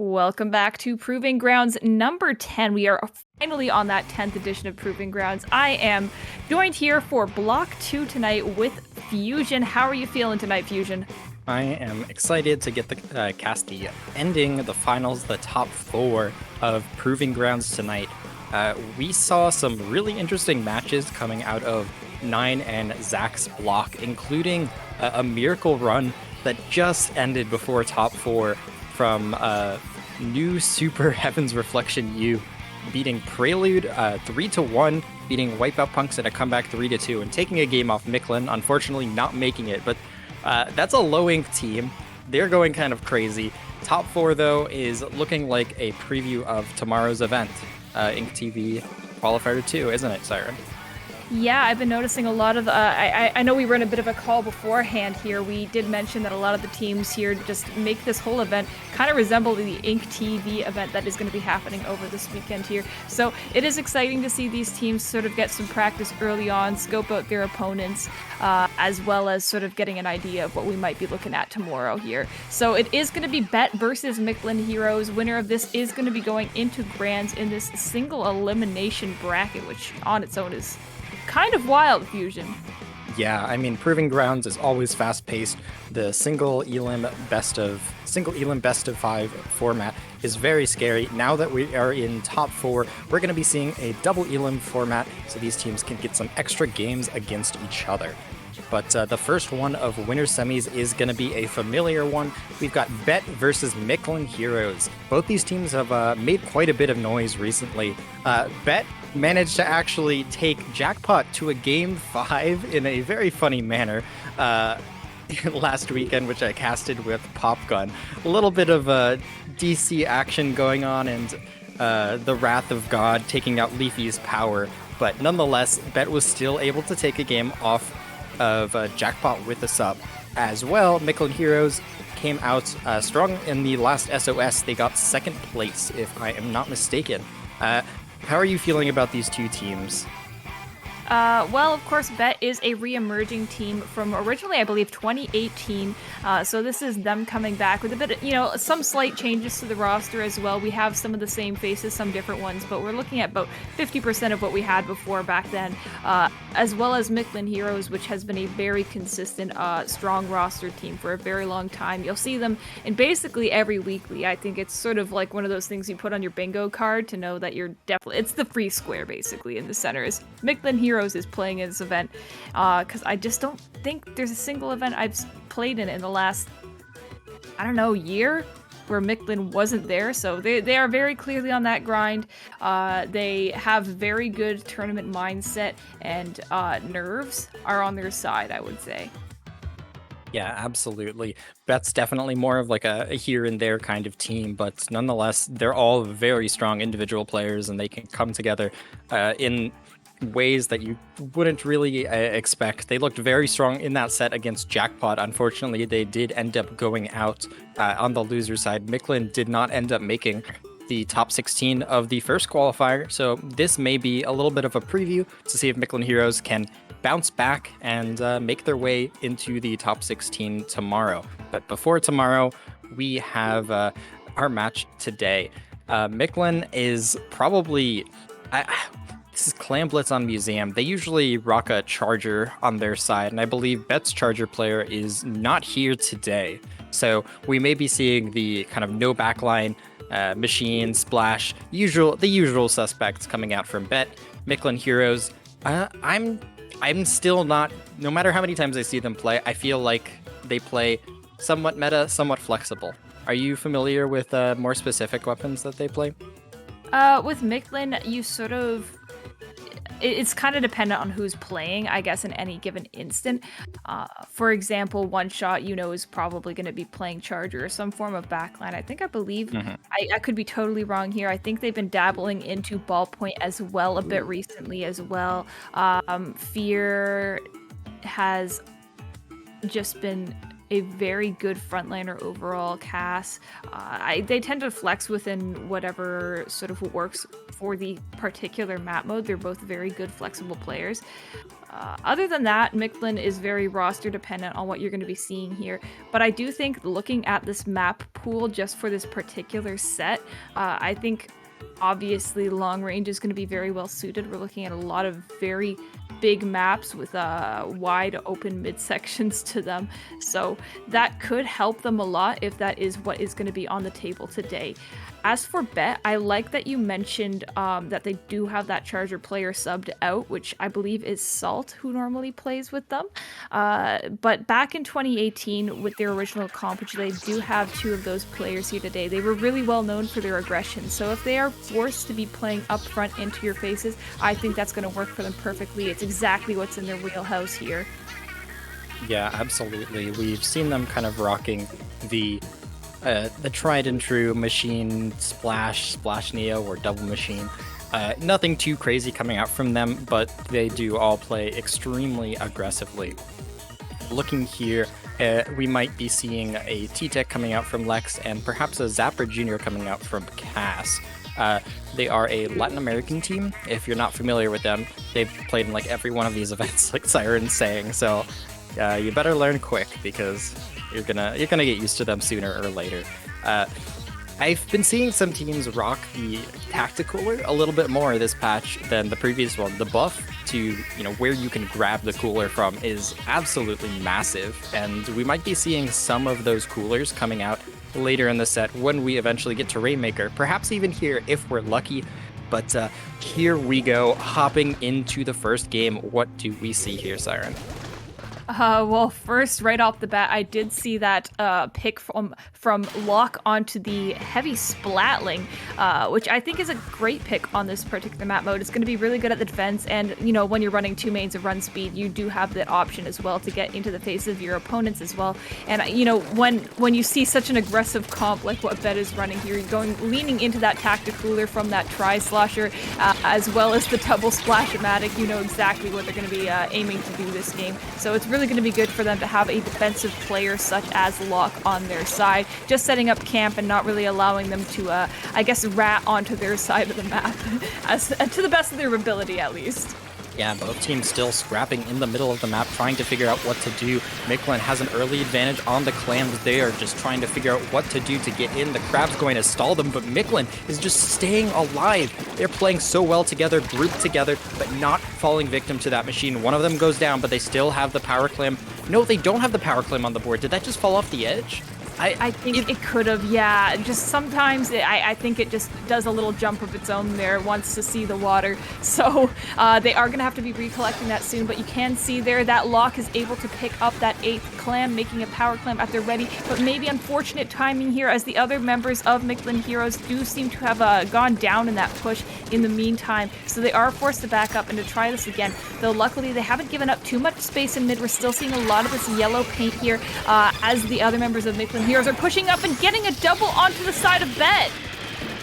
Welcome back to Proving Grounds number 10. We are finally on that 10th edition of Proving Grounds. I am joined here for Block 2 tonight with Fusion. How are you feeling tonight, Fusion? I am excited to get the cast the ending, the finals, the top 4 of Proving Grounds tonight. We saw some really interesting matches coming out of Nine and Zach's block, including a miracle run that just ended before top 4 from new Super Heaven's Reflection U, beating Prelude 3-1, beating Wipeout Punks in a comeback 3-2, and taking a game off Mictlan, unfortunately not making it, but that's a low ink team. They're going kind of crazy. Top 4, though, is looking like a preview of tomorrow's event, Ink TV Qualifier 2, isn't it, Siren? Yeah, I've been noticing a lot of, I know we were in a bit of a call beforehand here. We did mention that a lot of the teams here just make this whole event kind of resemble the Ink TV event that is going to be happening over this weekend here. So it is exciting to see these teams sort of get some practice early on, scope out their opponents, as well as sort of getting an idea of what we might be looking at tomorrow here. So it is going to be Bet versus Mictlan Heroes. Winner of this is going to be going into Grands in this single elimination bracket, which on its own is kind of wild, Fusion. Yeah, I mean, Proving Grounds is always fast-paced. The single elim best of 5 format is very scary. Now that we are in top 4, we're going to be seeing a double elim format, so these teams can get some extra games against each other. But the first one of winner semis is going to be a familiar one. We've got Bet versus Mictlan Heroes. Both these teams have made quite a bit of noise recently. Bet managed to actually take Jackpot to a game 5 in a very funny manner last weekend, which I casted with Popgun. A little bit of DC action going on, and the Wrath of God taking out Leafy's power. But nonetheless, Bet was still able to take a game off of Jackpot with a sub. As well, Mictlan Heroes came out strong in the last SOS. They got second place, if I am not mistaken. How are you feeling about these two teams? Well, of course, Bet is a re-emerging team from originally, I believe, 2018. So this is them coming back with a bit of, some slight changes to the roster as well. We have some of the same faces, some different ones, but we're looking at about 50% of what we had before back then, as well as Mictlan Heroes, which has been a very consistent, strong roster team for a very long time. You'll see them in basically every weekly. I think it's sort of like one of those things you put on your bingo card to know that you're definitely, it's the free square basically in the center. Is Mictlan Heroes is playing in this event, because I just don't think there's a single event I've played in the last, I don't know, year where Mictlan wasn't there. So they are very clearly on that grind. They have very good tournament mindset, and nerves are on their side, I would say. Yeah, absolutely. Bet's definitely more of like a here and there kind of team, but nonetheless, they're all very strong individual players, and they can come together in ways that you wouldn't really expect. They looked very strong in that set against Jackpot. Unfortunately, they did end up going out on the loser side. Mictlan did not end up making the top 16 of the first qualifier, so this may be a little bit of a preview to see if Mictlan Heroes can bounce back and make their way into the top 16 tomorrow. But before tomorrow, we have our match today. Mictlan is probably... This is Clan Blitz on Museum. They usually rock a Charger on their side, and I believe Bet's Charger player is not here today. So we may be seeing the kind of no backline, Machine, Splash, the usual suspects coming out from Bet. Mictlan Heroes, I'm still not, no matter how many times I see them play, I feel like they play somewhat meta, somewhat flexible. Are you familiar with more specific weapons that they play? With Mictlan, you sort of... It's kind of dependent on who's playing, I guess, in any given instant. For example, One Shot, is probably going to be playing Charger or some form of backline. I believe, I could be totally wrong here. I think they've been dabbling into Ballpoint as well a bit recently as well. Fear has just been a very good frontliner overall. Cass, they tend to flex within whatever sort of works for the particular map mode. They're both very good flexible players. Other than that, Mictlan is very roster dependent on what you're going to be seeing here. But I do think looking at this map pool just for this particular set, I think obviously long range is going to be very well suited. We're looking at a lot of very big maps with wide open midsections to them. So that could help them a lot if that is what is going to be on the table today. As for Bet, I like that you mentioned that they do have that Charger player subbed out, which I believe is Salt, who normally plays with them. But back in 2018, with their original comp, which they do have 2 of those players here today, they were really well known for their aggression. So if they are forced to be playing up front into your faces, I think that's going to work for them perfectly. It's exactly what's in their wheelhouse here. Yeah, absolutely. We've seen them kind of rocking the tried and true machine splash neo or double machine. Nothing too crazy coming out from them, but they do all play extremely aggressively. Looking here, we might be seeing a T-Tech coming out from Lex and perhaps a Zapper Jr. coming out from Cass. They are a Latin American team. If you're not familiar with them, they've played in like every one of these events, like Siren's saying. So you better learn quick because you're gonna get used to them sooner or later. I've been seeing some teams rock the Tacticooler a little bit more this patch than the previous one. The buff to where you can grab the cooler from is absolutely massive, and we might be seeing some of those coolers coming out later in the set when we eventually get to Rainmaker, perhaps even here if we're lucky. But here we go, hopping into the first game. What do we see here, Siren? Well, first, right off the bat, I did see that pick from Locke onto the heavy Splatling, which I think is a great pick on this particular map mode. It's going to be really good at the defense, and when you're running 2 mains of run speed, you do have that option as well to get into the face of your opponents as well. And when you see such an aggressive comp like what Bet is running here, you're leaning into that Tacticooler from that Tri-Slosher, as well as the double Splash-O-Matic. You know exactly what they're going to be aiming to do this game. So it's really going to be good for them to have a defensive player such as Locke on their side, just setting up camp and not really allowing them to, I guess, rat onto their side of the map, to the best of their ability at least. Yeah, both teams still scrapping in the middle of the map, trying to figure out what to do. Mictlan has an early advantage on the clams. They are just trying to figure out what to do to get in. The crab's going to stall them, but Mictlan is just staying alive. They're playing so well together, grouped together, but not falling victim to that machine. One of them goes down, but they still have the power clam. No, they don't have the power clam on the board. Did that just fall off the edge? I think it could have, yeah. Just sometimes I think it just does a little jump of its own there, wants to see the water. So they are going to have to be recollecting that soon, but you can see there that Locke is able to pick up that 8th clam, making a power clam at their ready, but maybe unfortunate timing here as the other members of Mictlan Heroes do seem to have gone down in that push in the meantime. So they are forced to back up and to try this again, though luckily they haven't given up too much space in mid. We're still seeing a lot of this yellow paint here as the other members of Mictlan Heroes are pushing up and getting a double onto the side of Bet.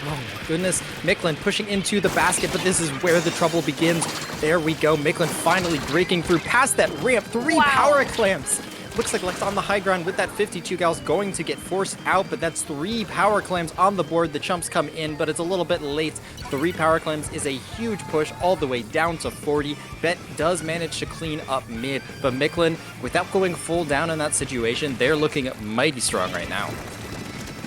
Oh my goodness, Mictlan pushing into the basket, but this is where the trouble begins. There we go, Mictlan finally breaking through past that ramp. 3 power clamps. Looks like Lex on the high ground with that 52 gals going to get forced out, but that's 3 power clams on the board. The chumps come in, but it's a little bit late. 3 power clams is a huge push all the way down to 40. Bet does manage to clean up mid, but Mictlan, without going full down in that situation, they're looking mighty strong right now.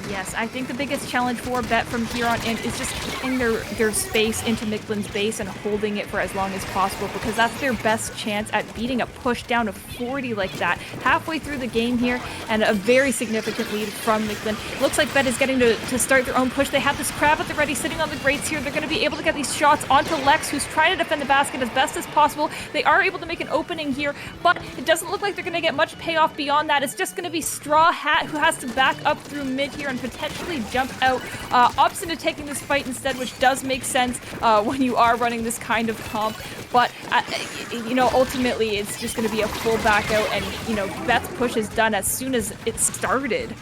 Yes, I think the biggest challenge for Bet from here on in is just keeping their space into Mictlan's base and holding it for as long as possible, because that's their best chance at beating a push down to 40 like that halfway through the game here, and a very significant lead from Mictlan. Looks like Bet is getting to start their own push. They have this crab at the ready sitting on the grates here. They're going to be able to get these shots onto Lex, who's trying to defend the basket as best as possible. They are able to make an opening here, but it doesn't look like they're going to get much payoff beyond that. It's just going to be Straw Hat who has to back up through mid here and potentially jump out. Opts into taking this fight instead, which does make sense when you are running this kind of comp. But, ultimately it's just going to be a full back out, and, Bet's push is done as soon as it started.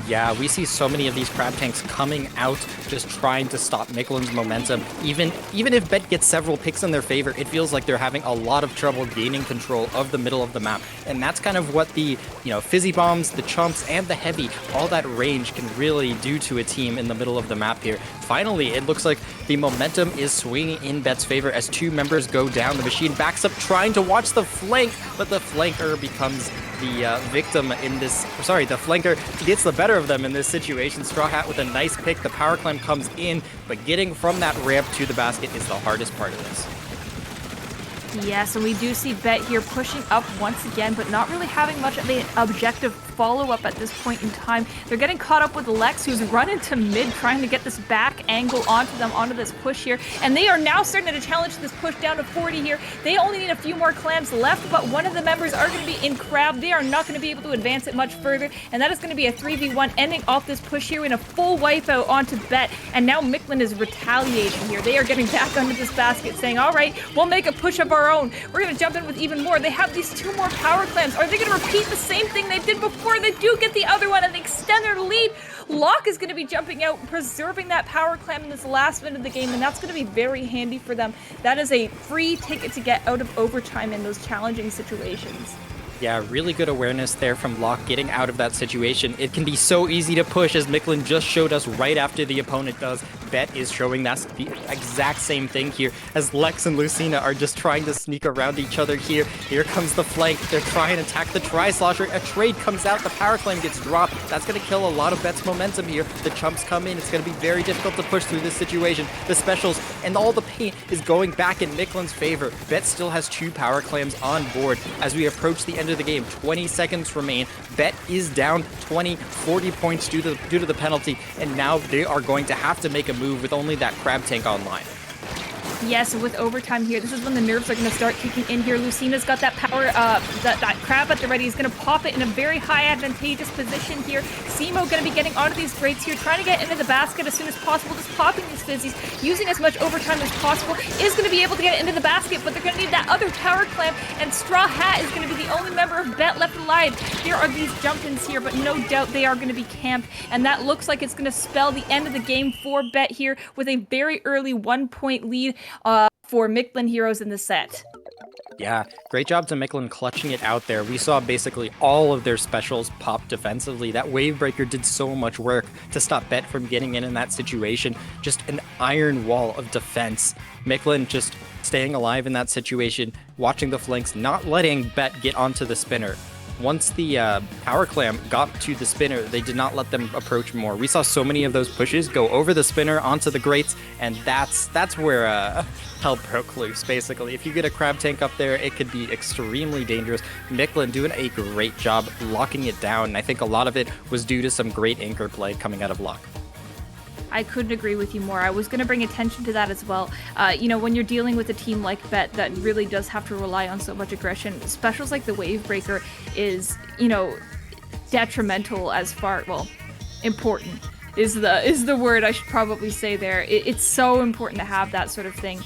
Yeah, we see so many of these crab tanks coming out, just trying to stop Mictlan's momentum. Even if Bet gets several picks in their favor, it feels like they're having a lot of trouble gaining control of the middle of the map. And that's kind of what the, fizzy bombs, the chumps, and the heavy, all that range can really do to a team in the middle of the map here. Finally, it looks like the momentum is swinging in Bet's favor as two members go down. The machine backs up, trying to watch the flank, but the flanker becomes the victim in this. The flanker gets the better of them in this situation. Straw Hat with a nice pick. The power climb comes in, but getting from that ramp to the basket is the hardest part of this. Yes, and we do see Bet here pushing up once again, but not really having much of an objective follow-up at this point in time. They're getting caught up with Lex, who's running to mid, trying to get this back angle onto them, onto this push here. And they are now starting to challenge this push down to 40 here. They only need a few more clams left, but one of the members are going to be in Crab. They are not going to be able to advance it much further, and that is going to be a 3v1, ending off this push here in a full wipeout onto Bet. And now Mictlan is retaliating here. They are getting back under this basket, saying, all right, we'll make a push of our own. We're going to jump in with even more. They have these two more power clams. Are they going to repeat the same thing they did before? They do get the other one and they extend their lead. Locke is going to be jumping out, preserving that power clam in this last minute of the game, and that's going to be very handy for them. That is a free ticket to get out of overtime in those challenging situations. Yeah, really good awareness there from Locke getting out of that situation. It can be so easy to push, as Mictlan just showed us right after the opponent does. Bet is showing that's the exact same thing here, as Lex and Lucina are just trying to sneak around each other here. Here comes the flank. They're trying to attack the Tri-Slosher. A trade comes out. The power claim gets dropped. That's going to kill a lot of Bet's momentum here. The chumps come in. It's going to be very difficult to push through this situation. The specials and all the paint is going back in Mictlan's favor. Bet still has two power clams on board as we approach the end of the game. 20 seconds remain. Bet is down 40 points due to the penalty, and now they are going to have to make a move with only that crab tank online. Yes, with overtime here, this is when the nerves are going to start kicking in here. Lucina's got that power, that crab at the ready. He's going to pop it in a very high advantageous position here. Simo going to be getting onto these grates here, trying to get into the basket as soon as possible, just popping these fizzies, using as much overtime as possible. Is going to be able to get into the basket, but they're going to need that other power clamp, and Straw Hat is going to be the only member of Bet left alive. There are these jump-ins here, but no doubt they are going to be camped, and that looks like it's going to spell the end of the game for Bet here with a very early 1-point lead for Mictlan Heros in the set. Yeah, great job to Mictlan clutching it out there. We saw basically all of their specials pop defensively. That wave breaker did so much work to stop Bet from getting in that situation. Just an iron wall of defense. Mictlan just staying alive in that situation, watching the flanks, not letting Bet get onto the spinner. Once the power clam got to the spinner, they did not let them approach more. We saw so many of those pushes go over the spinner onto the grates, and that's where hell broke loose, basically. If you get a crab tank up there, it could be extremely dangerous. Mictlan doing a great job locking it down, and I think a lot of it was due to some great anchor play coming out of Locke. I couldn't agree with you more. I was going to bring attention to that as well. When you're dealing with a team like Bet that really does have to rely on so much aggression, specials like the Wave Breaker is, detrimental as far, important is the word I should probably say there. It's so important to have that sort of thing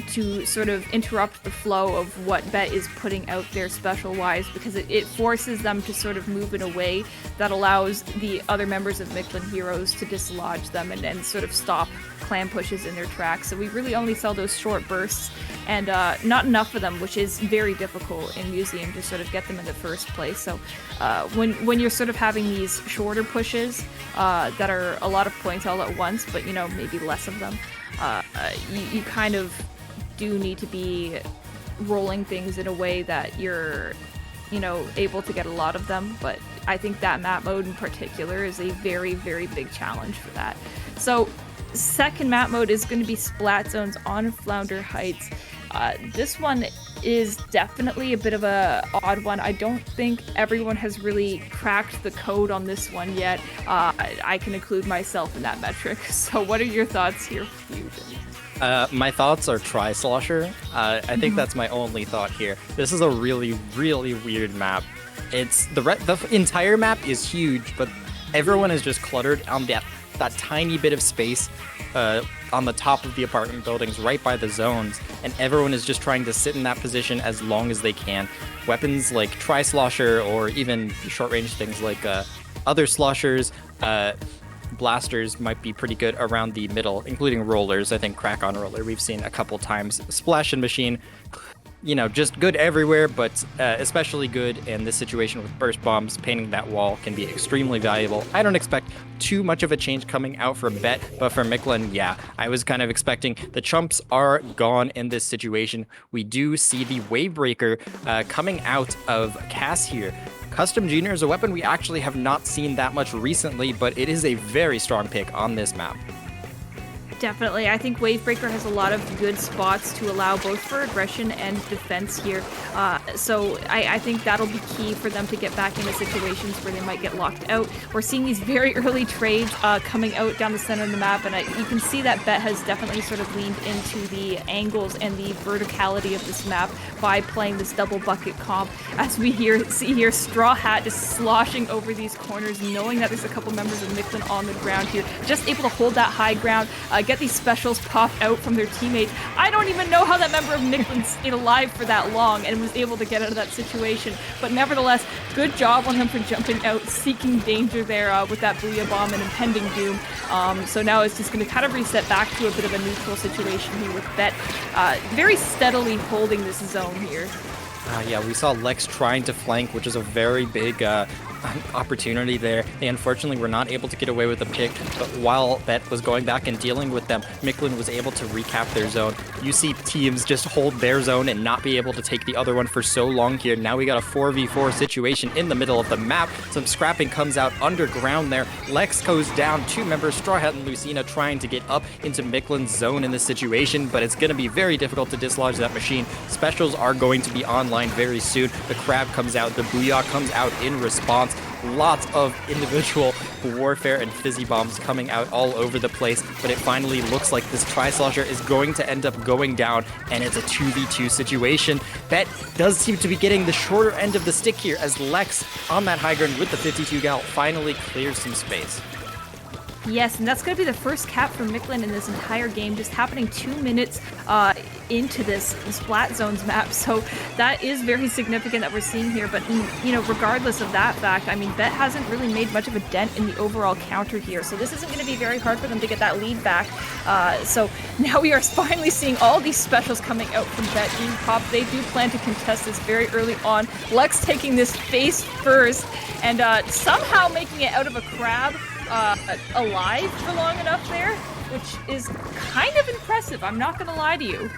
to sort of interrupt the flow of what Bet is putting out there special-wise, because it forces them to sort of move in a way that allows the other members of Mictlan Heroes to dislodge them and sort of stop clam pushes in their tracks. So we really only saw those short bursts and not enough of them, which is very difficult in Museum to sort of get them in the first place. So when you're sort of having these shorter pushes that are a lot of points all at once, but maybe less of them, you kind of do need to be rolling things in a way that you're able to get a lot of them. But I think that map mode in particular is a very, very big challenge for that. So second map mode is going to be Splat Zones on Flounder Heights. This one is definitely a bit of a odd one. I don't think everyone has really cracked the code on this one yet. I can include myself in that metric. So what are your thoughts here, Fusion? My thoughts are Tri-Slosher. I think that's my only thought here. This is a really, really weird map. It's the entire map is huge, but everyone is just cluttered on that tiny bit of space on the top of the apartment buildings right by the zones, and everyone is just trying to sit in that position as long as they can. Weapons like Tri-Slosher or even short-range things like Other sloshers, blasters might be pretty good around the middle, including rollers. I think crack on roller we've seen a couple times. Splash and machine, you know, just good everywhere, but especially good in this situation with burst bombs. Painting that wall can be extremely valuable. I don't expect too much of a change coming out from Bet, but for Mictlan, yeah, I was kind of expecting the chumps are gone in this situation. We do see the Wavebreaker coming out of Cass here. Custom Junior is a weapon we actually have not seen that much recently, but it is a very strong pick on this map. Definitely. I think Wavebreaker has a lot of good spots to allow both for aggression and defense here. So I think that'll be key for them to get back into situations where they might get locked out. We're seeing these very early trades coming out down the center of the map, and you can see that Bet has definitely sort of leaned into the angles and the verticality of this map by playing this double bucket comp. As we see here, Straw Hat just sloshing over these corners, knowing that there's a couple members of Mictlan on the ground here, just able to hold that high ground, get these specials popped out from their teammates. I don't even know how that member of Mictlan stayed alive for that long and was able to get out of that situation, but nevertheless, good job on him for jumping out, seeking danger there with that Booyah Bomb and impending doom. So now it's just going to kind of reset back to a bit of a neutral situation here with Bet very steadily holding this zone here. Yeah, we saw Lex trying to flank, which is a very big opportunity there. They unfortunately were not able to get away with the pick, but while Bet was going back and dealing with them, Mictlan was able to recap their zone. You see teams just hold their zone and not be able to take the other one for so long here. Now we got a 4v4 situation in the middle of the map. Some scrapping comes out underground there. Lex goes down, two members, Straw Hat and Lucina, trying to get up into Mictlan's zone in this situation, but it's going to be very difficult to dislodge that machine. Specials are going to be online very soon. The crab comes out, the Booyah comes out in response. Lots of individual warfare and fizzy bombs coming out all over the place, but it finally looks like this Tri-Slosher is going to end up going down, and it's a 2v2 situation. Bet does seem to be getting the shorter end of the stick here as Lex on that high ground with the 52 gal finally clears some space. Yes, and that's going to be the first cap for Mictlan in this entire game, just happening 2 minutes into this Splat Zones map. So that is very significant that we're seeing here. But, you know, regardless of that fact, I mean, Bet hasn't really made much of a dent in the overall counter here. So this isn't going to be very hard for them to get that lead back. So now we are finally seeing all these specials coming out from Bet being popped. They do plan to contest this very early on. Lex taking this face first and somehow making it out of a crab. Alive for long enough there, which is kind of impressive, I'm not gonna lie to you.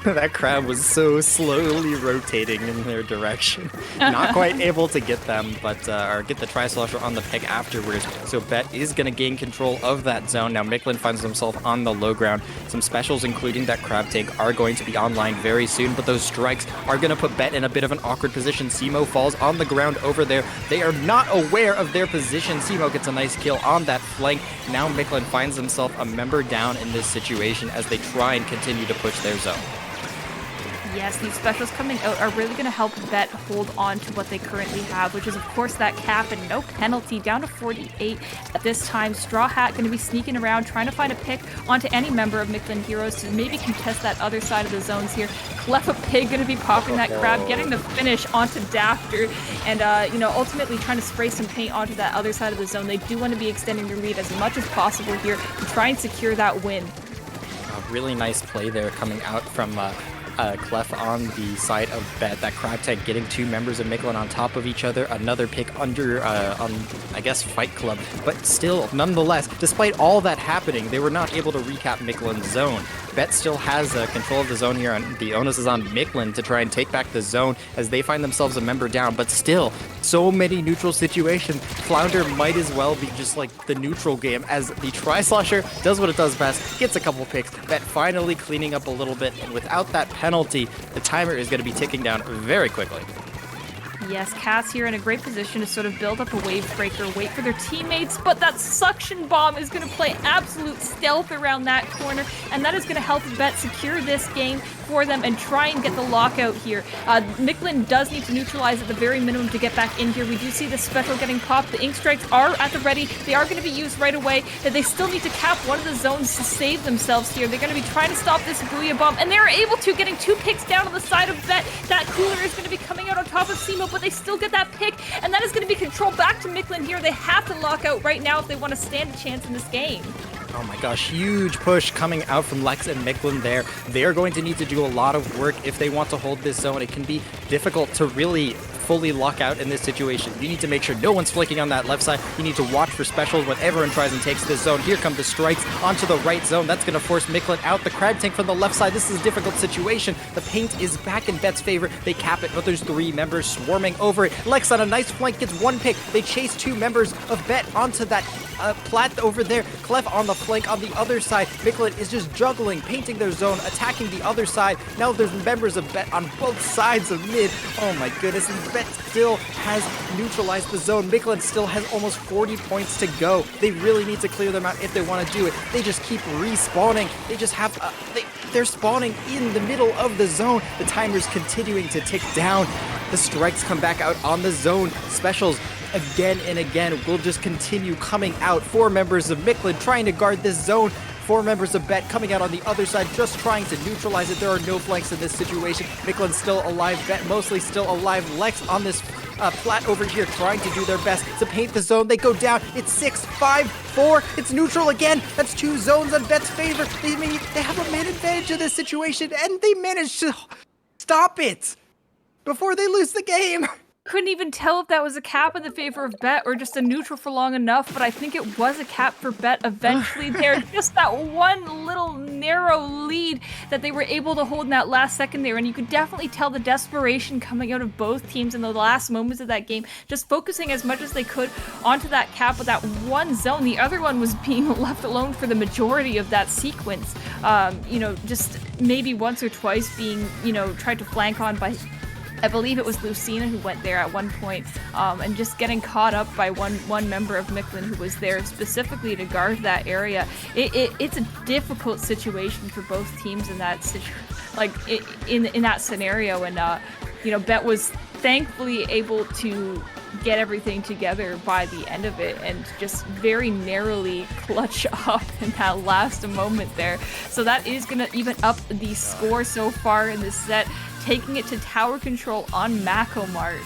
That crab was so slowly rotating in their direction. Not quite able to get them, but or get the Tri-Slosher on the pick afterwards. So Bet is going to gain control of that zone. Now Mictlan finds himself on the low ground. Some specials, including that crab tank, are going to be online very soon, but those strikes are going to put Bet in a bit of an awkward position. Simo falls on the ground over there. They are not aware of their position. Simo gets a nice kill on that flank. Now Mictlan finds himself a member down in this situation as they try and continue to push their zone. Yes, these specials coming out are really going to help Bet hold on to what they currently have, which is, of course, that cap and no penalty, down to 48 at this time. Straw Hat going to be sneaking around, trying to find a pick onto any member of Mictlan Heroes to maybe contest that other side of the zones here. Cleffa Pig going to be popping that crab, getting the finish onto Dafter, and, you know, ultimately trying to spray some paint onto that other side of the zone. They do want to be extending their lead as much as possible here to try and secure that win. Really nice play there coming out from Clef on the side of Bet. That crab tank getting two members of Mictlan on top of each other. Another pick under, on, I guess, Fight Club. But still, nonetheless, despite all that happening, they were not able to recap Mictlan's zone. Bet still has control of the zone here, and the onus is on Mictlan to try and take back the zone as they find themselves a member down. But still, so many neutral situations. Flounder might as well be just like the neutral game as the Tri-Slosher does what it does best, gets a couple picks. Bet finally cleaning up a little bit, and without that penalty, the timer is going to be ticking down very quickly. Yes, Cass here in a great position to sort of build up a wave breaker, wait for their teammates, but that suction bomb is going to play absolute stealth around that corner, and that is going to help Bet secure this game for them and try and get the lockout here. Mictlan does need to neutralize at the very minimum to get back in here. We do see the special getting popped. The ink strikes are at the ready. They are going to be used right away. They still need to cap one of the zones to save themselves here. They're going to be trying to stop this Booyah Bomb, and they're able to, getting two picks down on the side of Bet. That cooler is going to be coming out on top of Simo, but they still get that pick, and that is going to be controlled back to Mictlan here. They have to lock out right now if they want to stand a chance in this game. Oh my gosh, huge push coming out from Lex and Mictlan there. They're going to need to do a lot of work if they want to hold this zone. It can be difficult to really fully lock out in this situation. You need to make sure no one's flicking on that left side. You need to watch for specials when everyone tries and takes this zone. Here come the strikes onto the right zone. That's going to force Mictlan out. The crab tank from the left side. This is a difficult situation. The paint is back in Bet's favor. They cap it, but there's 3 members swarming over it. Lex on a nice flank gets 1 pick. They chase 2 members of Bet onto that plat over there. Clef on the flank on the other side. Mictlan is just juggling, painting their zone, attacking the other side. Now there's members of Bet on both sides of mid. Oh my goodness, and Bet still has neutralized the zone. Mictlan still has almost 40 points to go. They really need to clear them out if they want to do it. They just keep respawning. They just have, they're spawning in the middle of the zone. The timer's continuing to tick down. The strikes come back out on the zone. Specials again and again will just continue coming out. 4 members of Mictlan trying to guard this zone. 4 members of Bet coming out on the other side, just trying to neutralize it. There are no flanks in this situation. Mictlan's still alive. Bet mostly still alive. Lex on this plat over here trying to do their best to paint the zone. They go down. It's 6, 5, 4. It's neutral again. That's 2 zones on Bet's favor. They have a man advantage in this situation, and they managed to stop it before they lose the game. Couldn't even tell if that was a cap in the favor of Bet or just a neutral for long enough, but I think it was a cap for Bet eventually there. Just that one little narrow lead that they were able to hold in that last second there, and you could definitely tell the desperation coming out of both teams in the last moments of that game, just focusing as much as they could onto that cap with that one zone. The other one was being left alone for the majority of that sequence. Just maybe once or twice being, tried to flank on by, I believe it was Lucina who went there at one point, and just getting caught up by one member of Mictlan who was there specifically to guard that area. It's a difficult situation for both teams in that in that scenario, and Bet was thankfully able to get everything together by the end of it and just very narrowly clutch up in that last moment there. So that is going to even up the score so far in this set, taking it to tower control on Macomart.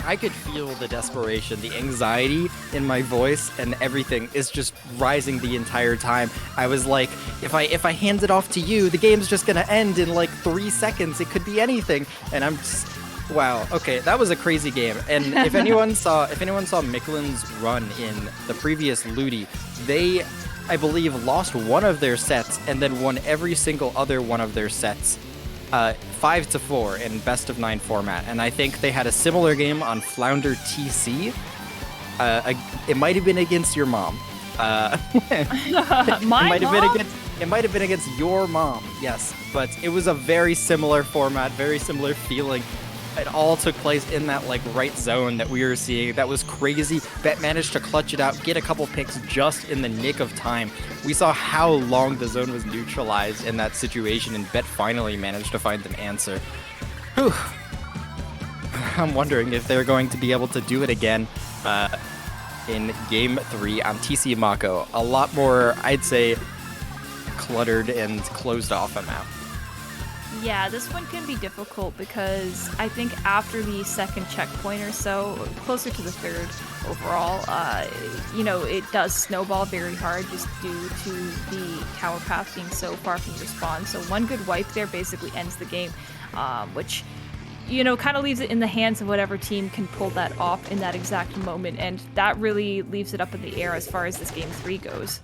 I could feel the desperation, the anxiety in my voice, and everything is just rising the entire time. I was like, if I hand it off to you, the game's just gonna end in like 3 seconds. It could be anything, and I'm just, wow. Okay, that was a crazy game. And if anyone saw Mictlan's run in the previous Ludi, they, I believe, lost one of their sets and then won every single other one of their sets. 5-4 in best of 9 format, and I think they had a similar game on Flounder TC. It might have been against your mom. It might have been against your mom. Yes, but it was a very similar format, very similar feeling. It all took place in that right zone that we were seeing. That was crazy. Bet managed to clutch it out, get a couple picks just in the nick of time. We saw how long the zone was neutralized in that situation, and Bet finally managed to find an answer. Whew. I'm wondering if they're going to be able to do it again in Game 3 on TC Mako. A lot more, I'd say, cluttered and closed off a map. Yeah, this one can be difficult because I think after the second checkpoint or so, closer to the third overall, it does snowball very hard just due to the tower path being so far from your spawn. So one good wipe there basically ends the game, which, kind of leaves it in the hands of whatever team can pull that off in that exact moment. And that really leaves it up in the air as far as this Game 3 goes.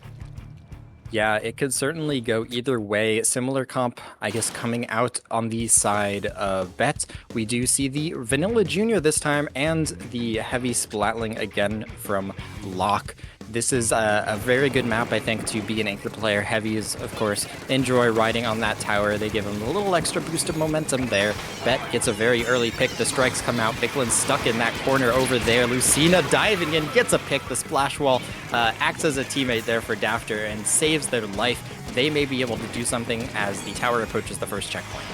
Yeah, it could certainly go either way. Similar comp, I guess, coming out on the side of Bet. We do see the Vanilla Junior this time and the Heavy Splatling again from Locke. This is a very good map, I think, to be an anchor player. Heavies, of course, enjoy riding on that tower. They give them a little extra boost of momentum there. Bet gets a very early pick. The strikes come out. Mictlan's stuck in that corner over there. Lucina diving in, gets a pick. The splash wall acts as a teammate there for Dafter and saves their life. They may be able to do something as the tower approaches the first checkpoint.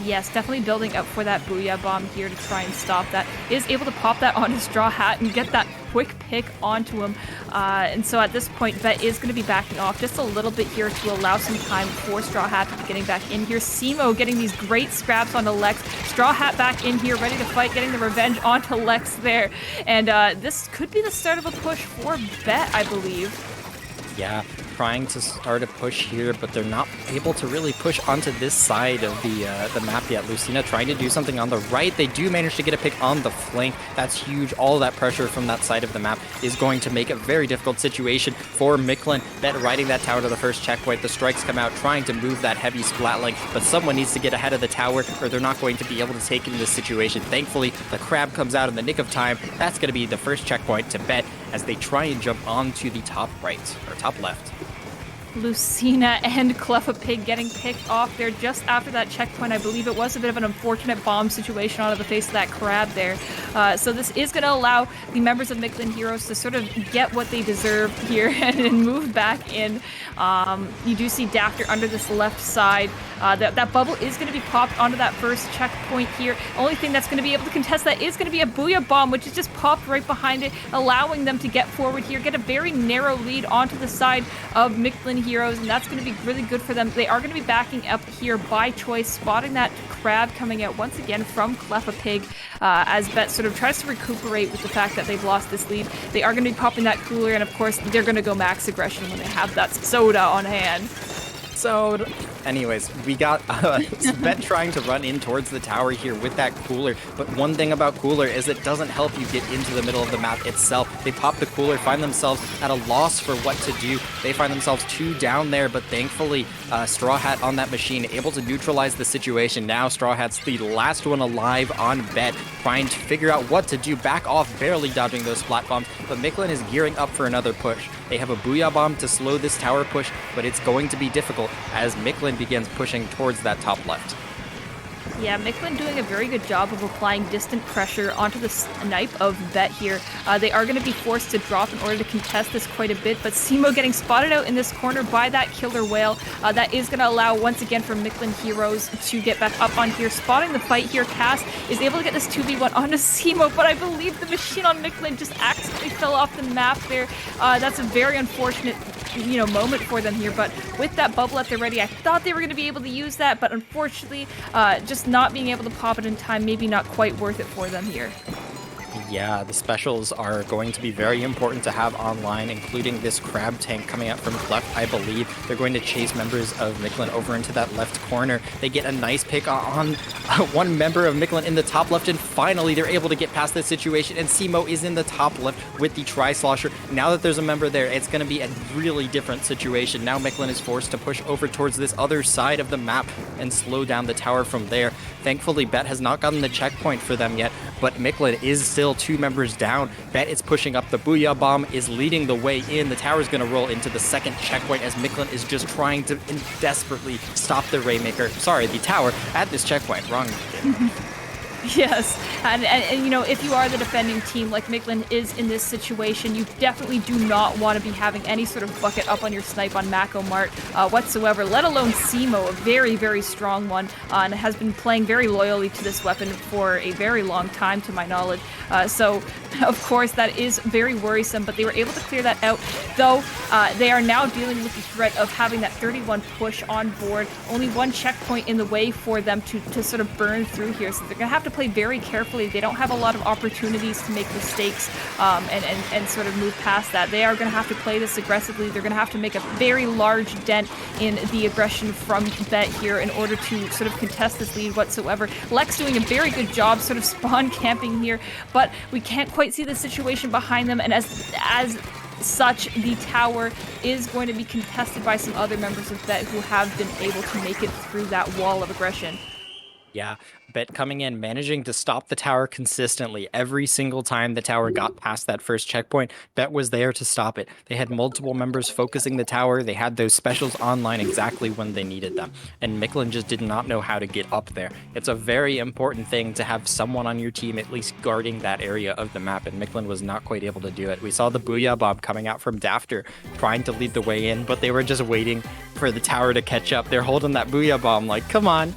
Yes, definitely building up for that Booyah Bomb here to try and stop that. Is able to pop that on his straw hat and get that quick pick onto him. And so at this point, Bet is going to be backing off just a little bit here to allow some time for Straw Hat to be getting back in here. Simo getting these great scraps onto Lex. Straw Hat back in here, ready to fight, getting the revenge onto Lex there. And this could be the start of a push for Bet, I believe. Yeah, trying to start a push here, but they're not able to really push onto this side of the map yet. Lucina trying to do something on the right. They do manage to get a pick on the flank. That's huge. All that pressure from that side of the map is going to make a very difficult situation for Mictlan. Bet riding that tower to the first checkpoint. The strikes come out, trying to move that heavy splat link, but someone needs to get ahead of the tower or they're not going to be able to take in this situation. Thankfully, the crab comes out in the nick of time. That's going to be the first checkpoint to Bet as they try and jump onto the top right, or top left. Lucina and Cleffa getting picked off there just after that checkpoint. I believe it was a bit of an unfortunate bomb situation onto the face of that crab there. So this is going to allow the members of Mictlan Heroes to sort of get what they deserve here and move back in. You do see Dafter under this left side. That bubble is going to be popped onto that first checkpoint here. Only thing that's going to be able to contest that is going to be a Booyah Bomb, which is just popped right behind it, allowing them to get forward here, get a very narrow lead onto the side of Mictlan Heroes, and that's going to be really good for them. They are going to be backing up here by choice, spotting that crab coming out once again from Cleffa as Bet sort of tries to recuperate with the fact that they've lost this lead. They are going to be popping that cooler, and of course, they're going to go max aggression when they have that soda on hand. So, anyways, we got Bet trying to run in towards the tower here with that cooler, but one thing about cooler is it doesn't help you get into the middle of the map itself. They pop the cooler, find themselves at a loss for what to do. They find themselves 2 down there, but thankfully Straw Hat on that machine able to neutralize the situation. Now Straw Hat's the last one alive on Bet, trying to figure out what to do. Back off, barely dodging those splat bombs, but Mictlan is gearing up for another push. They have a Booyah Bomb to slow this tower push, but it's going to be difficult as Mictlan begins pushing towards that top left. Yeah, Mictlan doing a very good job of applying distant pressure onto the snipe of Bet here. They are going to be forced to drop in order to contest this quite a bit, but Simo getting spotted out in this corner by that killer whale. That is going to allow, once again, for Mictlan Heroes to get back up on here. Spotting the fight here, Cass is able to get this 2v1 onto Simo, but I believe the machine on Mictlan just accidentally fell off the map there. That's a very unfortunate moment for them here, but with that bubble at the ready, I thought they were going to be able to use that, but unfortunately, just not being able to pop it in time, maybe not quite worth it for them here. Yeah, the specials are going to be very important to have online, including this crab tank coming out from left, I believe. They're going to chase members of Mictlan over into that left corner. They get a nice pick on one member of Mictlan in the top left, and finally they're able to get past this situation, and Simo is in the top left with the Tri-Slosher. Now that there's a member there, it's going to be a really different situation. Now Mictlan is forced to push over towards this other side of the map and slow down the tower from there. Thankfully, Bet has not gotten the checkpoint for them yet, but Mictlan is still 2 members down. Bet is pushing up. The Booyah Bomb is leading the way in. The tower is going to roll into the second checkpoint as Mictlan is just trying to desperately stop the the tower at this checkpoint. Wrong. Yes, and if you are the defending team like Mictlan is in this situation, you definitely do not want to be having any sort of bucket up on your snipe on Mako Mart whatsoever, let alone Simo, a very, very strong one, and has been playing very loyally to this weapon for a very long time, to my knowledge. So, of course, that is very worrisome, but they were able to clear that out, though they are now dealing with the threat of having that 31 push on board, only 1 checkpoint in the way for them to sort of burn through here, so they're going to have to play very carefully. They don't have a lot of opportunities to make mistakes and sort of move past that. They are going to have to play this aggressively. They're going to have to make a very large dent in the aggression from Bet here in order to sort of contest this lead whatsoever. Lex doing a very good job sort of spawn camping here, but we can't quite see the situation behind them, and as such, the tower is going to be contested by some other members of Bet who have been able to make it through that wall of aggression. Yeah, Bet coming in, managing to stop the tower consistently. Every single time the tower got past that first checkpoint, Bet was there to stop it. They had multiple members focusing the tower. They had those specials online exactly when they needed them. And Mictlan just did not know how to get up there. It's a very important thing to have someone on your team at least guarding that area of the map, and Mictlan was not quite able to do it. We saw the Booyah Bomb coming out from Dafter, trying to lead the way in, but they were just waiting for the tower to catch up. They're holding that Booyah Bomb like, come on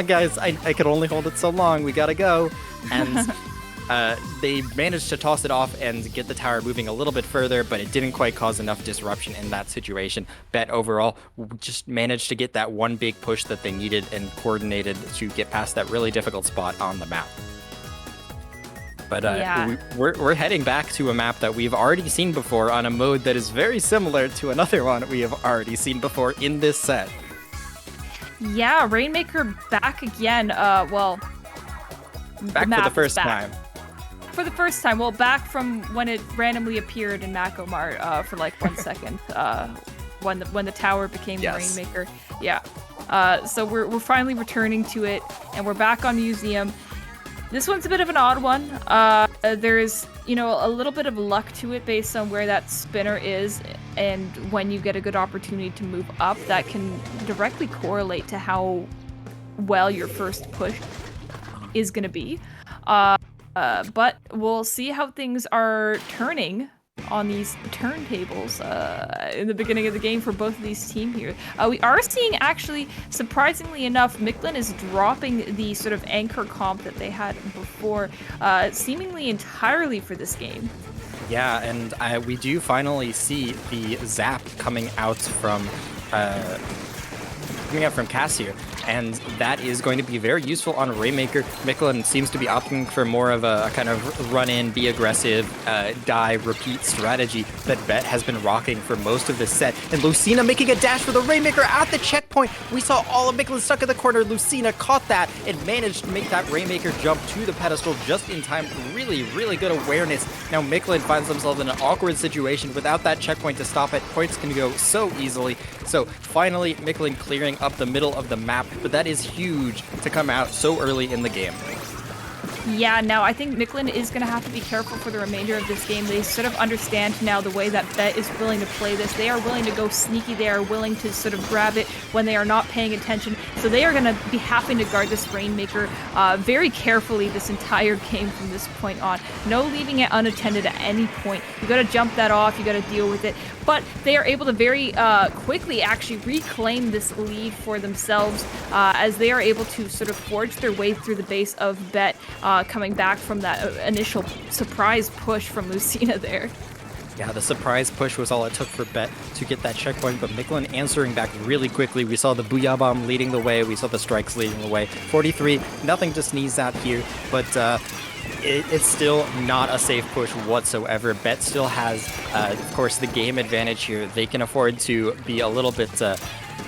guys, I could only hold it so long, we gotta go. And They managed to toss it off and get the tower moving a little bit further, but it didn't quite cause enough disruption in that situation. Bet overall just managed to get that one big push that they needed and coordinated to get past that really difficult spot on the map. But we're heading back to a map that we've already seen before on a mode that is very similar to another one we have already seen before in this set. Yeah, Rainmaker back again. Back for the first time. For the first time. Well, back from when it randomly appeared in Macomart for like 1 second. When the tower became the Rainmaker. Yeah. So we're finally returning to it, and we're back on Museum. This one's a bit of an odd one. There's, a little bit of luck to it based on where that spinner is, and when you get a good opportunity to move up, that can directly correlate to how well your first push is going to be. But we'll see how things are turning on these turntables in the beginning of the game for both of these teams here. We are seeing, actually, surprisingly enough, Mictlan is dropping the sort of anchor comp that they had before, seemingly entirely for this game. Yeah, and we do finally see the zap coming out from Cass here, and that is going to be very useful on Rainmaker. Mictlan seems to be opting for more of a kind of run-in, be aggressive, die, repeat strategy that Bet has been rocking for most of this set. And Lucina making a dash for the Rainmaker at the checkpoint. We saw all of Mictlan stuck in the corner. Lucina caught that and managed to make that Rainmaker jump to the pedestal just in time. Really, really good awareness. Now Mictlan finds themselves in an awkward situation without that checkpoint to stop it. Points can go so easily. So finally, Mictlan clearing up the middle of the map, but that is huge to come out so early in the game. Yeah, now I think Mictlan is going to have to be careful for the remainder of this game. They sort of understand now the way that Bet is willing to play this. They are willing to go sneaky. They are willing to sort of grab it when they are not paying attention. So they are going to be having to guard this Rainmaker very carefully this entire game from this point on. No leaving it unattended at any point. You got to jump that off. You got to deal with it. But they are able to very quickly actually reclaim this lead for themselves as they are able to sort of forge their way through the base of Bet, coming back from that initial surprise push from Lucina there. Yeah, the surprise push was all it took for Bet to get that checkpoint, but Mictlan answering back really quickly. We saw the Booyah Bomb leading the way. We saw the strikes leading the way. 43, nothing to sneeze at here, but it's still not a safe push whatsoever. Bet still has, of course, the game advantage here. They can afford to be a little bit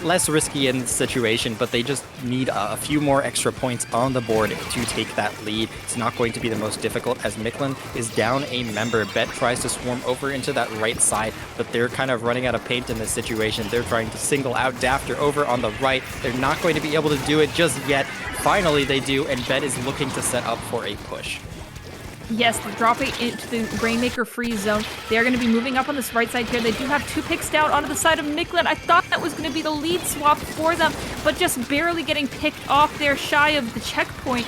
less risky in the situation, but they just need a few more extra points on the board to take that lead. It's not going to be the most difficult as Mictlan is down a member. Bet tries to swarm over into that right side, but they're kind of running out of paint in this situation. They're trying to single out Dafter over on the right. They're not going to be able to do it just yet. Finally they do, and Bet is looking to set up for a push. Yes, they're dropping into the Rainmaker free zone. They are going to be moving up on this right side here. They do have 2 picks down onto the side of Mictlan. I thought that was going to be the lead swap for them, but just barely getting picked off there shy of the checkpoint.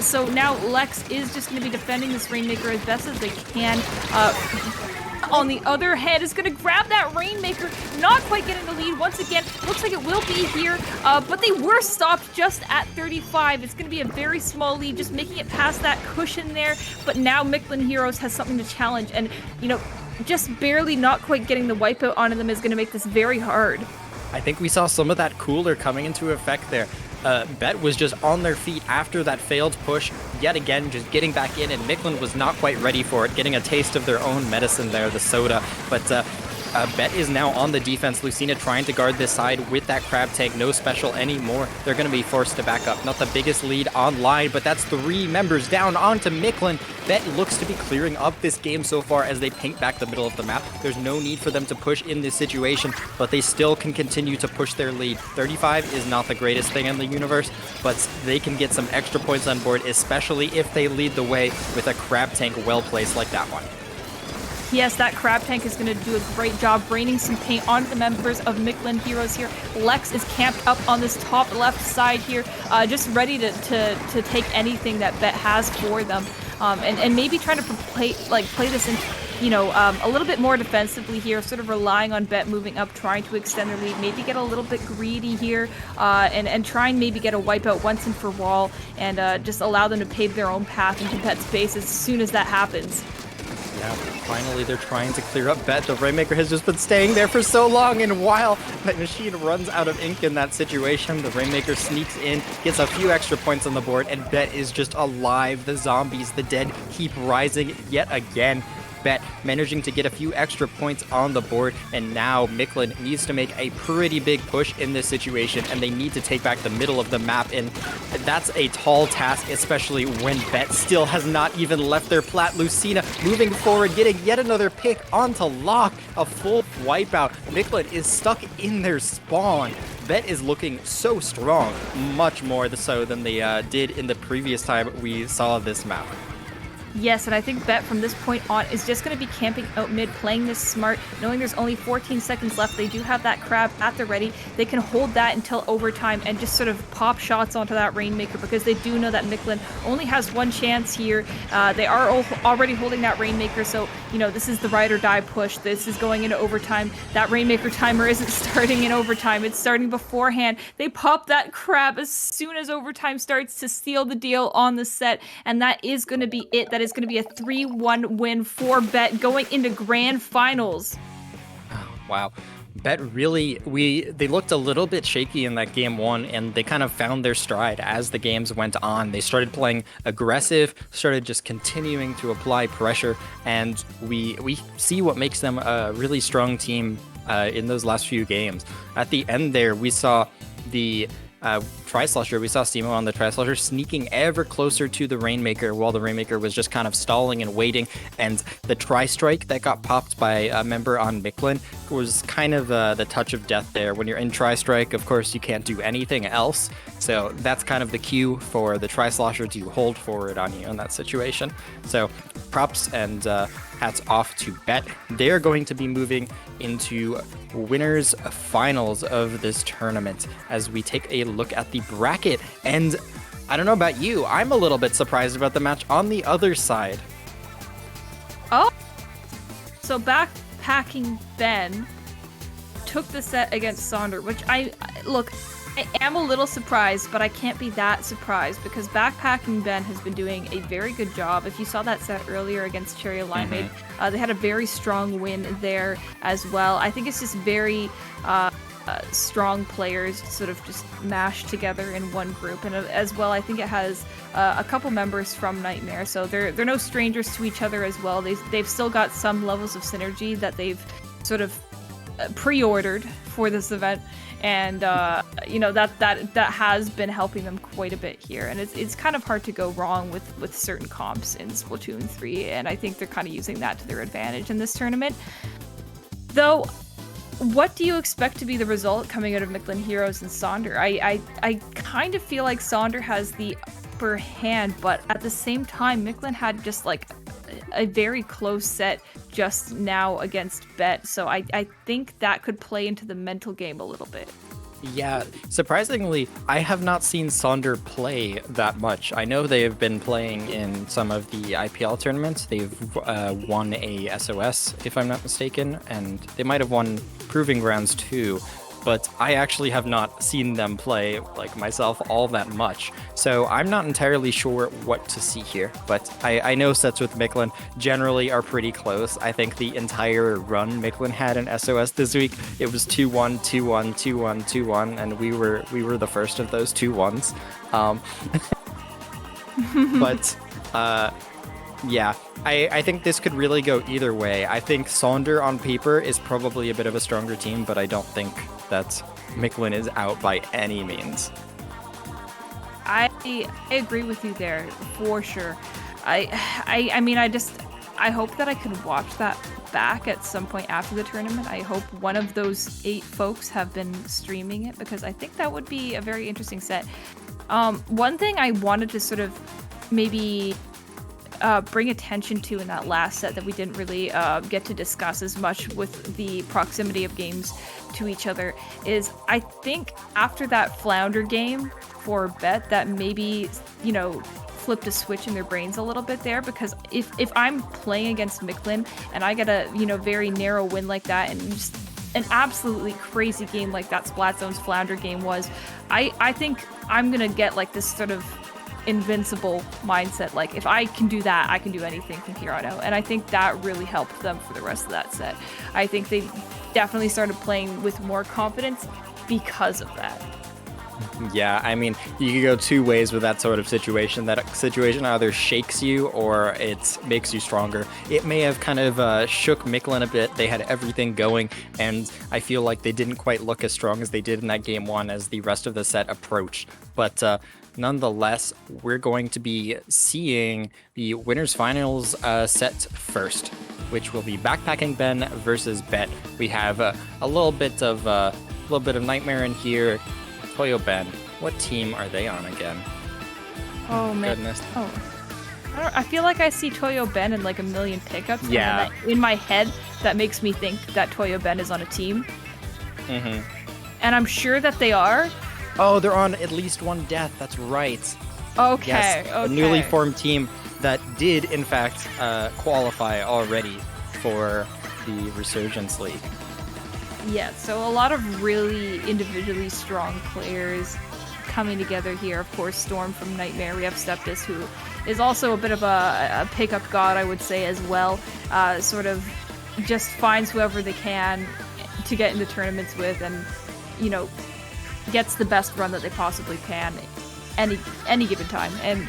So now Lex is just going to be defending this Rainmaker as best as they can. On the other hand, is going to grab that Rainmaker, not quite getting the lead once again. Looks like it will be here, but they were stopped just at 35. It's going to be a very small lead, just making it past that cushion there. But now Mictlan Heros has something to challenge, and just barely not quite getting the wipeout onto them is going to make this very hard. I think we saw some of that cooler coming into effect there. Bet was just on their feet after that failed push, yet again just getting back in, and Mictlan was not quite ready for it, getting a taste of their own medicine there, the soda. But Bet is now on the defense. Lucina trying to guard this side with that crab tank. No special anymore. They're going to be forced to back up. Not the biggest lead online, but that's 3 members down onto Mictlan. Bet looks to be clearing up this game so far as they paint back the middle of the map. There's no need for them to push in this situation, but they still can continue to push their lead. 35 is not the greatest thing in the universe, but they can get some extra points on board, especially if they lead the way with a crab tank well placed like that one. Yes, that crab tank is going to do a great job raining some paint onto the members of Mictlan Heros here. Lex is camped up on this top left side here, just ready to take anything that Bet has for them, and maybe trying to play this a little bit more defensively here, sort of relying on Bet moving up, trying to extend their lead, maybe get a little bit greedy here, and try and maybe get a wipeout once and for all, and just allow them to pave their own path into Bet's base as soon as that happens. Yeah, finally they're trying to clear up Bet. The Rainmaker has just been staying there for so long, and while that machine runs out of ink in that situation, the Rainmaker sneaks in, gets a few extra points on the board, and Bet is just alive. The zombies, the dead, keep rising yet again. Bet managing to get a few extra points on the board, and now Mictlan needs to make a pretty big push in this situation, and they need to take back the middle of the map, and that's a tall task, especially when Bet still has not even left their plat. Lucina moving forward, getting yet another pick onto lock, a full wipeout. Mictlan is stuck in their spawn. Bet is looking so strong, much more so than they did in the previous time we saw this map. Yes, and I think Bet from this point on is just going to be camping out mid, playing this smart, knowing there's only 14 seconds left. They do have that crab at the ready. They can hold that until overtime and just sort of pop shots onto that Rainmaker, because they do know that Mictlan only has one chance here. They are already holding that Rainmaker, so, this is the ride or die push. This is going into overtime. That Rainmaker timer isn't starting in overtime. It's starting beforehand. They pop that crab as soon as overtime starts to seal the deal on the set, and that is going to be it. That is going to be a 3-1 win for Bet going into grand finals. Wow. Bet really, they looked a little bit shaky in that game one, and they kind of found their stride as the games went on. They started playing aggressive, started just continuing to apply pressure, and we see what makes them a really strong team in those last few games. At the end there, we saw the Tri-Slusher, we saw Steamo on the Tri-Slusher sneaking ever closer to the Rainmaker, while the Rainmaker was just kind of stalling and waiting, and the Tri-Strike that got popped by a member on Mictlan was kind of the touch of death there. When you're in Tri-Strike, of course, you can't do anything else, so that's kind of the cue for the Tri-Slusher to hold forward on you in that situation. So props and hats off to Bet. They're going to be moving into winners finals of this tournament as we take a look at the bracket. And I don't know about you, I'm a little bit surprised about the match on the other side. Oh, so BackpackingBen took the set against Sonder, which I am a little surprised, but I can't be that surprised because BackpackingBen has been doing a very good job. If you saw that set earlier against Cherry Limeade, they had a very strong win there as well. I think it's just very strong players sort of just mashed together in one group, and as well I think it has a couple members from Nightmare, so they're no strangers to each other as well. They've still got some levels of synergy that they've sort of pre-ordered for this event, and that has been helping them quite a bit here, and it's kind of hard to go wrong with certain comps in Splatoon 3, and I think they're kind of using that to their advantage in this tournament. Though, what do you expect to be the result coming out of Mictlan Heros and Sonder? I kind of feel like Sonder has the upper hand, but at the same time, Mictlan had just like a very close set just now against Bet, so I think that could play into the mental game a little bit. Yeah, surprisingly, I have not seen Sonder play that much. I know they have been playing in some of the IPL tournaments. They've won a SOS, if I'm not mistaken, and they might have won Proving Grounds too. But I actually have not seen them play, like myself, all that much. So I'm not entirely sure what to see here. But I know sets with Mictlan generally are pretty close. I think the entire run Mictlan had in SOS this week, it was 2-1, 2-1, 2-1, 2-1, and we were the first of those 2-1s. Yeah, I think this could really go either way. I think Sonder on paper is probably a bit of a stronger team, but I don't think that Mictlan is out by any means. I agree with you there for sure. I mean, I hope that I can watch that back at some point after the tournament. I hope one of those 8 folks have been streaming it, because I think that would be a very interesting set. One thing I wanted to sort of maybe bring attention to in that last set that we didn't really get to discuss as much with the proximity of games to each other is, I think after that Flounder game for Bet, that maybe, flipped a switch in their brains a little bit there, because if I'm playing against Mictlan and I get a very narrow win like that, and just an absolutely crazy game like that Splatzone's Flounder game was, I think I'm gonna get like this sort of invincible mindset. Like, if I can do that, I can do anything from here on out. And I think that really helped them for the rest of that set. I think they definitely started playing with more confidence because of that. Yeah, I mean, you could go two ways with that sort of situation. That situation either shakes you or it makes you stronger. It may have kind of shook Mictlan a bit. They had everything going, and I feel like they didn't quite look as strong as they did in that game one as the rest of the set approached. But nonetheless, we're going to be seeing the winners finals set first, which will be BackpackingBen versus Bet. We have a little bit of Nightmare in here. ToyoBen, what team are they on again? Oh man. Goodness. Oh. I feel like I see ToyoBen in like a million pickups. Yeah. And then in my head, that makes me think that ToyoBen is on a team. Mm-hmm. And I'm sure that they are. Oh, they're on at least one death. That's right. Okay. Yes, okay. a newly formed team that did, in fact, qualify already for the Resurgence League. Yeah, so a lot of really individually strong players coming together here. Of course, Storm from Nightmare. We have Septis, who is also a bit of a pickup god, I would say, as well. Sort of just finds whoever they can to get into tournaments with, and, gets the best run that they possibly can any given time. And,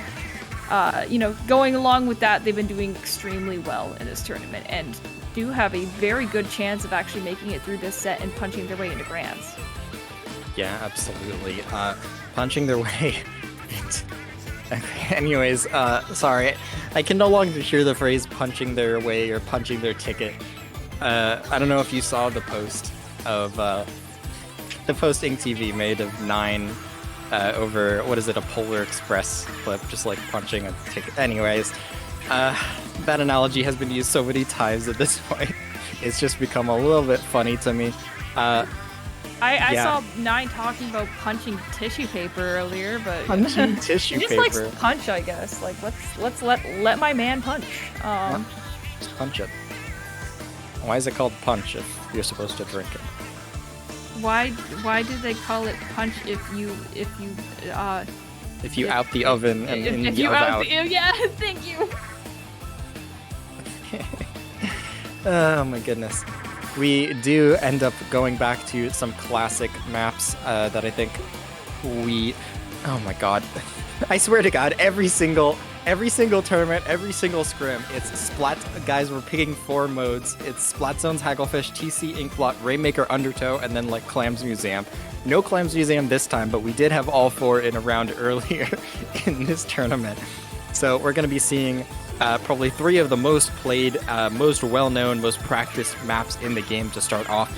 going along with that, they've been doing extremely well in this tournament, and do have a very good chance of actually making it through this set and punching their way into Grands. Yeah, absolutely. Punching their way. Anyways, sorry. I can no longer hear the phrase punching their way or punching their ticket. I don't know if you saw the post of the post InkTV made of 9 over, what is it, a Polar Express clip, just like punching a ticket. Anyways, that analogy has been used so many times at this point. It's just become a little bit funny to me. I saw 9 talking about punching tissue paper earlier, but punching tissue he just paper. likes punch, I guess. Like, let's let my man punch. Just punch it. Why is it called punch if you're supposed to drink it? Why did they call it punch if you out the oven and if you you out? out. Yeah, thank you. Oh my goodness. We do end up going back to some classic maps that I think oh my god. I swear to god, every single tournament, every single scrim, it's Splat. Guys, we're picking 4 modes. It's Splatzone's Hagglefish, TC Inkblot, Rainmaker Undertow, and then like Clams Museum. No Clams Museum this time, but we did have all 4 in a round earlier in this tournament. So we're going to be seeing probably 3 of the most played, most well-known, most practiced maps in the game to start off.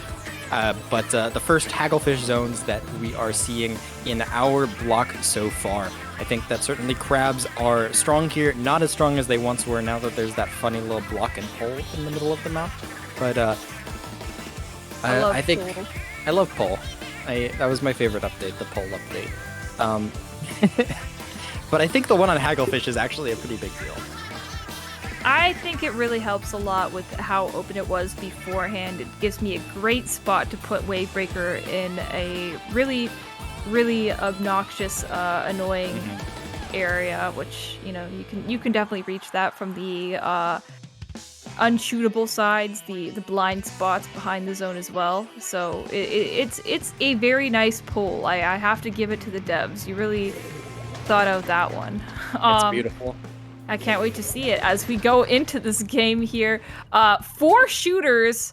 But the first Hagglefish zones that we are seeing in our block so far. I think that certainly crabs are strong here, not as strong as they once were now that there's that funny little block and pole in the middle of the map. But I think pole. I love pole. That was my favorite update, the pole update. But I think the one on Hagglefish is actually a pretty big deal. I think it really helps a lot with how open it was beforehand. It gives me a great spot to put Wavebreaker in a really, really obnoxious, annoying area, which, you can definitely reach that from the unshootable sides, the blind spots behind the zone as well. So it's a very nice pull. I have to give it to the devs. You really thought out that one. It's beautiful. I can't wait to see it as we go into this game here. 4 shooters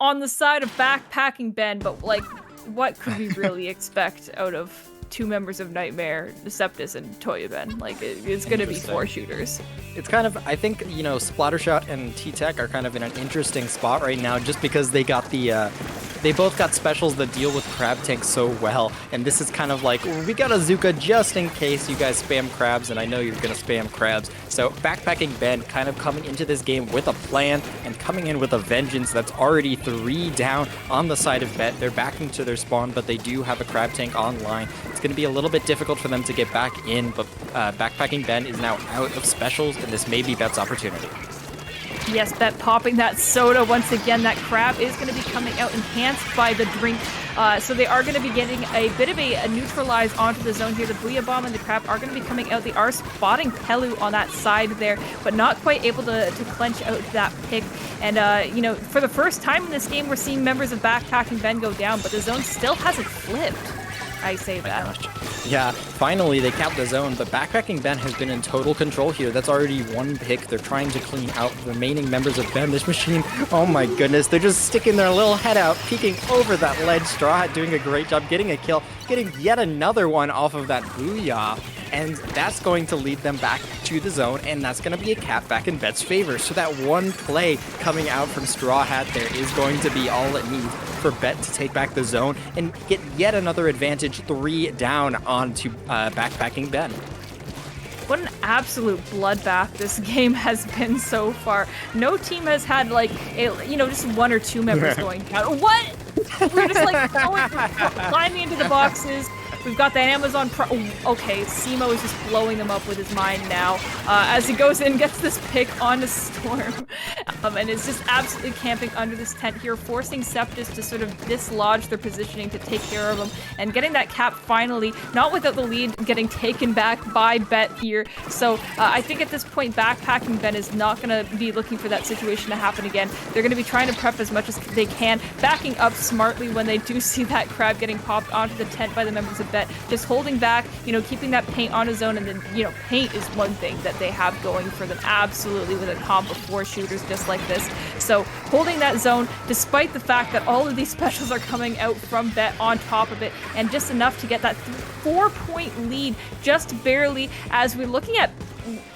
on the side of BackpackingBen, but like, what could we really expect out of 2 members of Nightmare, Septis and ToyoBen? Like, it's gonna be 4 shooters. It's kind of, I think, Splattershot and T-Tech are kind of in an interesting spot right now, just because they got the they both got specials that deal with crab tanks so well, and this is kind of like, we got a Zuka just in case you guys spam crabs, and I know you're gonna spam crabs. So BackpackingBen kind of coming into this game with a plan and coming in with a vengeance that's already 3 down on the side of Bet. They're backing to their spawn, but they do have a crab tank online. It's going to be a little bit difficult for them to get back in, but BackpackingBen is now out of specials, and this may be Bet's opportunity. Yes, Bet popping that soda once again. That crab is going to be coming out enhanced by the drink. So they are going to be getting a bit of a neutralize onto the zone here. The Booyah Bomb and the crab are going to be coming out. They are spotting Pelu on that side there, but not quite able to clench out that pick. And, for the first time in this game, we're seeing members of BackpackingBen go down, but the zone still hasn't flipped. I say that. Yeah, finally they cap the zone, but BackpackingBen has been in total control here. That's already 1 pick. They're trying to clean out the remaining members of Ben. This machine, oh my goodness, they're just sticking their little head out, peeking over that ledge. Straw Hat doing a great job, getting a kill, getting yet another one off of that Booyah. And that's going to lead them back to the zone, and that's going to be a cap back in Bet's favor. So that 1 play coming out from Straw Hat there is going to be all it needs for Bet to take back the zone and get yet another advantage, 3 down onto BackpackingBen. What an absolute bloodbath this game has been so far. No team has had just 1 or 2 members going down. What? We're just climbing into the boxes. We've got that Amazon okay, Simo is just blowing them up with his mind now. As he goes in, gets this pick onto Storm. And is just absolutely camping under this tent here, forcing Septus to sort of dislodge their positioning to take care of him. And getting that cap finally, not without the lead getting taken back by Bet here. So I think at this point, BackpackingBen is not going to be looking for that situation to happen again. They're going to be trying to prep as much as they can, backing up smartly when they do see that crab getting popped onto the tent by the members of Bet, just holding back, keeping that paint on his own, and then, paint is one thing that they have going for them absolutely with a comp of 4 shooters just like this. So holding that zone, despite the fact that all of these specials are coming out from Bet on top of it, and just enough to get that 4-point lead, just barely, as we're looking at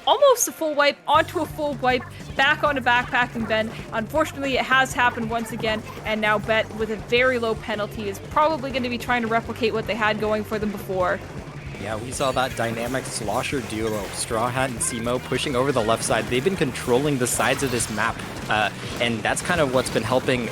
almost a full wipe onto a full wipe back onto BackpackingBen. Unfortunately, it has happened once again, and now Bet with a very low penalty is probably going to be trying to replicate what they had going for them before. Yeah, we saw that dynamic slosher duo, Straw Hat and Simo, pushing over the left side. They've been controlling the sides of this map, and that's kind of what's been helping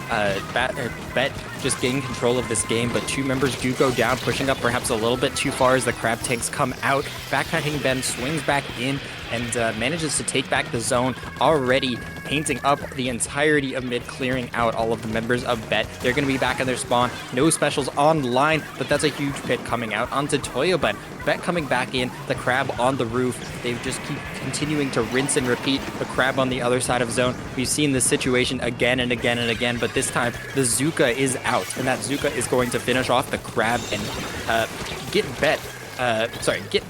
Bet just gain control of this game, but 2 members do go down, pushing up perhaps a little bit too far as the crab tanks come out. BackpackingBen swings back in and manages to take back the zone, already painting up the entirety of mid, clearing out all of the members of Bet. They're going to be back in their spawn. No specials online, but that's a huge pit coming out onto ToyoBen. Bet coming back in, the crab on the roof. They just keep continuing to rinse and repeat. The crab on the other side of zone. We've seen this situation again and again and again, but this time the Zuka is out, and that Zuka is going to finish off the crab and get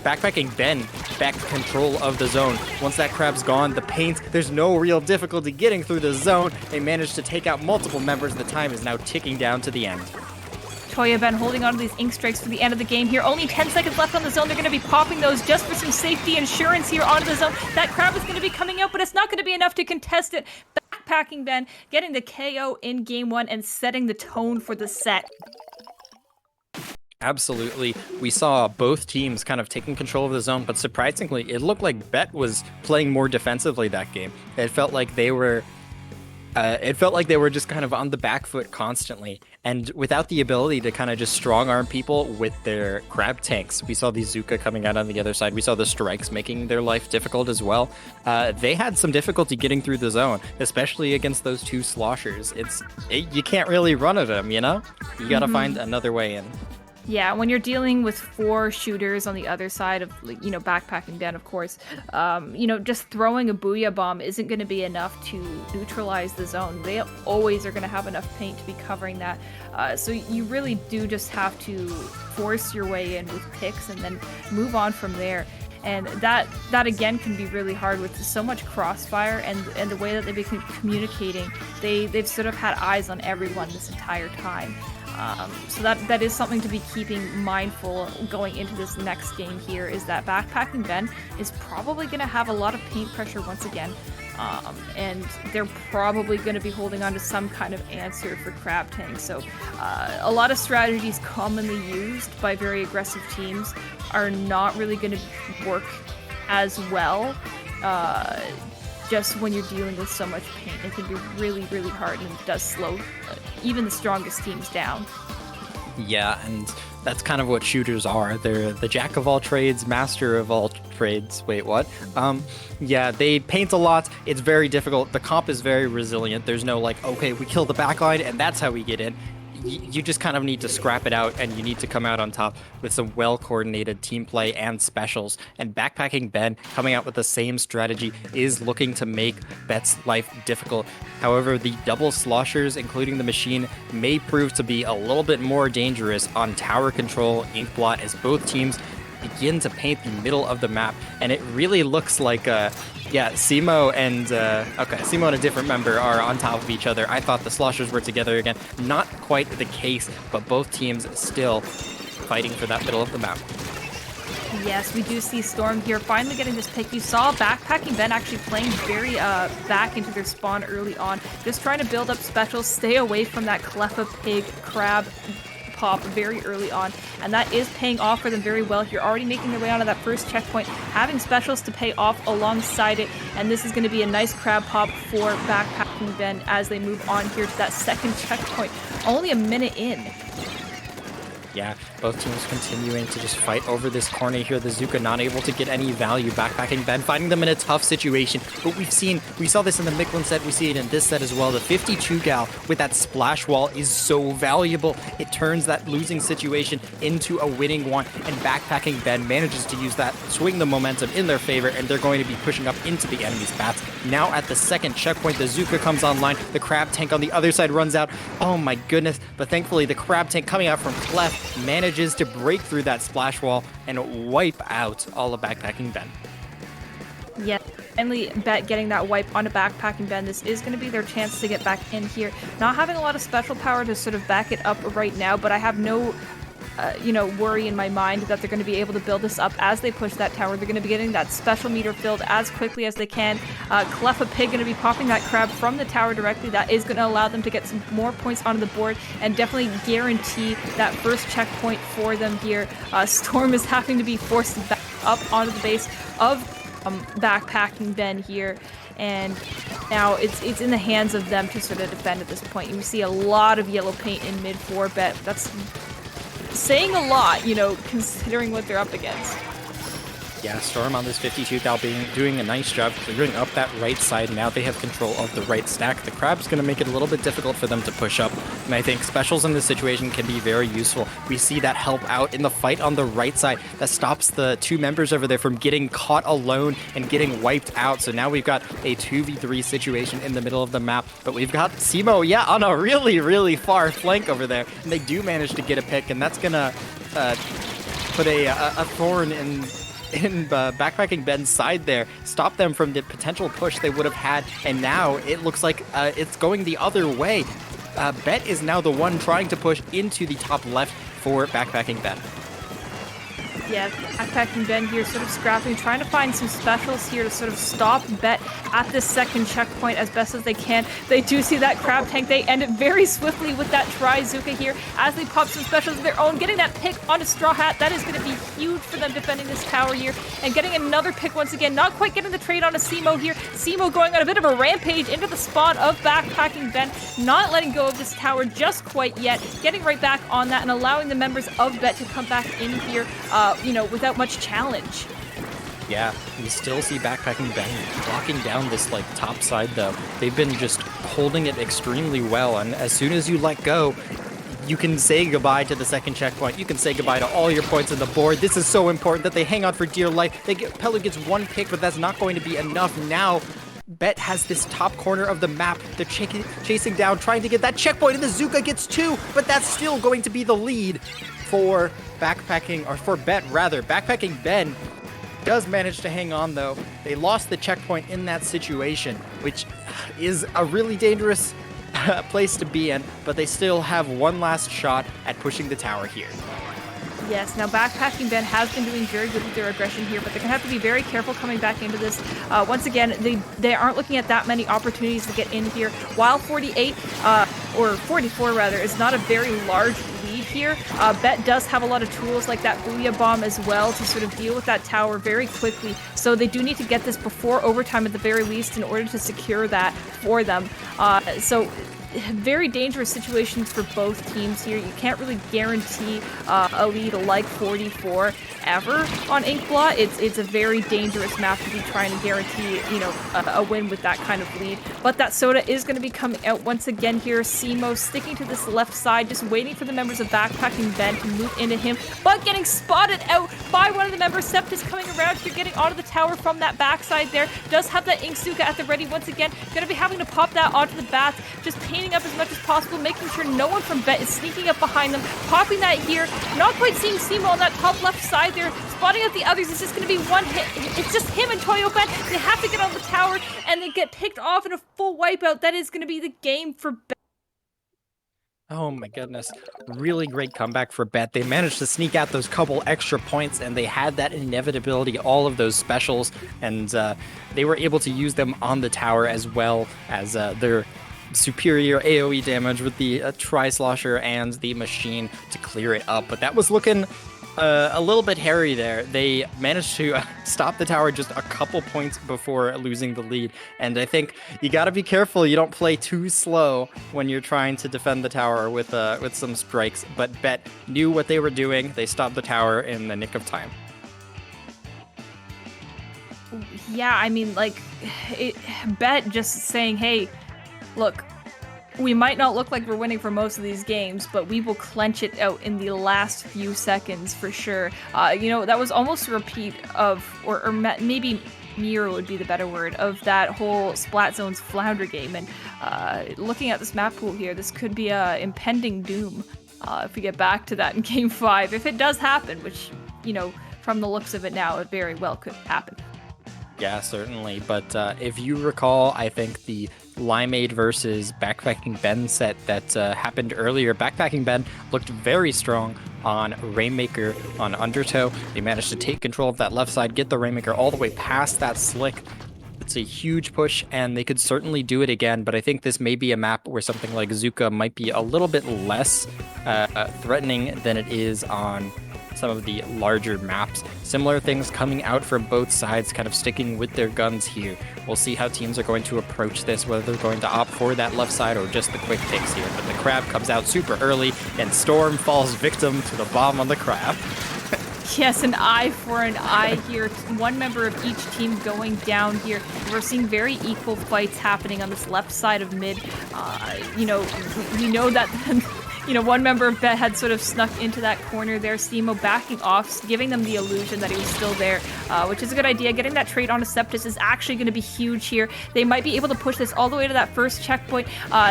BackpackingBen back control of the zone. Once that crab's gone, the paint, there's no real difficulty getting through the zone. They managed to take out multiple members. The time is now ticking down to the end. ToyoBen holding on to these ink strikes for the end of the game here. Only 10 seconds left on the zone. They're going to be popping those just for some safety insurance here onto the zone. That crab is going to be coming out, but it's not going to be enough to contest it. BackpackingBen getting the KO in game 1 and setting the tone for the set. Absolutely. We saw both teams kind of taking control of the zone, but surprisingly, it looked like Bet was playing more defensively that game. It felt like they were just kind of on the back foot constantly, and without the ability to kind of just strong arm people with their crab tanks. We saw the Zuka coming out on the other side. We saw the strikes making their life difficult as well. They had some difficulty getting through the zone, especially against those 2 sloshers. You can't really run at them, You got to find another way in. Yeah, when you're dealing with 4 shooters on the other side of, BackpackingBen, of course, just throwing a Booyah Bomb isn't going to be enough to neutralize the zone. They always are going to have enough paint to be covering that. So you really do just have to force your way in with picks and then move on from there. And that again can be really hard with so much crossfire and the way that they've been communicating. They've sort of had eyes on everyone this entire time. So that is something to be keeping mindful going into this next game here, is that BackpackingBen is probably going to have a lot of paint pressure once again. And they're probably going to be holding on to some kind of answer for Crab Tank. So a lot of strategies commonly used by very aggressive teams are not really going to work as well. Just when you're dealing with so much paint, it can be really, really hard, and it does slow even the strongest teams down. Yeah, and that's kind of what shooters are. They're the jack of all trades, master of all trades. Wait, what? Yeah, they paint a lot. It's very difficult. The comp is very resilient. There's no like, okay, we kill the backline and that's how we get in. You just kind of need to scrap it out, and you need to come out on top with some well-coordinated team play and specials. And BackpackingBen coming out with the same strategy is looking to make Bet's life difficult. However, the double sloshers, including the machine, may prove to be a little bit more dangerous on tower control, Inkblot, as both teams begin to paint the middle of the map. And it really looks like Simo and Simo and a different member are on top of each other. I thought the sloshers were together again. Not quite the case, but both teams still fighting for that middle of the map. Yes, we do see Storm here finally getting this pick. You saw BackpackingBen actually playing very back into their spawn early on, just trying to build up specials, stay away from that Cleffa Pig crab pop very early on, and that is paying off for them very well here, already making their way onto that first checkpoint, having specials to pay off alongside it, and this is going to be a nice crab pop for BackpackingBen as they move on here to that second checkpoint, only a minute in. Yeah, both teams continuing to just fight over this corner here. The Zuka not able to get any value. BackpackingBen finding them in a tough situation. But we saw this in the Mictlan set. We see it in this set as well. The 52 gal with that splash wall is so valuable. It turns that losing situation into a winning one. And BackpackingBen manages to use that, swing the momentum in their favor, and they're going to be pushing up into the enemy's bats. Now at the second checkpoint, the Zuka comes online. The Crab Tank on the other side runs out. Oh my goodness. But thankfully, the Crab Tank coming out from Clef manages to break through that splash wall and wipe out all of BackpackingBen. Yeah, finally Bet getting that wipe onto BackpackingBen. This is going to be their chance to get back in here. Not having a lot of special power to sort of back it up right now, but I have no worry in my mind that they're going to be able to build this up as they push that tower. They're going to be getting that special meter filled as quickly as they can. Cleffa Pig going to be popping that crab from the tower directly. That is going to allow them to get some more points onto the board and definitely guarantee that first checkpoint for them here. Storm is having to be forced back up onto the base of BackpackingBen here. And now it's in the hands of them to sort of defend at this point. You see a lot of yellow paint in mid for Bet. That's saying a lot, considering what they're up against. Yeah, Storm on this 52 gal doing a nice job clearing up that right side. Now they have control of the right stack. The Crab's going to make it a little bit difficult for them to push up, and I think specials in this situation can be very useful. We see that help out in the fight on the right side. That stops the two members over there from getting caught alone and getting wiped out. So now we've got a 2v3 situation in the middle of the map, but we've got Simo, on a really, really far flank over there, and they do manage to get a pick, and that's going to put a thorn in BackpackingBen's side there, stop them from the potential push they would have had, and now it looks like it's going the other way. Bet is now the one trying to push into the top left for BackpackingBen. Yeah, BackpackingBen here sort of scrapping, trying to find some specials here to sort of stop Bet at this second checkpoint as best as they can. They do see that Crab Tank. They end it very swiftly with that Try-Zuka here as they pop some specials of their own, getting that pick onto Straw Hat. That is going to be huge for them defending this tower here, and getting another pick once again. Not quite getting the trade onto Simo here. Simo going on a bit of a rampage into the spawn of BackpackingBen, not letting go of this tower just quite yet, getting right back on that and allowing the members of Bet to come back in here without much challenge. Yeah, we still see BackpackingBen locking down this top side though. They've been just holding it extremely well, and as soon as you let go, you can say goodbye to the second checkpoint. You can say goodbye to all your points on the board. This is so important that they hang on for dear life. Pelu gets one pick, but that's not going to be enough. Now Bet has this top corner of the map. They're chasing down, trying to get that checkpoint, and the Zuka gets two, but that's still going to be the lead for Bet rather. BackpackingBen does manage to hang on though. They lost the checkpoint in that situation, which is a really dangerous place to be in, but they still have one last shot at pushing the tower here. Yes, now BackpackingBen has been doing very good with their aggression here, but they're going to have to be very careful coming back into this. Once again, they aren't looking at that many opportunities to get in here. While 48, or 44 rather, is not a very large lead here, Bet does have a lot of tools like that Booyah Bomb as well to sort of deal with that tower very quickly. So they do need to get this before overtime at the very least in order to secure that for them. So very dangerous situations for both teams here. You can't really guarantee a lead like 44 ever on Inkblot. It's a very dangerous map to be trying to guarantee, you know, a win with that kind of lead. But that Soda is going to be coming out once again here. Simo sticking to this left side, just waiting for the members of BackpackingBen to move into him, but getting spotted out by one of the members. Septus coming around here, getting onto the tower from that backside there. Does have that Inksuka at the ready once again. Going to be having to pop that onto the bats, just painting up as much as possible, making sure no one from Bet is sneaking up behind them, popping that here. Not quite seeing Simo on that top left side there, spotting out the others. It's just going to be one hit. It's just him and ToyoBen. They have to get on the tower, and they get picked off in a full wipeout. That is going to be the game for Bet. Oh my goodness. Really great comeback for Bet. They managed to sneak out those couple extra points, and they had that inevitability, all of those specials, and they were able to use them on the tower as well as their superior AoE damage with the Tri-Slosher and the machine to clear it up. But that was looking a little bit hairy there. They managed to stop the tower just a couple points before losing the lead. And I think you got to be careful you don't play too slow when you're trying to defend the tower with some strikes. But Bet knew what they were doing. They stopped the tower in the nick of time. Yeah, I mean, like, Bet just saying, hey, look, we might not look like we're winning for most of these games, but we will clench it out in the last few seconds for sure. You know, that was almost a repeat of, or maybe mirror would be the better word, of that whole Splat Zone's Flounder game. And looking at this map pool here, this could be a impending doom if we get back to that in Game 5. If it does happen, which, you know, from the looks of it now, it very well could happen. Yeah, certainly. But if you recall, I think the Limeade versus BackpackingBen set that happened earlier, BackpackingBen looked very strong on Rainmaker on Undertow. They managed to take control of that left side, get the Rainmaker all the way past that Slick. It's a huge push, and they could certainly do it again, but I think this may be a map where something like Zuka might be a little bit less threatening than it is on some of the larger maps. Similar things coming out from both sides, kind of sticking with their guns here. We'll see how teams are going to approach this, whether they're going to opt for that left side or just the quick takes here. But the Crab comes out super early, and Storm falls victim to the bomb on the Crab. Yes, an eye for an eye here. One member of each team going down here. We're seeing very equal fights happening on this left side of mid. You know, we know that you know, one member of Bet had sort of snuck into that corner there. Simo backing off, giving them the illusion that he was still there, which is a good idea. Getting that trade onto Septus is actually going to be huge here. They might be able to push this all the way to that first checkpoint.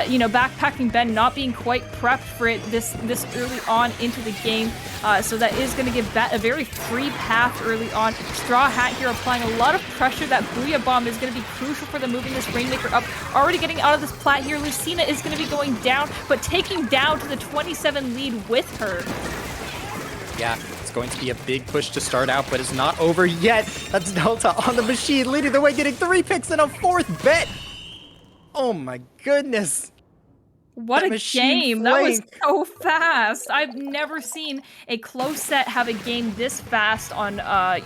You know, BackpackingBen not being quite prepped for it this early on into the game. So that is going to give Bet a very free path early on. Straw Hat here applying a lot of pressure. That Booyah Bomb is going to be crucial for them moving this Rainmaker up. Already getting out of this plat here. Lucina is going to be going down, but taking down to the 27 lead with her. Yeah, it's going to be a big push to start out, but it's not over yet. That's Delta on the machine, leading the way, getting 3 picks and a 4th Bet. Oh my goodness. What a game. That was so fast. I've never seen a close set have a game this fast on,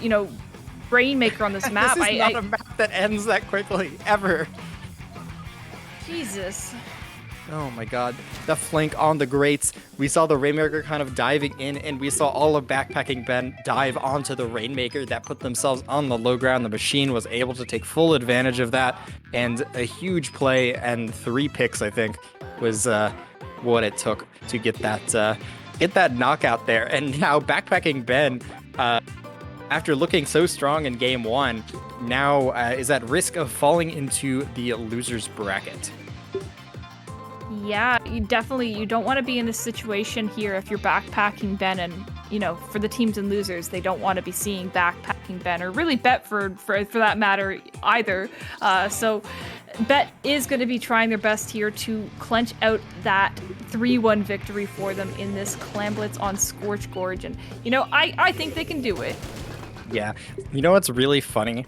you know, Rainmaker on this map. This is not a map that ends that quickly, ever. Jesus. Oh my god. The flank on the grates. We saw the Rainmaker kind of diving in, and we saw all of BackpackingBen dive onto the Rainmaker that put themselves on the low ground. The machine was able to take full advantage of that, and a huge play and 3 picks, I think, was what it took to get that knockout there. And now BackpackingBen, after looking so strong in game 1, now is at risk of falling into the losers bracket. Yeah, you don't want to be in this situation here if you're BackpackingBen, and, you know, for the teams and losers, they don't want to be seeing BackpackingBen, or really Bet for that matter either. So Bet is going to be trying their best here to clench out that 3-1 victory for them in this Clam Blitz on Scorch Gorge. And, you know, I think they can do it. Yeah. You know what's really funny?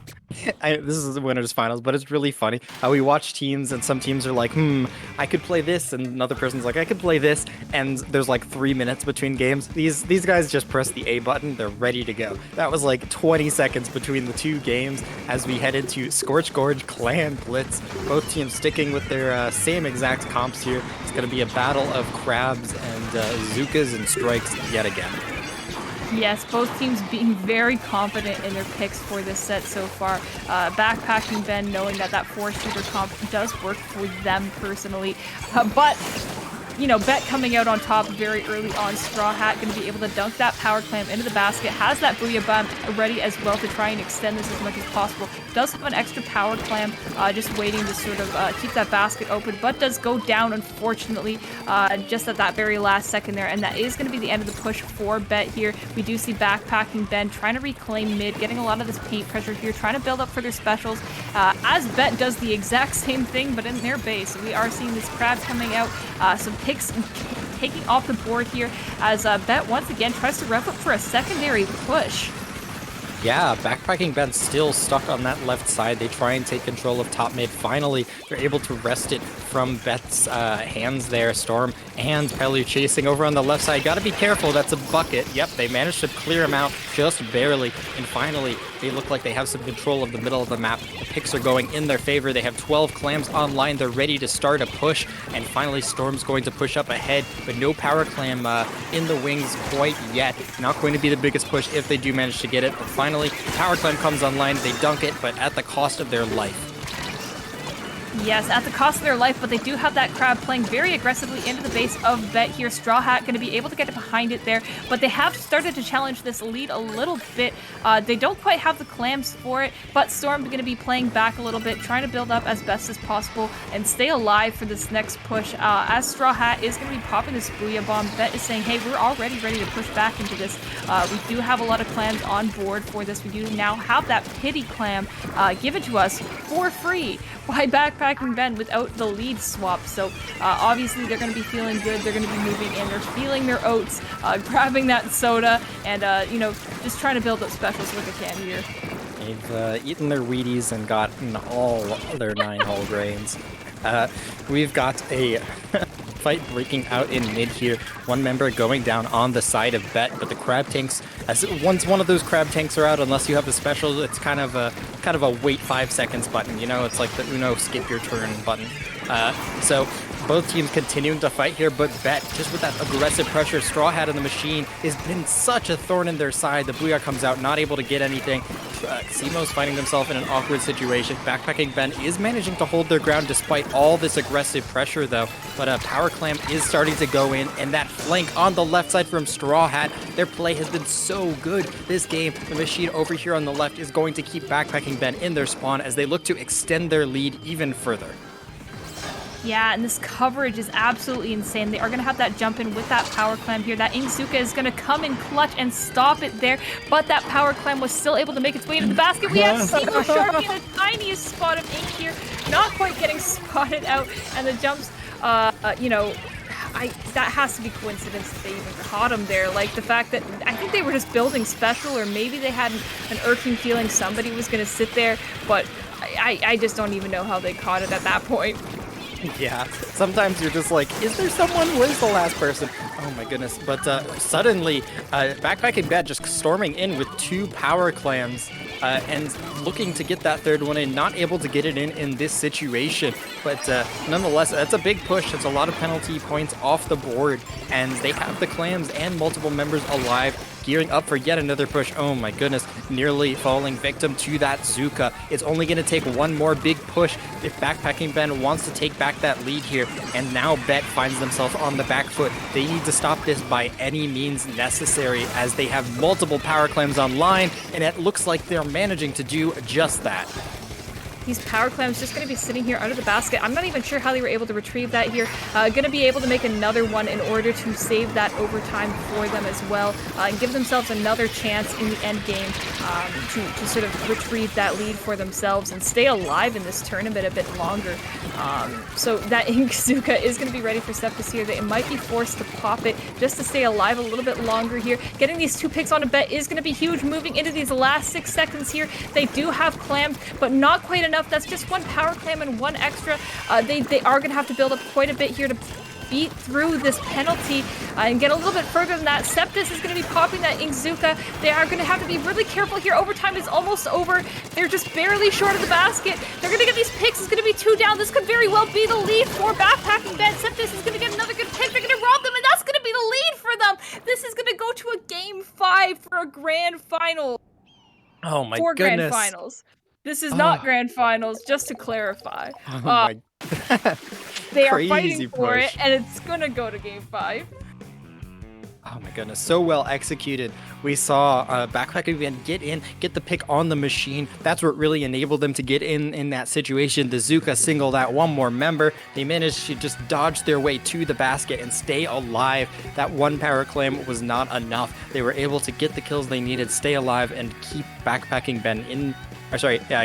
This is the winners finals, but it's really funny how we watch teams and some teams are like, I could play this, and another person's like, I could play this, and there's like 3 minutes between games. These guys just press the A button, they're ready to go. That was like 20 seconds between the two games as we head into Scorch Gorge Clan Blitz. Both teams sticking with their same exact comps here. It's going to be a battle of crabs and Zookas and strikes yet again. Yes, both teams being very confident in their picks for this set so far. BackpackingBen knowing that 4-shooter comp does work for them personally. But, you know, Bet coming out on top very early on. Straw Hat going to be able to dunk that power clam into the basket. Has that Booyah Bomb ready as well to try and extend this as much as possible. Does have an extra power clam just waiting to sort of keep that basket open, but does go down, unfortunately, just at that very last second there. And that is going to be the end of the push for Bet here. We do see BackpackingBen trying to reclaim mid, getting a lot of this paint pressure here, trying to build up for their specials. As Bet does the exact same thing, but in their base. We are seeing this crab coming out, some picks taking off the board here as Bet once again tries to rev up for a secondary push. Yeah, BackpackingBen still stuck on that left side. They try and take control of top mid. Finally, they're able to wrest it from Bet's hands there. Storm and Pelly chasing over on the left side. Gotta be careful, that's a bucket. Yep, they managed to clear him out just barely. And finally, they look like they have some control of the middle of the map. The picks are going in their favor. They have 12 clams online. They're ready to start a push. And finally, Storm's going to push up ahead, but no power clam in the wings quite yet. Not going to be the biggest push if they do manage to get it. But finally, power clam comes online. They dunk it, but at the cost of their life. Yes, at the cost of their life, but they do have that crab playing very aggressively into the base of Bet here. Straw Hat going to be able to get behind it there, but they have started to challenge this lead a little bit. They don't quite have the clams for it, but Storm going to be playing back a little bit, trying to build up as best as possible and stay alive for this next push. As Straw Hat is going to be popping this Booyah Bomb, Bet is saying, hey, we're already ready to push back into this. We do have a lot of clams on board for this. We do now have that pity clam given to us for free by BackpackingBen without the lead swap. So obviously they're going to be feeling good. They're going to be moving in. They're feeling their oats, grabbing that soda, and you know, just trying to build up specials with the can here. They've eaten their Wheaties and gotten all their 9 whole grains. We've got a fight breaking out in mid here. One member going down on the side of Bet, but the crab tanks, once one of those crab tanks are out, unless you have the special, it's kind of a wait 5 seconds button. You know, it's like the Uno skip your turn button. So both teams continuing to fight here, but Bet, just with that aggressive pressure, Straw Hat in the machine has been such a thorn in their side. The Booyah comes out, not able to get anything. Simo's finding himself in an awkward situation. BackpackingBen is managing to hold their ground despite all this aggressive pressure, though. But Power Clam is starting to go in, and that flank on the left side from Straw Hat, their play has been so good this game. The machine over here on the left is going to keep BackpackingBen in their spawn as they look to extend their lead even further. Yeah, and this coverage is absolutely insane. They are going to have that jump in with that power clam here. That Inksuka is going to come in clutch and stop it there, but that power clam was still able to make its way into the basket. We have Simo Sharpie in the tiniest spot of ink here, not quite getting spotted out, and the jumps, you know, that has to be coincidence that they even caught him there. Like the fact that I think they were just building special, or maybe they had an irking feeling somebody was going to sit there, but I just don't even know how they caught it at that point. Yeah, sometimes you're just like, is there someone? Where's the last person? Oh my goodness. But suddenly, BackpackingBen just storming in with 2 power clams and looking to get that third one in, not able to get it in this situation. But nonetheless, that's a big push. It's a lot of penalty points off the board, and they have the clams and multiple members alive, gearing up for yet another push. Oh my goodness, nearly falling victim to that Zuka. It's only going to take one more big push if BackpackingBen wants to take back that lead here, and now Bet finds themselves on the back foot. They need to stop this by any means necessary as they have multiple power clams online, and it looks like they're managing to do just that. these power clams just going to be sitting here under the basket. I'm not even sure how they were able to retrieve that here. Going to be able to make another one in order to save that overtime for them as well, and give themselves another chance in the end game to sort of retrieve that lead for themselves and stay alive in this tournament a bit longer. So that Inkzuka is going to be ready for Septus here. They might be forced to pop it just to stay alive a little bit longer here. Getting these 2 picks on a bet is going to be huge. Moving into these last 6 seconds here, they do have clams, but not quite enough. That's just 1 power clam and 1 extra. They are going to have to build up quite a bit here to beat through this penalty and get a little bit further than that. Septus is going to be popping that Inkzuka. They are going to have to be really careful here. Overtime is almost over. They're just barely short of the basket. They're going to get these picks. It's going to be 2 down. This could very well be the lead for BackpackingBen. Septus is going to get another good pick. They're going to rob them, and that's going to be the lead for them. This is going to go to a game 5 for a grand final. Oh my For goodness. grand finals. This is not grand finals, just to clarify. Oh my. They are Crazy fighting for push. it, and it's gonna go to game 5. Oh my goodness, so well executed. We saw BackpackingBen get the pick on the machine. That's what really enabled them to get in that situation. The Zuka singled out one more member. They managed to just dodge their way to the basket and stay alive. That 1 power clam was not enough. They were able to get the kills they needed, stay alive, and keep BackpackingBen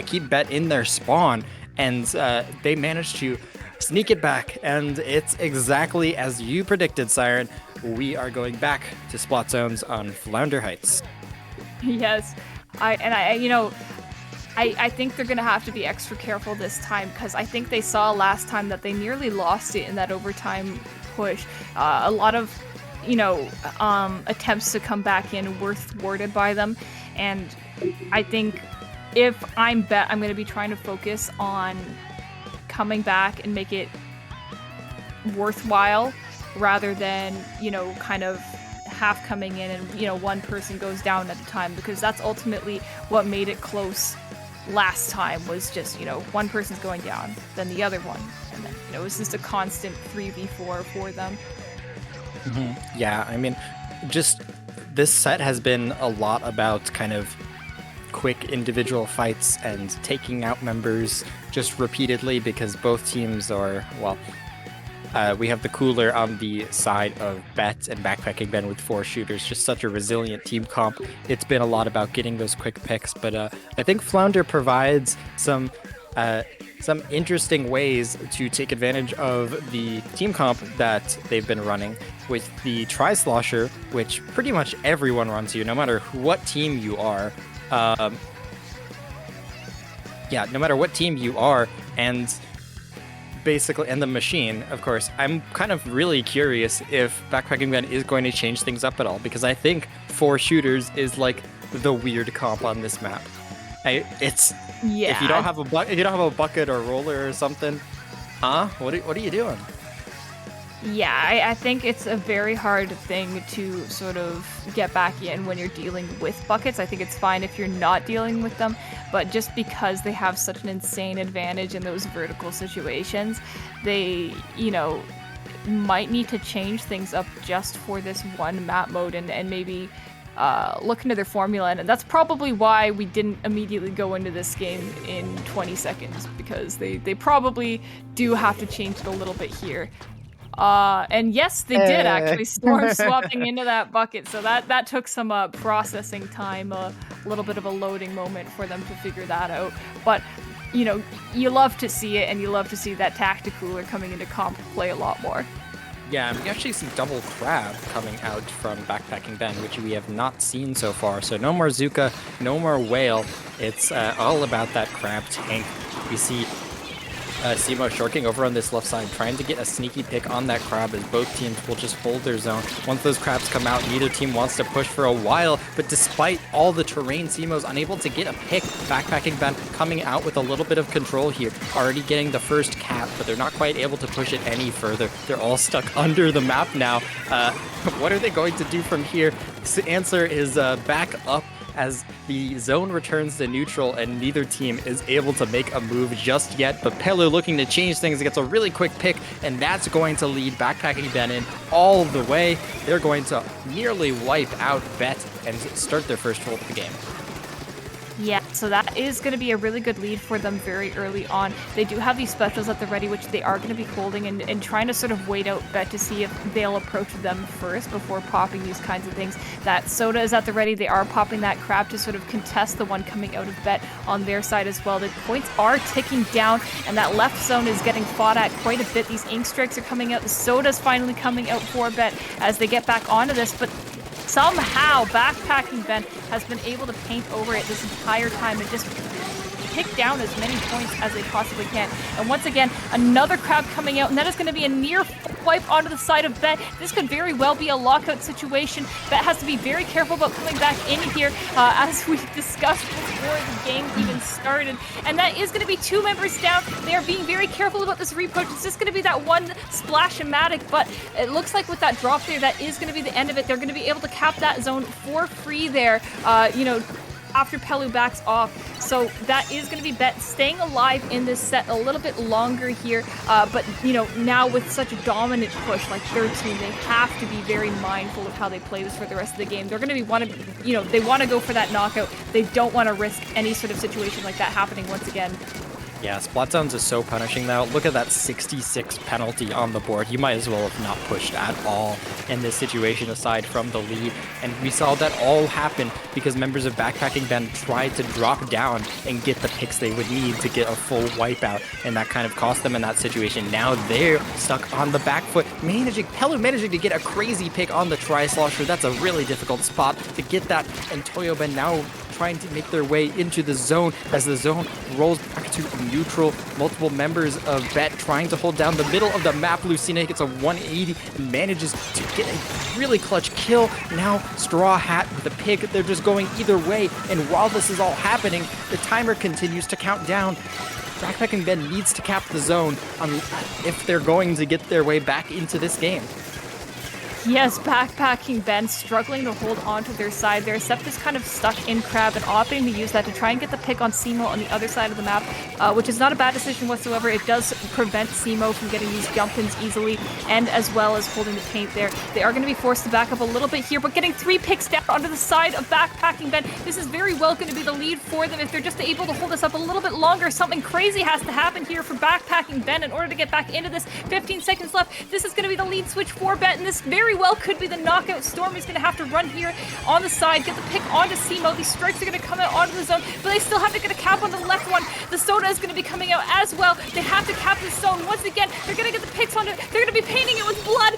keep Bet in their spawn. And they managed to sneak it back, and it's exactly as you predicted, Siren. We are going back to Splat Zones on Flounder Heights. Yes, I think they're gonna have to be extra careful this time, because I think they saw last time that they nearly lost it in that overtime push. A lot of attempts to come back in were thwarted by them, and I think if I'm Bet, I'm going to be trying to focus on coming back and make it worthwhile, rather than, kind of half coming in and, 1 person goes down at a time, because that's ultimately what made it close last time, was just, 1 person's going down, then the other one, and then, it was just a constant 3v4 for them. Mm-hmm. Yeah, I mean, just this set has been a lot about kind of quick individual fights and taking out members just repeatedly, because both teams are, we have the cooler on the side of Bet and BackpackingBen with 4 shooters, just such a resilient team comp. It's been a lot about getting those quick picks, but I think Flounder provides some interesting ways to take advantage of the team comp that they've been running with the Tri-Slosher, which pretty much everyone runs here, no matter what team you are. No matter what team you are, and basically, and the machine, of course. I'm kind of really curious if BackpackingBen is going to change things up at all, because I think 4 shooters is like the weird comp on this map. If you don't have a bucket or roller or something, what are you doing? Yeah, I think it's a very hard thing to sort of get back in when you're dealing with buckets. I think it's fine if you're not dealing with them, but just because they have such an insane advantage in those vertical situations, they, might need to change things up just for this one map mode, and maybe look into their formula. And that's probably why we didn't immediately go into this game in 20 seconds, because they probably do have to change it a little bit here. And yes, they did actually storm swapping into that bucket, so that took some processing time, a little bit of a loading moment for them to figure that out. But you love to see it, and you love to see that Tacticooler coming into comp play a lot more. Yeah, we actually see double crab coming out from BackpackingBen, which we have not seen so far. So no more Zuka, no more whale. It's all about that crab tank. We see Simo shorking over on this left side, trying to get a sneaky pick on that crab, as both teams will just hold their zone. Once those crabs come out, neither team wants to push for a while, but despite all the terrain, Simo's unable to get a pick. BackpackingBen coming out with a little bit of control here, already getting the first cap, but they're not quite able to push it any further. They're all stuck under the map now. What are they going to do from here? The answer is back up, as the zone returns to neutral and neither team is able to make a move just yet. But Pelu looking to change things, gets a really quick pick, and that's going to lead BackpackingBen in all the way. They're going to nearly wipe out Bet and start their first hold of the game. Yeah, so that is going to be a really good lead for them very early on. They do have these specials at the ready, which they are going to be holding and trying to sort of wait out Bet to see if they'll approach them first before popping these kinds of things. That Soda is at the ready. They are popping that crab to sort of contest the one coming out of Bet on their side as well. The points are ticking down, and that left zone is getting fought at quite a bit. These ink strikes are coming out. The Soda's finally coming out for Bet as they get back onto this, but somehow BackpackingBen has been able to paint over it this entire time and just pick down as many points as they possibly can. And once again, another crab coming out, and that is going to be a near wipe onto the side of Bet. This could very well be a lockout situation. Bet has to be very careful about coming back in here, as we discussed before the game even started. And that is going to be 2 members down. They are being very careful about this reapproach. It's just going to be that one splash-o-matic, but it looks like with that drop there, that is going to be the end of it. They're going to be able to cap that zone for free there, after Pelu backs off. So that is going to be Bet staying alive in this set a little bit longer here. But, now with such a dominant push like 13, they have to be very mindful of how they play this for the rest of the game. They're going to be they want to go for that knockout. They don't want to risk any sort of situation like that happening once again. Yeah, Splat Zones is so punishing now. Look at that 66 penalty on the board. You might as well have not pushed at all in this situation aside from the lead. And we saw that all happen because members of BackpackingBen tried to drop down and get the picks they would need to get a full wipeout. And that kind of cost them in that situation. Now they're stuck on the back foot. Pelu managing to get a crazy pick on the Tri-Slosher. That's a really difficult spot to get that. And ToyoBen now trying to make their way into the zone as the zone rolls back to neutral. Multiple members of Bet trying to hold down the middle of the map. Lucina gets a 180 and manages to get a really clutch kill. Now Straw Hat with a pick. They're just going either way. And while this is all happening, the timer continues to count down. BackpackingBen needs to cap the zone if they're going to get their way back into this game. Yes, BackpackingBen struggling to hold on to their side there. Sept is kind of stuck in Crab and opting to use that to try and get the pick on Simo on the other side of the map, which is not a bad decision whatsoever. It does prevent Simo from getting these jump-ins easily, and as well as holding the paint there. They are going to be forced to back up a little bit here, but getting 3 picks down onto the side of BackpackingBen. This is very well going to be the lead for them. If they're just able to hold this up a little bit longer, something crazy has to happen here for BackpackingBen in order to get back into this. 15 seconds left. This is going to be the lead switch for Bet, and this very well could be the knockout. Storm is going to have to run here on the side, get the pick onto Simo. These strikes are going to come out onto the zone, but they still have to get a cap on the left one. The Soda is going to be coming out as well. They have to cap this zone. Once again, they're going to get the picks onto it. They're going to be painting it with blood.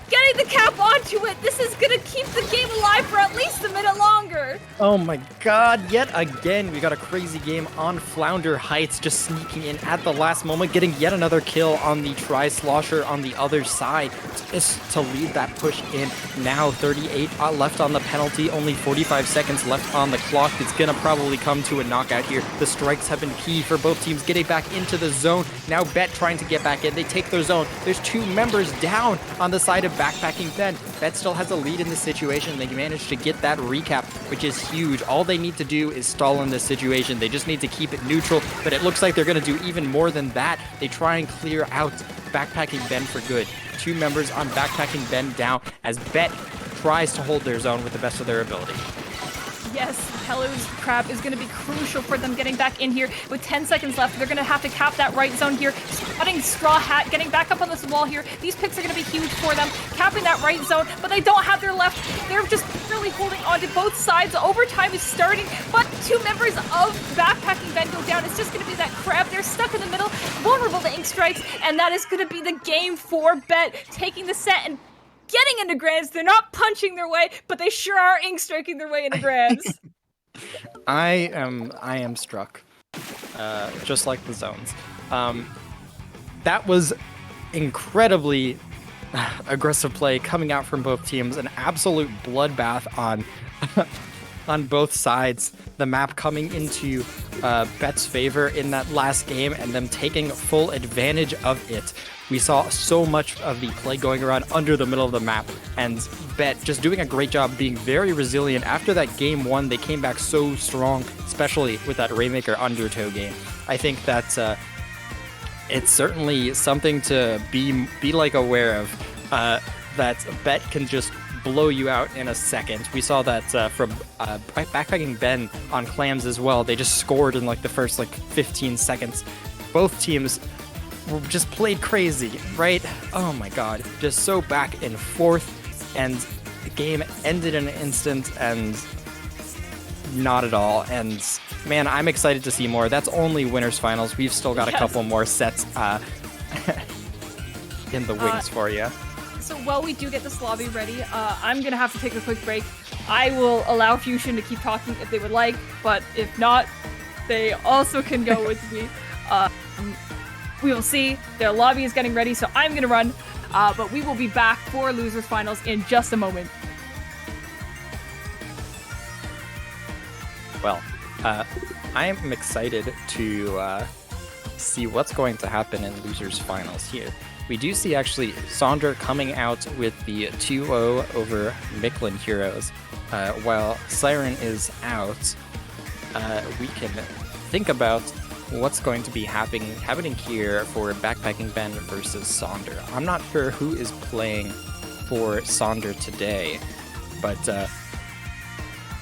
Getting the cap onto it. This is going to keep the game alive for at least a minute longer. Oh my god, yet again, we got a crazy game on Flounder Heights, just sneaking in at the last moment, getting yet another kill on the Tri-Slosher on the other side just to lead that push in. Now 38 left on the penalty, only 45 seconds left on the clock. It's going to probably come to a knockout here. The strikes have been key for both teams getting back into the zone. Now Bet trying to get back in. They take their zone. There's 2 members down on the side of BackpackingBen. Bet still has a lead in this situation. They managed to get that recap, which is huge. All they need to do is stall in this situation. They just need to keep it neutral, but it looks like they're going to do even more than that. They try and clear out BackpackingBen for good. 2 members on BackpackingBen down as Bet tries to hold their zone with the best of their ability. Yes, Pelu's Crab is going to be crucial for them getting back in here. With 10 seconds left, they're going to have to cap that right zone here. Spotting Straw Hat, getting back up on this wall here. These picks are going to be huge for them. Capping that right zone, but they don't have their left. They're just really holding on to both sides. Overtime is starting, but 2 members of BackpackingBen go down. It's just going to be that Crab. They're stuck in the middle, vulnerable to ink strikes, and that is going to be the game for Bet, taking the set and getting into grands. They're not punching their way, but they sure are ink striking their way into grands. I am struck, just like the zones. That was incredibly aggressive play coming out from both teams. An absolute bloodbath on on both sides. The map coming into Bet's favor in that last game, and them taking full advantage of it. We saw so much of the play going around under the middle of the map, and Bet just doing a great job being very resilient. After that game 1, they came back so strong, especially with that Rainmaker Undertow game. I think that it's certainly something to be like aware of, that Bet can just blow you out in a second. We saw that from BackpackingBen on Clams as well. They just scored in like the first 15 seconds. Both teams just played crazy, right? Oh my god, just so back and forth, and the game ended in an instant, and not at all. And man, I'm excited to see more. That's only winners finals. We've still got a couple more sets in the wings for you. So while we do get this lobby ready, I'm gonna have to take a quick break. I will allow Fusion to keep talking if they would like, but if not, they also can go with me. We will see. Their lobby is getting ready, so I'm gonna run. But we will be back for losers finals in just a moment. Well, I am excited to see what's going to happen in losers finals here. We do see actually Sonder coming out with the 2-0 over Mictlan Heros. While Siren is out, we can think about what's going to be happening here for BackpackingBen versus Sonder. I'm not sure who is playing for Sonder today, but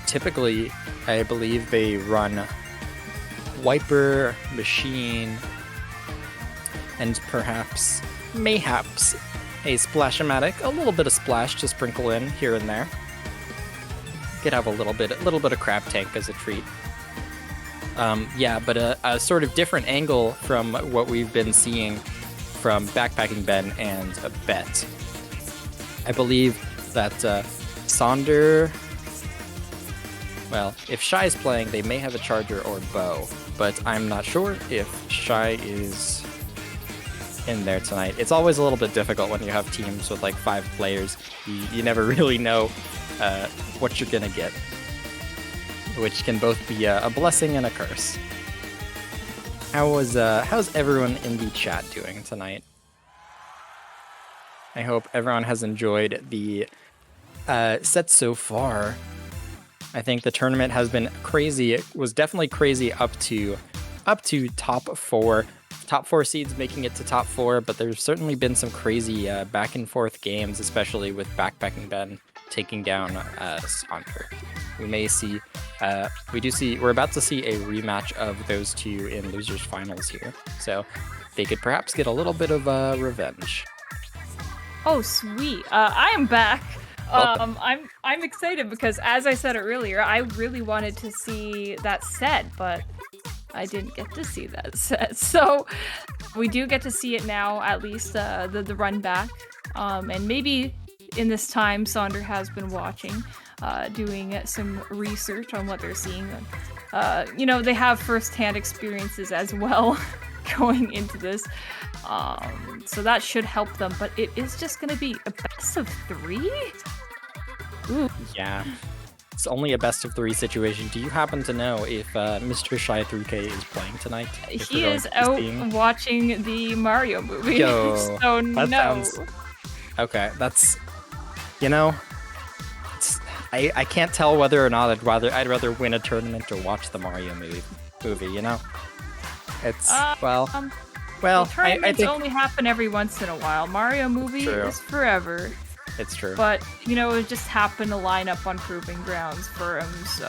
typically I believe they run Wiper, Machine, and mayhaps a Splash-O-Matic, a little bit of Splash to sprinkle in here and there. Could have a little bit of Crab Tank as a treat. Yeah, but a sort of different angle from what we've been seeing from BackpackingBen and Bet. I believe that Sonder, well, if Shy is playing, they may have a Charger or Bow, but I'm not sure if Shy is in there tonight. It's always a little bit difficult when you have teams with 5 players. You never really know what you're gonna get, which can both be a blessing and a curse. How's everyone in the chat doing tonight? I hope everyone has enjoyed the set so far. I think the tournament has been crazy. It was definitely crazy up to top 4. Top 4 seeds making it to top 4, but there's certainly been some crazy back and forth games, especially with BackpackingBen taking down Sonder. We're about to see a rematch of those two in losers finals here, so they could perhaps get a little bit of revenge. Oh, sweet! I am back. I'm excited because, as I said earlier, I really wanted to see that set, but I didn't get to see that set. So we do get to see it now, at least the run back. And maybe in this time, Sonder has been watching, doing some research on what they're seeing. They have first-hand experiences as well going into this. So that should help them, but it is just going to be a best of 3? Ooh. Yeah. It's only a best of 3 situation. Do you happen to know if Mr. Shy 3K is playing tonight? He is out watching the Mario movie. Yo, so no. Okay, that's... I can't tell whether or not I'd rather win a tournament or watch the Mario movie. It's well, tournaments I think only happen every once in a while. Mario movie is forever. It's true. But it just happened to line up on proving grounds for him, so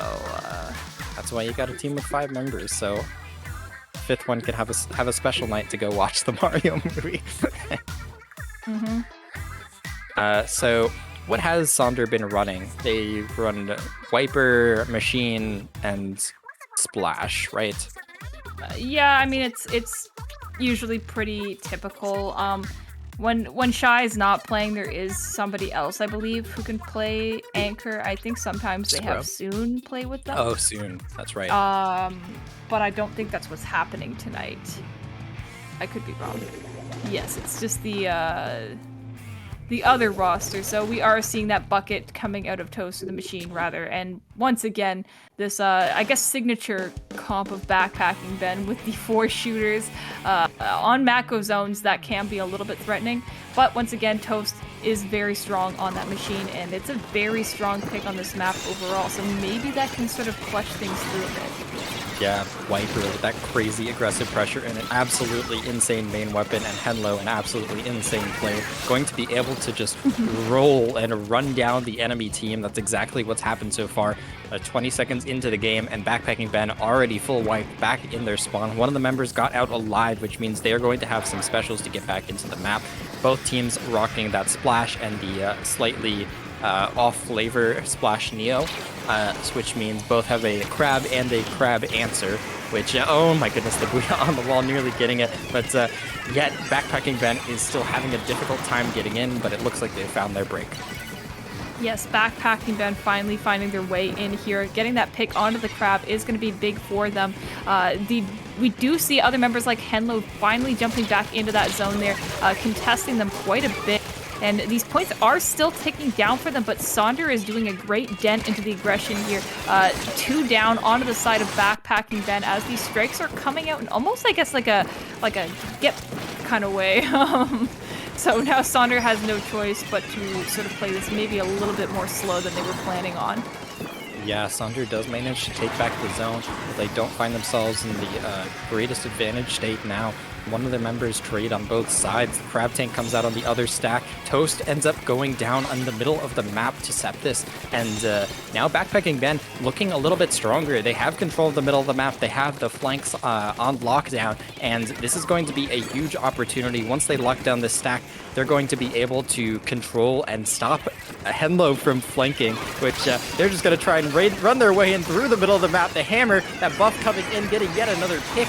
that's why you got a team of 5 members. So 5th one could have a special night to go watch the Mario movie. Mm-hmm. So what has Sonder been running? They run Wiper, Machine, and Splash, right? Yeah, I mean it's usually pretty typical. When Shy is not playing, there is somebody else, I believe, who can play Anchor. I think sometimes they have Soon play with them. Oh, Soon. That's right. But I don't think that's what's happening tonight. I could be wrong. Yes, it's just the other roster. So we are seeing that bucket coming out of Toast to the Machine, rather. And once again, this, I guess, signature comp of BackpackingBen with the 4 shooters on Mako zones that can be a little bit threatening. But once again, Toast is very strong on that machine, and it's a very strong pick on this map overall. So maybe that can sort of clutch things through a bit. Yeah, Viper with that crazy aggressive pressure and an absolutely insane main weapon, and Henlo, an absolutely insane player, going to be able to just roll and run down the enemy team. That's exactly what's happened so far. 20 seconds into the game, and BackpackingBen already full wiped back in their spawn. One of the members got out alive, which means they're going to have some specials to get back into the map. Both teams rocking that splash and the slightly off flavor Splash Neo, which means both have a crab and a crab answer, which, oh my goodness, the Booyah on the wall nearly getting it, but yet BackpackingBen is still having a difficult time getting in, but it looks like they found their break. Yes, BackpackingBen finally finding their way in here. Getting that pick onto the crab is going to be big for them. We do see other members like Henlo finally jumping back into that zone there, contesting them quite a bit. And these points are still ticking down for them, but Sonder is doing a great dent into the aggression here. 2 down onto the side of BackpackingBen as these strikes are coming out in almost, I guess, like a get kind of way. So now Sonder has no choice but to sort of play this maybe a little bit more slow than they were planning on. Yeah, Sonder does manage to take back the zone, but they don't find themselves in the greatest advantage state now. One of the members trade on both sides. The crab tank comes out on the other stack. Toast ends up going down in the middle of the map to Septis. And now BackpackingBen looking a little bit stronger. They have control of the middle of the map. They have the flanks on lockdown. And this is going to be a huge opportunity. Once they lock down this stack, they're going to be able to control and stop Henlo from flanking, which they're just going to try and run their way in through the middle of the map. The hammer, that buff coming in, getting yet another pick.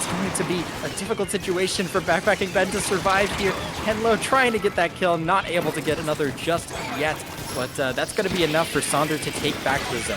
Going to be a difficult situation for BackpackingBen to survive here. Henlo trying to get that kill, not able to get another just yet, but that's going to be enough for Sonder to take back the zone.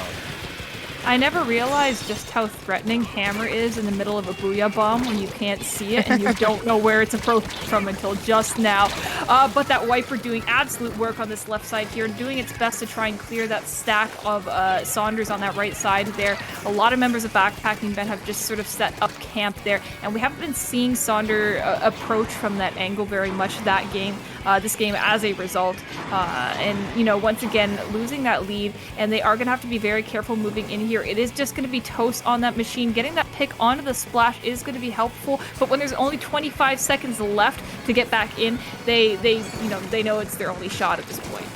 I never realized just how threatening Hammer is in the middle of a Booyah bomb when you can't see it and you don't know where it's approaching from until just now. But that Viper doing absolute work on this left side here, doing its best to try and clear that stack of Sonders on that right side there. A lot of members of BackpackingBen have just sort of set up camp there, and we haven't been seeing Sonder approach from that angle very much this game as a result. And, you know, once again, losing that lead, and they are going to have to be very careful moving in here. It is just going to be Toast on that machine. Getting that pick onto the splash is going to be helpful, but when there's only 25 seconds left to get back in, they know it's their only shot at this point.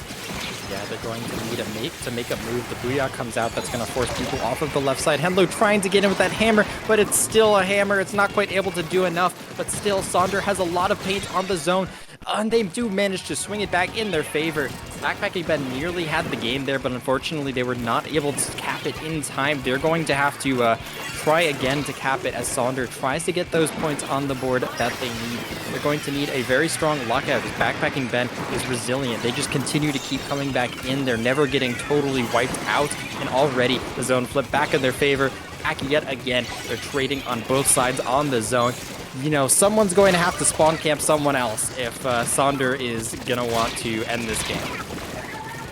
Yeah, they're going to need to make a move. The Booyah comes out. That's going to force people off of the left side. Henlo trying to get in with that hammer, but it's still a hammer. It's not quite able to do enough, but still Sonder has a lot of paint on the zone. And they do manage to swing it back in their favor. BackpackingBen nearly had the game there, but unfortunately they were not able to cap it in time. They're going to have to try again to cap it as Sonder tries to get those points on the board that they need. They're going to need a very strong lockout as BackpackingBen is resilient. They just continue to keep coming back in. They're never getting totally wiped out, and already the zone flipped back in their favor. Back yet again, they're trading on both sides on the zone. You know, someone's going to have to spawn camp someone else if Sonder is going to want to end this game.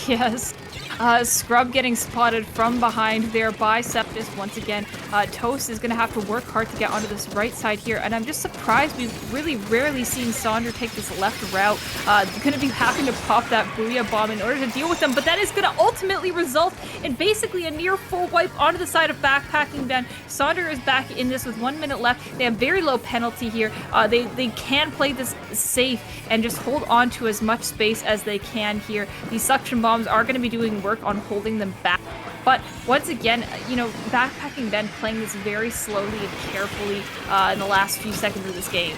Yes. Scrub getting spotted from behind there by Septis once again. Toast is going to have to work hard to get onto this right side here, and I'm just surprised we've really rarely seen Sonder take this left route. Going to be having to pop that Booyah bomb in order to deal with them, but that is going to ultimately result in basically a near full wipe onto the side of BackpackingBen. Sonder is back in this with 1 minute left. They have very low penalty here. They can play this safe and just hold on to as much space as they can here. These suction bombs are going to be doing work on holding them back. But once again, you know, BackpackingBen playing this very slowly and carefully in the last few seconds of this game.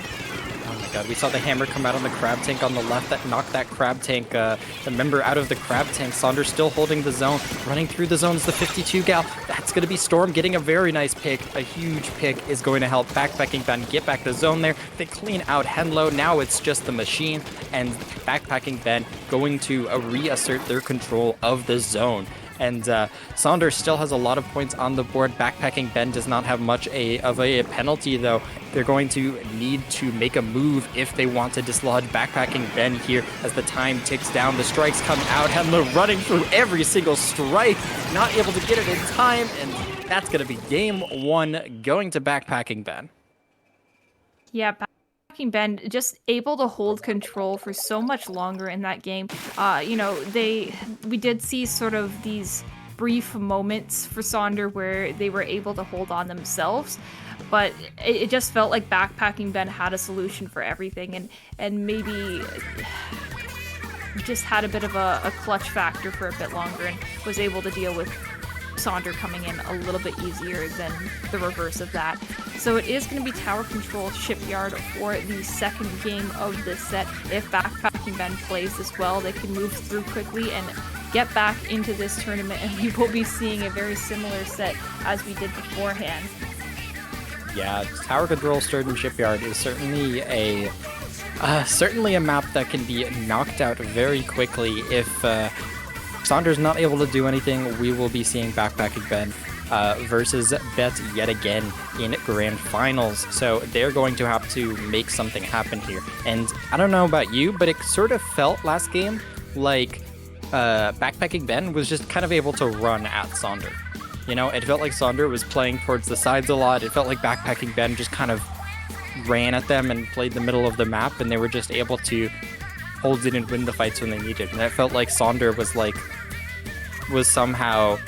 Oh my god, we saw the hammer come out on the crab tank on the left that knocked that crab tank, the member out of the crab tank. Sonder still holding the zone. Running through the zone is the 52 gal. That's going to be Storm getting a very nice pick. A huge pick is going to help BackpackingBen get back the zone there. They clean out Henlo. Now it's just the machine, and BackpackingBen going to reassert their control of the zone. And Sonder still has a lot of points on the board. BackpackingBen does not have much of a penalty, though. They're going to need to make a move if they want to dislodge BackpackingBen here as the time ticks down. The strikes come out. Henlo running through every single strike, not able to get it in time, and that's going to be game one going to BackpackingBen. Yeah, Ben just able to hold control for so much longer in that game. You know, we did see sort of these brief moments for Sonder where they were able to hold on themselves. But it just felt like BackpackingBen had a solution for everything, and maybe just had a bit of a clutch factor for a bit longer and was able to deal with Sonder coming in a little bit easier than the reverse of that. So it is going to be tower control Shipyard for the second game of this set. If BackpackingBen plays this well, they can move through quickly and get back into this tournament, and we will be seeing a very similar set as we did beforehand. Yeah, tower control Sturgeon Shipyard is certainly a map that can be knocked out very quickly. If Sonder's not able to do anything, we will be seeing BackpackingBen versus Bet yet again in Grand Finals. So they're going to have to make something happen here. And I don't know about you, but it sort of felt last game like BackpackingBen was just kind of able to run at Sonder. You know, it felt like Sonder was playing towards the sides a lot. It felt like BackpackingBen just kind of ran at them and played the middle of the map, and they were just able to hold it and win the fights when they needed. And it felt like Sonder was somehow,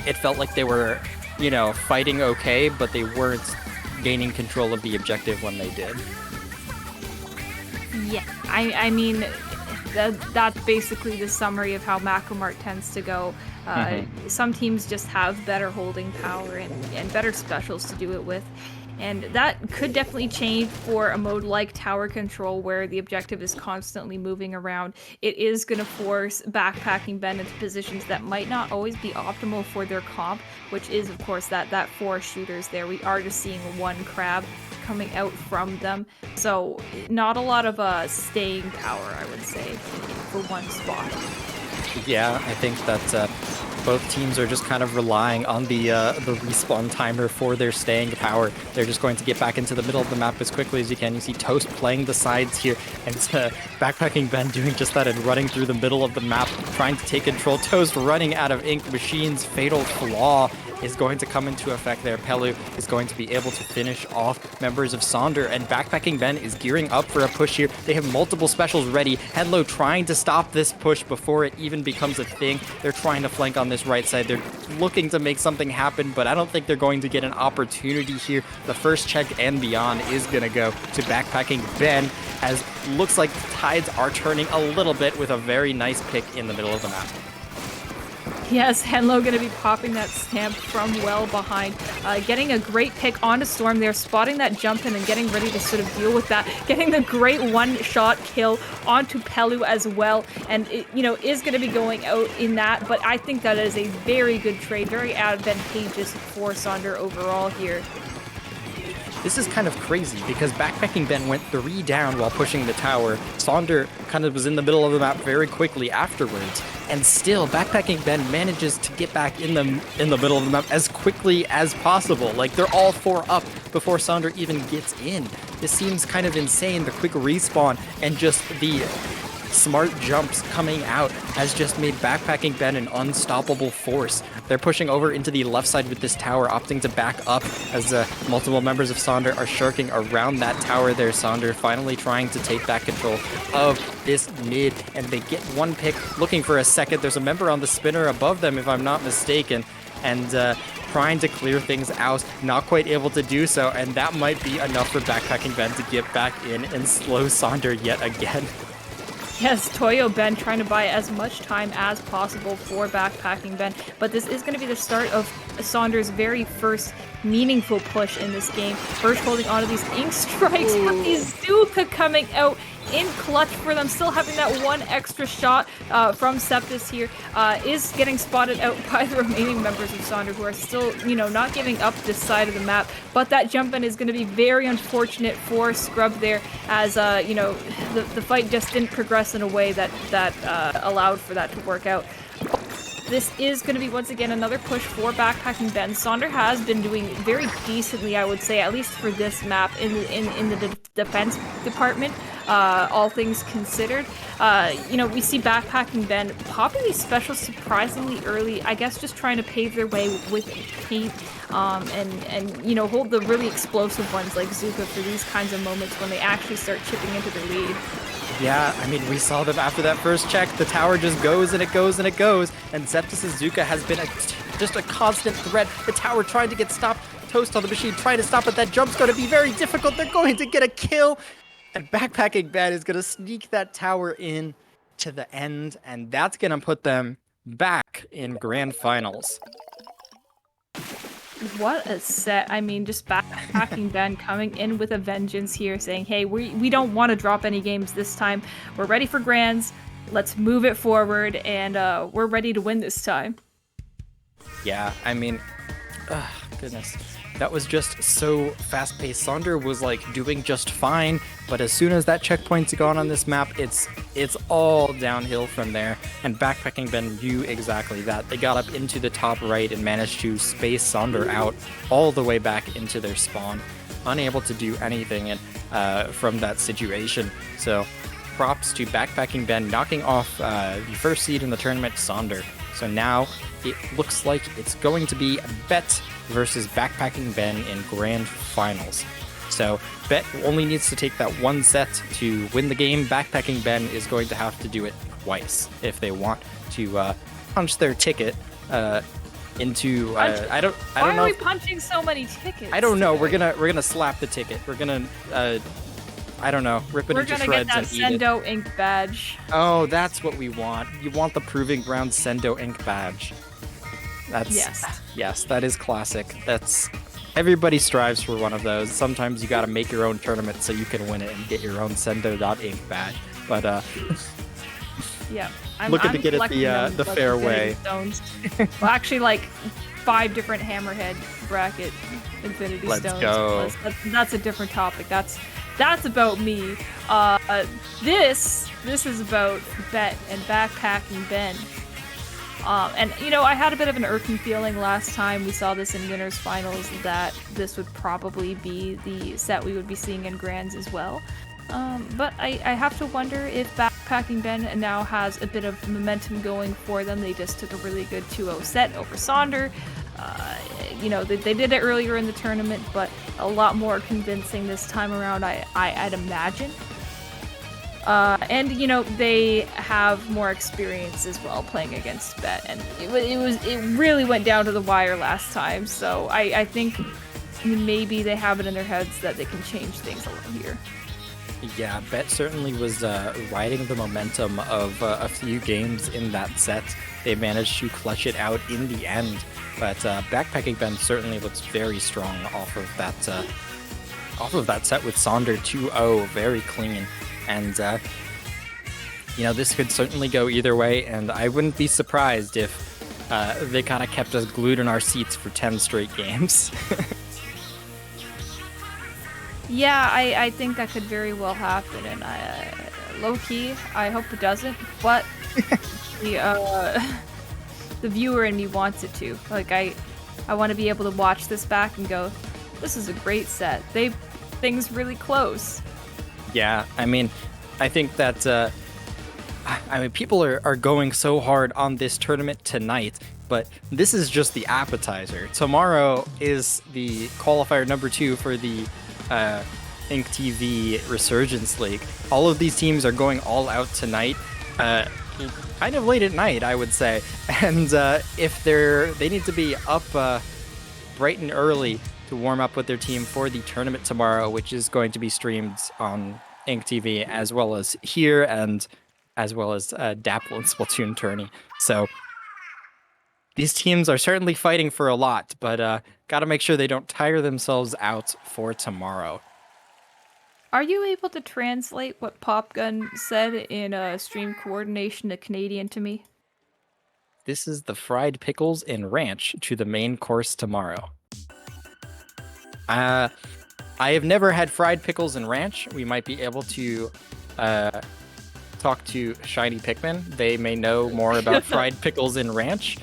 it felt like they were, you know, fighting okay, but they weren't gaining control of the objective when they did. Yeah, I mean, that's basically the summary of how Macromart tends to go. Some teams just have better holding power and better specials to do it with. And that could definitely change for a mode like tower control, where the objective is constantly moving around. It is going to force BackpackingBen into positions that might not always be optimal for their comp, which is, of course, that 4 shooters there. We are just seeing 1 crab coming out from them. So not a lot of staying power, I would say, for one spot. Yeah, I think that both teams are just kind of relying on the respawn timer for their staying power. They're just going to get back into the middle of the map as quickly as you can. You see Toast playing the sides here, and BackpackingBen doing just that and running through the middle of the map, trying to take control. Toast running out of ink. Machine's Fatal Flaw is going to come into effect there. Pelu is going to be able to finish off members of Sonder, and BackpackingBen is gearing up for a push here. They have multiple specials ready. Henlo trying to stop this push before it even becomes a thing. They're trying to flank on this right side. They're looking to make something happen, but I don't think they're going to get an opportunity here. The first check and beyond is going to go to BackpackingBen, as looks like the tides are turning a little bit with a very nice pick in the middle of the map. Yes, Henlo going to be popping that stamp from well behind, getting a great pick onto Storm there, spotting that jump in and getting ready to sort of deal with that, getting the great one-shot kill onto Pelu as well, and it, you know, is going to be going out in that, but I think that is a very good trade, very advantageous for Sonder overall here. This is kind of crazy because BackpackingBen went 3 down while pushing the tower. Sonder kind of was in the middle of the map very quickly afterwards, and still BackpackingBen manages to get back in the middle of the map as quickly as possible. Like, they're all 4 up before Sonder even gets in. This seems kind of insane. The quick respawn and just the smart jumps coming out has just made BackpackingBen an unstoppable force. They're pushing over into the left side with this tower, opting to back up as multiple members of Sonder are shirking around that tower there. Sonder finally trying to take back control of this mid, and they get 1 pick, looking for a second. There's a member on the spinner above them, if I'm not mistaken, and trying to clear things out, not quite able to do so, and that might be enough for BackpackingBen to get back in and slow Sonder yet again. Yes, ToyoBen trying to buy as much time as possible for BackpackingBen, but this is going to be the start of Sonder's very first meaningful push in this game. First holding onto these ink strikes, but the Zuka coming out in clutch for them, still having that 1 extra shot from Septus here, is getting spotted out by the remaining members of Sonder, who are still, you know, not giving up this side of the map, but that jump in is going to be very unfortunate for Scrub there, as, you know, the fight just didn't progress in a way that allowed for that to work out. This is going to be, once again, another push for BackpackingBen. Sonder has been doing very decently, I would say, at least for this map, in the defense department. all things considered. We see BackpackingBen popping these specials surprisingly early, I guess just trying to pave their way with paint, and hold the really explosive ones like Zuka for these kinds of moments when they actually start chipping into their lead. Yeah, I mean, we saw them after that first check. The tower just goes and it goes and it goes. And Zeptus' Zuka has been just a constant threat. The tower trying to get stopped. Toast on the machine trying to stop it. That jump's going to be very difficult. They're going to get a kill. And BackpackingBen is going to sneak that tower in to the end. And that's going to put them back in grand finals. What a set. I mean, just BackpackingBen coming in with a vengeance here, saying, hey, we don't want to drop any games this time. We're ready for grands. Let's move it forward, and we're ready to win this time. Yeah, I mean, goodness. That was just so fast-paced. Sonder was like doing just fine, but as soon as that checkpoint's gone on this map, it's all downhill from there. And BackpackingBen knew exactly that. They got up into the top right and managed to space Sonder out all the way back into their spawn, unable to do anything from that situation. So props to BackpackingBen knocking off the first seed in the tournament, Sonder. So now it looks like it's going to be Bet versus BackpackingBen in grand finals. So Bet only needs to take that one set to win the game. BackpackingBen is going to have to do it twice if they want to punch their ticket into. I don't know. Why are we punching so many tickets? I don't know. We're gonna slap the ticket. We're gonna. I don't know. Rip it into shreds and eat it. We're gonna get that Sendo ink badge. Oh, that's what we want. You want the Proving Ground Sendo ink badge. Yes, that is classic. Everybody strives for one of those. Sometimes you gotta make your own tournament so you can win it and get your own Sendo.ink badge. But yeah, I'm looking to get it the fair way. Stones. Well, actually, like 5 different Hammerhead bracket Infinity Let's Stones. go. That's a different topic. That's about me. This is about Bet and BackpackingBen. And I had a bit of an irking feeling last time we saw this in winners finals that this would probably be the set we would be seeing in grands as well. But I have to wonder if BackpackingBen now has a bit of momentum going for them. They just took a really good 2-0 set over Sonder. They did it earlier in the tournament, but a lot more convincing this time around, I'd imagine. And they have more experience as well playing against Bet, and it really went down to the wire last time. So I think maybe they have it in their heads that they can change things a little here. Yeah, Bet certainly was riding the momentum of a few games in that set. They managed to clutch it out in the end, but BackpackingBen certainly looks very strong off of that set with Sonder 2-0, very clean. And, this could certainly go either way, and I wouldn't be surprised if they kind of kept us glued in our seats for 10 straight games. Yeah, I think that could very well happen, and low-key, I hope it doesn't, but the viewer in me wants it to. Like, I want to be able to watch this back and go, this is a great set. Things really close. Yeah, I mean, I think that, people are going so hard on this tournament tonight, but this is just the appetizer. Tomorrow is the qualifier number 2 for the Ink TV Resurgence League. All of these teams are going all out tonight, kind of late at night, I would say. And if they need to be up bright and early to warm up with their team for the tournament tomorrow, which is going to be streamed on Ink TV as well as here and as well as Dapple and Splatoon tourney. So these teams are certainly fighting for a lot, but gotta make sure they don't tire themselves out for tomorrow. Are you able to translate what Popgun said in stream coordination to Canadian to me? This is the fried pickles and ranch to the main course tomorrow. I have never had fried pickles and ranch. We might be able to talk to Shiny Pikmin. They may know more about fried pickles and ranch.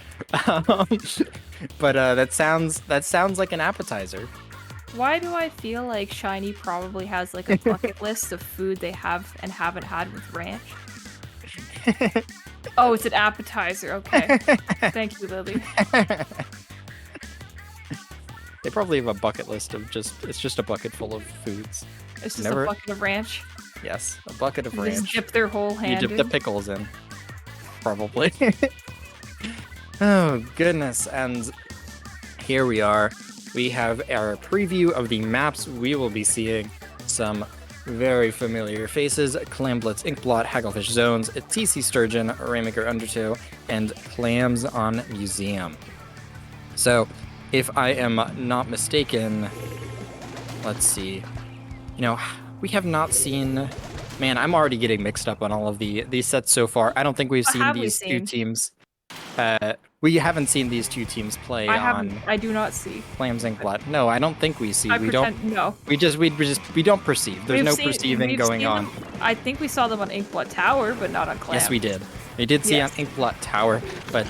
But that sounds like an appetizer. Why do I feel like Shiny probably has like a bucket list of food they have and haven't had with ranch? Oh, it's an appetizer. Okay. Thank you, Lily. They probably have a bucket list of it's just a bucket full of foods. It's just a bucket of ranch. Yes, a bucket of They ranch. just dip their whole hand You dip the in. pickles in. Probably. Oh, goodness. And here we are. We have our preview of the maps we will be seeing. Some very familiar faces: Clamblitz, Inkblot, Hagglefish Zones, TC Sturgeon, Rainmaker Undertow, and Clams on Museum. So, if I am not mistaken, let's see. You know, we have not seen... Man, I'm already getting mixed up on all of these sets so far. I don't think we've seen these two teams. We haven't seen these two teams play on. I do not see. Clams Inkblot. No, I don't think we see. No. We don't perceive. There's no perceiving going on. I think we saw them on Inkblot Tower, but not on Clams. Yes, we did. We did see on Inkblot Tower, but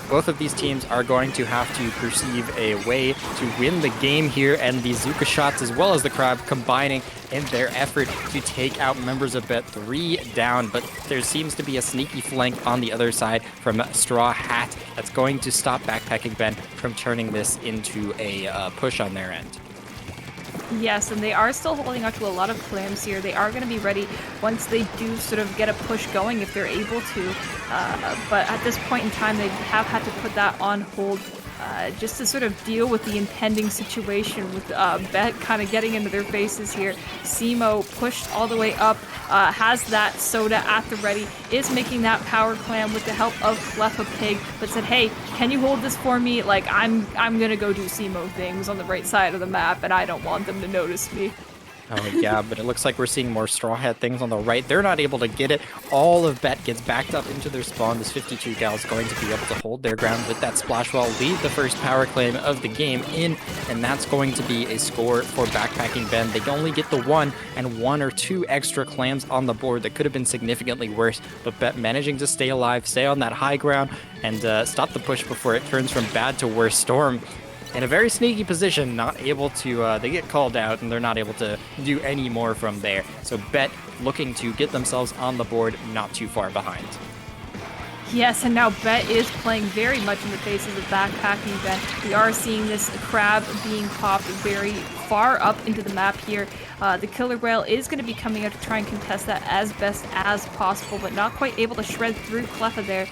both of these teams are going to have to perceive a way to win the game here, and the Zuka shots as well as the Crab combining in their effort to take out members of Bet 3 down, but there seems to be a sneaky flank on the other side from Straw Hat that's going to stop BackpackingBen from turning this into a push on their end. Yes, and they are still holding on to a lot of clams here. They are going to be ready once they do sort of get a push going if they're able to. But at this point in time, they have had to put that on hold just to sort of deal with the impending situation with Bet kind of getting into their faces here. Simo pushed all the way up, has that soda at the ready, is making that power clam with the help of Cleffa Pig, but said, hey, can you hold this for me? Like, I'm gonna go do Simo things on the right side of the map, and I don't want them to notice me. Oh yeah, but it looks like we're seeing more Straw Hat things on the right. They're not able to get it. All of Bet gets backed up into their spawn. This 52 gal is going to be able to hold their ground with that splash wall, lead the first power claim of the game in, and that's going to be a score for BackpackingBen. They only get the 1 and 1 or 2 extra clams on the board that could have been significantly worse, but Bet managing to stay alive, stay on that high ground, and stop the push before it turns from bad to worse. Storm in a very sneaky position, not able to, they get called out and they're not able to do any more from there. So Bet looking to get themselves on the board, not too far behind. Yes, and now Bet is playing very much in the faces of BackpackingBen. We are seeing this Crab being popped very far up into the map here. The Killer Whale is going to be coming out to try and contest that as best as possible, but not quite able to shred through Cleffa there.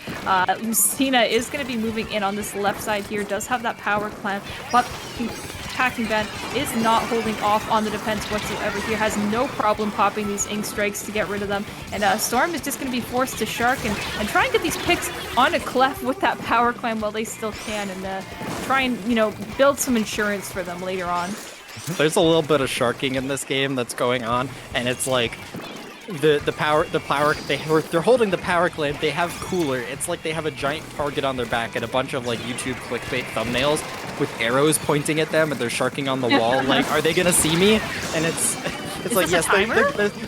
Lucina is going to be moving in on this left side here, does have that power clamp, but BackpackingBen is not holding off on the defense whatsoever here, has no problem popping these ink strikes to get rid of them, and Storm is just going to be forced to shark and try and get these picks on a Clef with that power climb while they still can, and try and, you know, build some insurance for them later on. There's a little bit of sharking in this game that's going on, and it's like they're holding the power claim. They have cooler. It's like they have a giant target on their back and a bunch of like YouTube clickbait thumbnails with arrows pointing at them, and they're sharking on the wall. Like, are they gonna see me? And it's like, yes,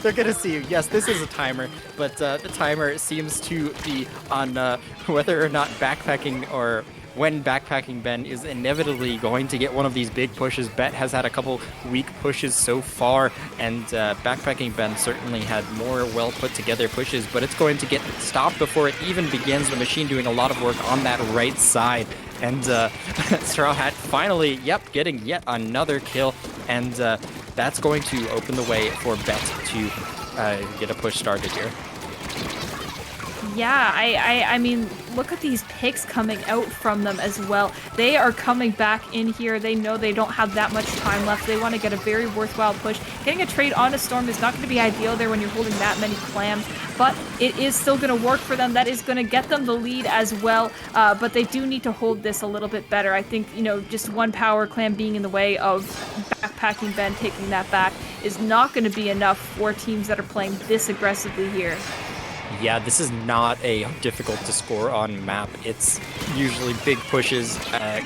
they're gonna see you. Yes, this is a timer, but the timer seems to be on whether or not backpacking or when BackpackingBen is inevitably going to get one of these big pushes. Bet has had a couple weak pushes so far, and BackpackingBen certainly had more well put together pushes, but it's going to get stopped before it even begins. The machine doing a lot of work on that right side, and Straw Hat finally, getting yet another kill, and that's going to open the way for Bet to get a push started here. Yeah, I mean, look at these picks coming out from them as well. They are coming back in here. They know they don't have that much time left. They want to get a very worthwhile push. Getting a trade on a Storm is not going to be ideal there when you're holding that many clams, but it is still going to work for them. That is going to get them the lead as well, but they do need to hold this a little bit better. I think, you know, just one power clam being in the way of BackpackingBen taking that back is not going to be enough for teams that are playing this aggressively here. Yeah, this is not a difficult to score on map. It's usually big pushes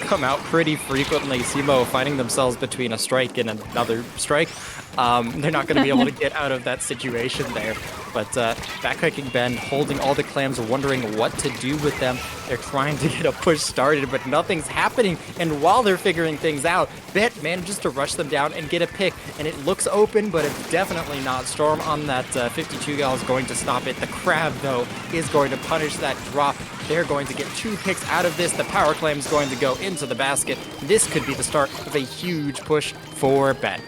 come out pretty frequently. Simo finding themselves between a strike and another strike. They're not going to be able to get out of that situation there. But BackpackingBen holding all the clams, wondering what to do with them. They're trying to get a push started, but nothing's happening. And while they're figuring things out, Bet manages to rush them down and get a pick. And it looks open, but it's definitely not. Storm on that 52 gal is going to stop it. The Crab, though, is going to punish that drop. They're going to get 2 picks out of this. The Power Clam is going to go into the basket. This could be the start of a huge push for Bet.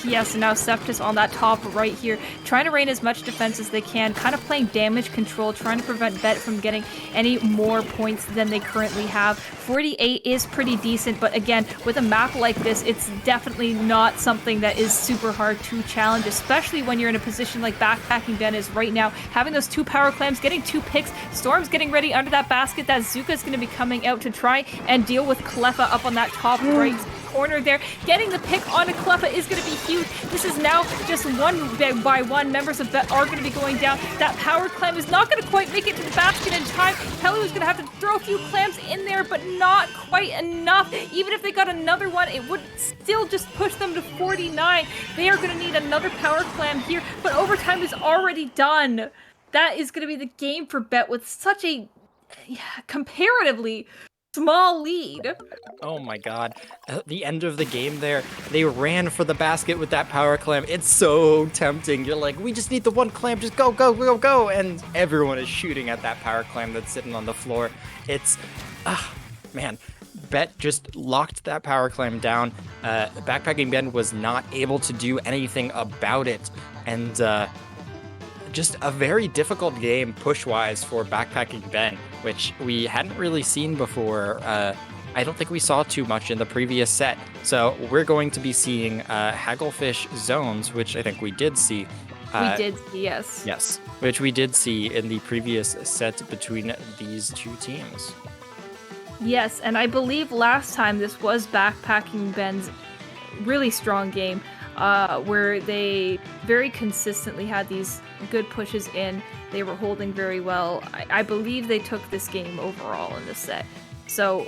Yes, now Septus on that top right here, trying to rain as much defense as they can, kind of playing damage control, trying to prevent Bet from getting any more points than they currently have. 48 is pretty decent, but again, with a map like this, it's definitely not something that is super hard to challenge, especially when you're in a position like BackpackingBen is right now, having those 2 power clams, getting 2 picks, Storm's getting ready under that basket, that Zuka's going to be coming out to try and deal with Cleffa up on that top right corner there. Getting the pick on a Cleffa is going to be huge. This is now just 1 by 1. Members of Bet are going to be going down. That power clam is not going to quite make it to the basket in time. Kelly was going to have to throw a few clams in there, but not quite enough. Even if they got another one, it would still just push them to 49. They are going to need another power clam here, but overtime is already done. That is going to be the game for Bet with such a comparatively small lead. Oh my god. At the end of the game there, they ran for the basket with that power clam. It's so tempting. You're like, we just need the one clam, just go, go, go, go. And everyone is shooting at that power clam that's sitting on the floor. It's, man. Bet just locked that power clam down. BackpackingBen was not able to do anything about it. And just a very difficult game push-wise for BackpackingBen, which we hadn't really seen before. I don't think we saw too much in the previous set. So we're going to be seeing Hagglefish zones, which I think we did see. We did, yes. Yes, which we did see in the previous set between these 2 teams. Yes, and I believe last time this was BackpackingBen's really strong game, where they very consistently had these good pushes in. They were holding very well. I believe they took this game overall in this set. So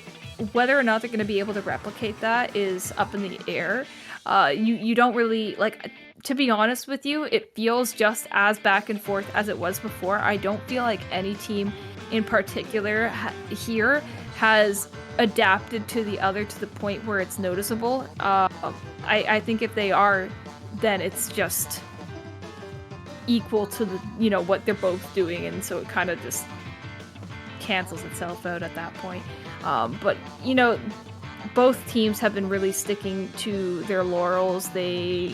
whether or not they're going to be able to replicate that is up in the air. You don't really, like, to be honest with you, it feels just as back and forth as it was before. I don't feel like any team in particular here has adapted to the other to the point where it's noticeable. I think if they are, then it's just equal to the, what they're both doing, and so it kind of just cancels itself out at that point. But both teams have been really sticking to their laurels. They,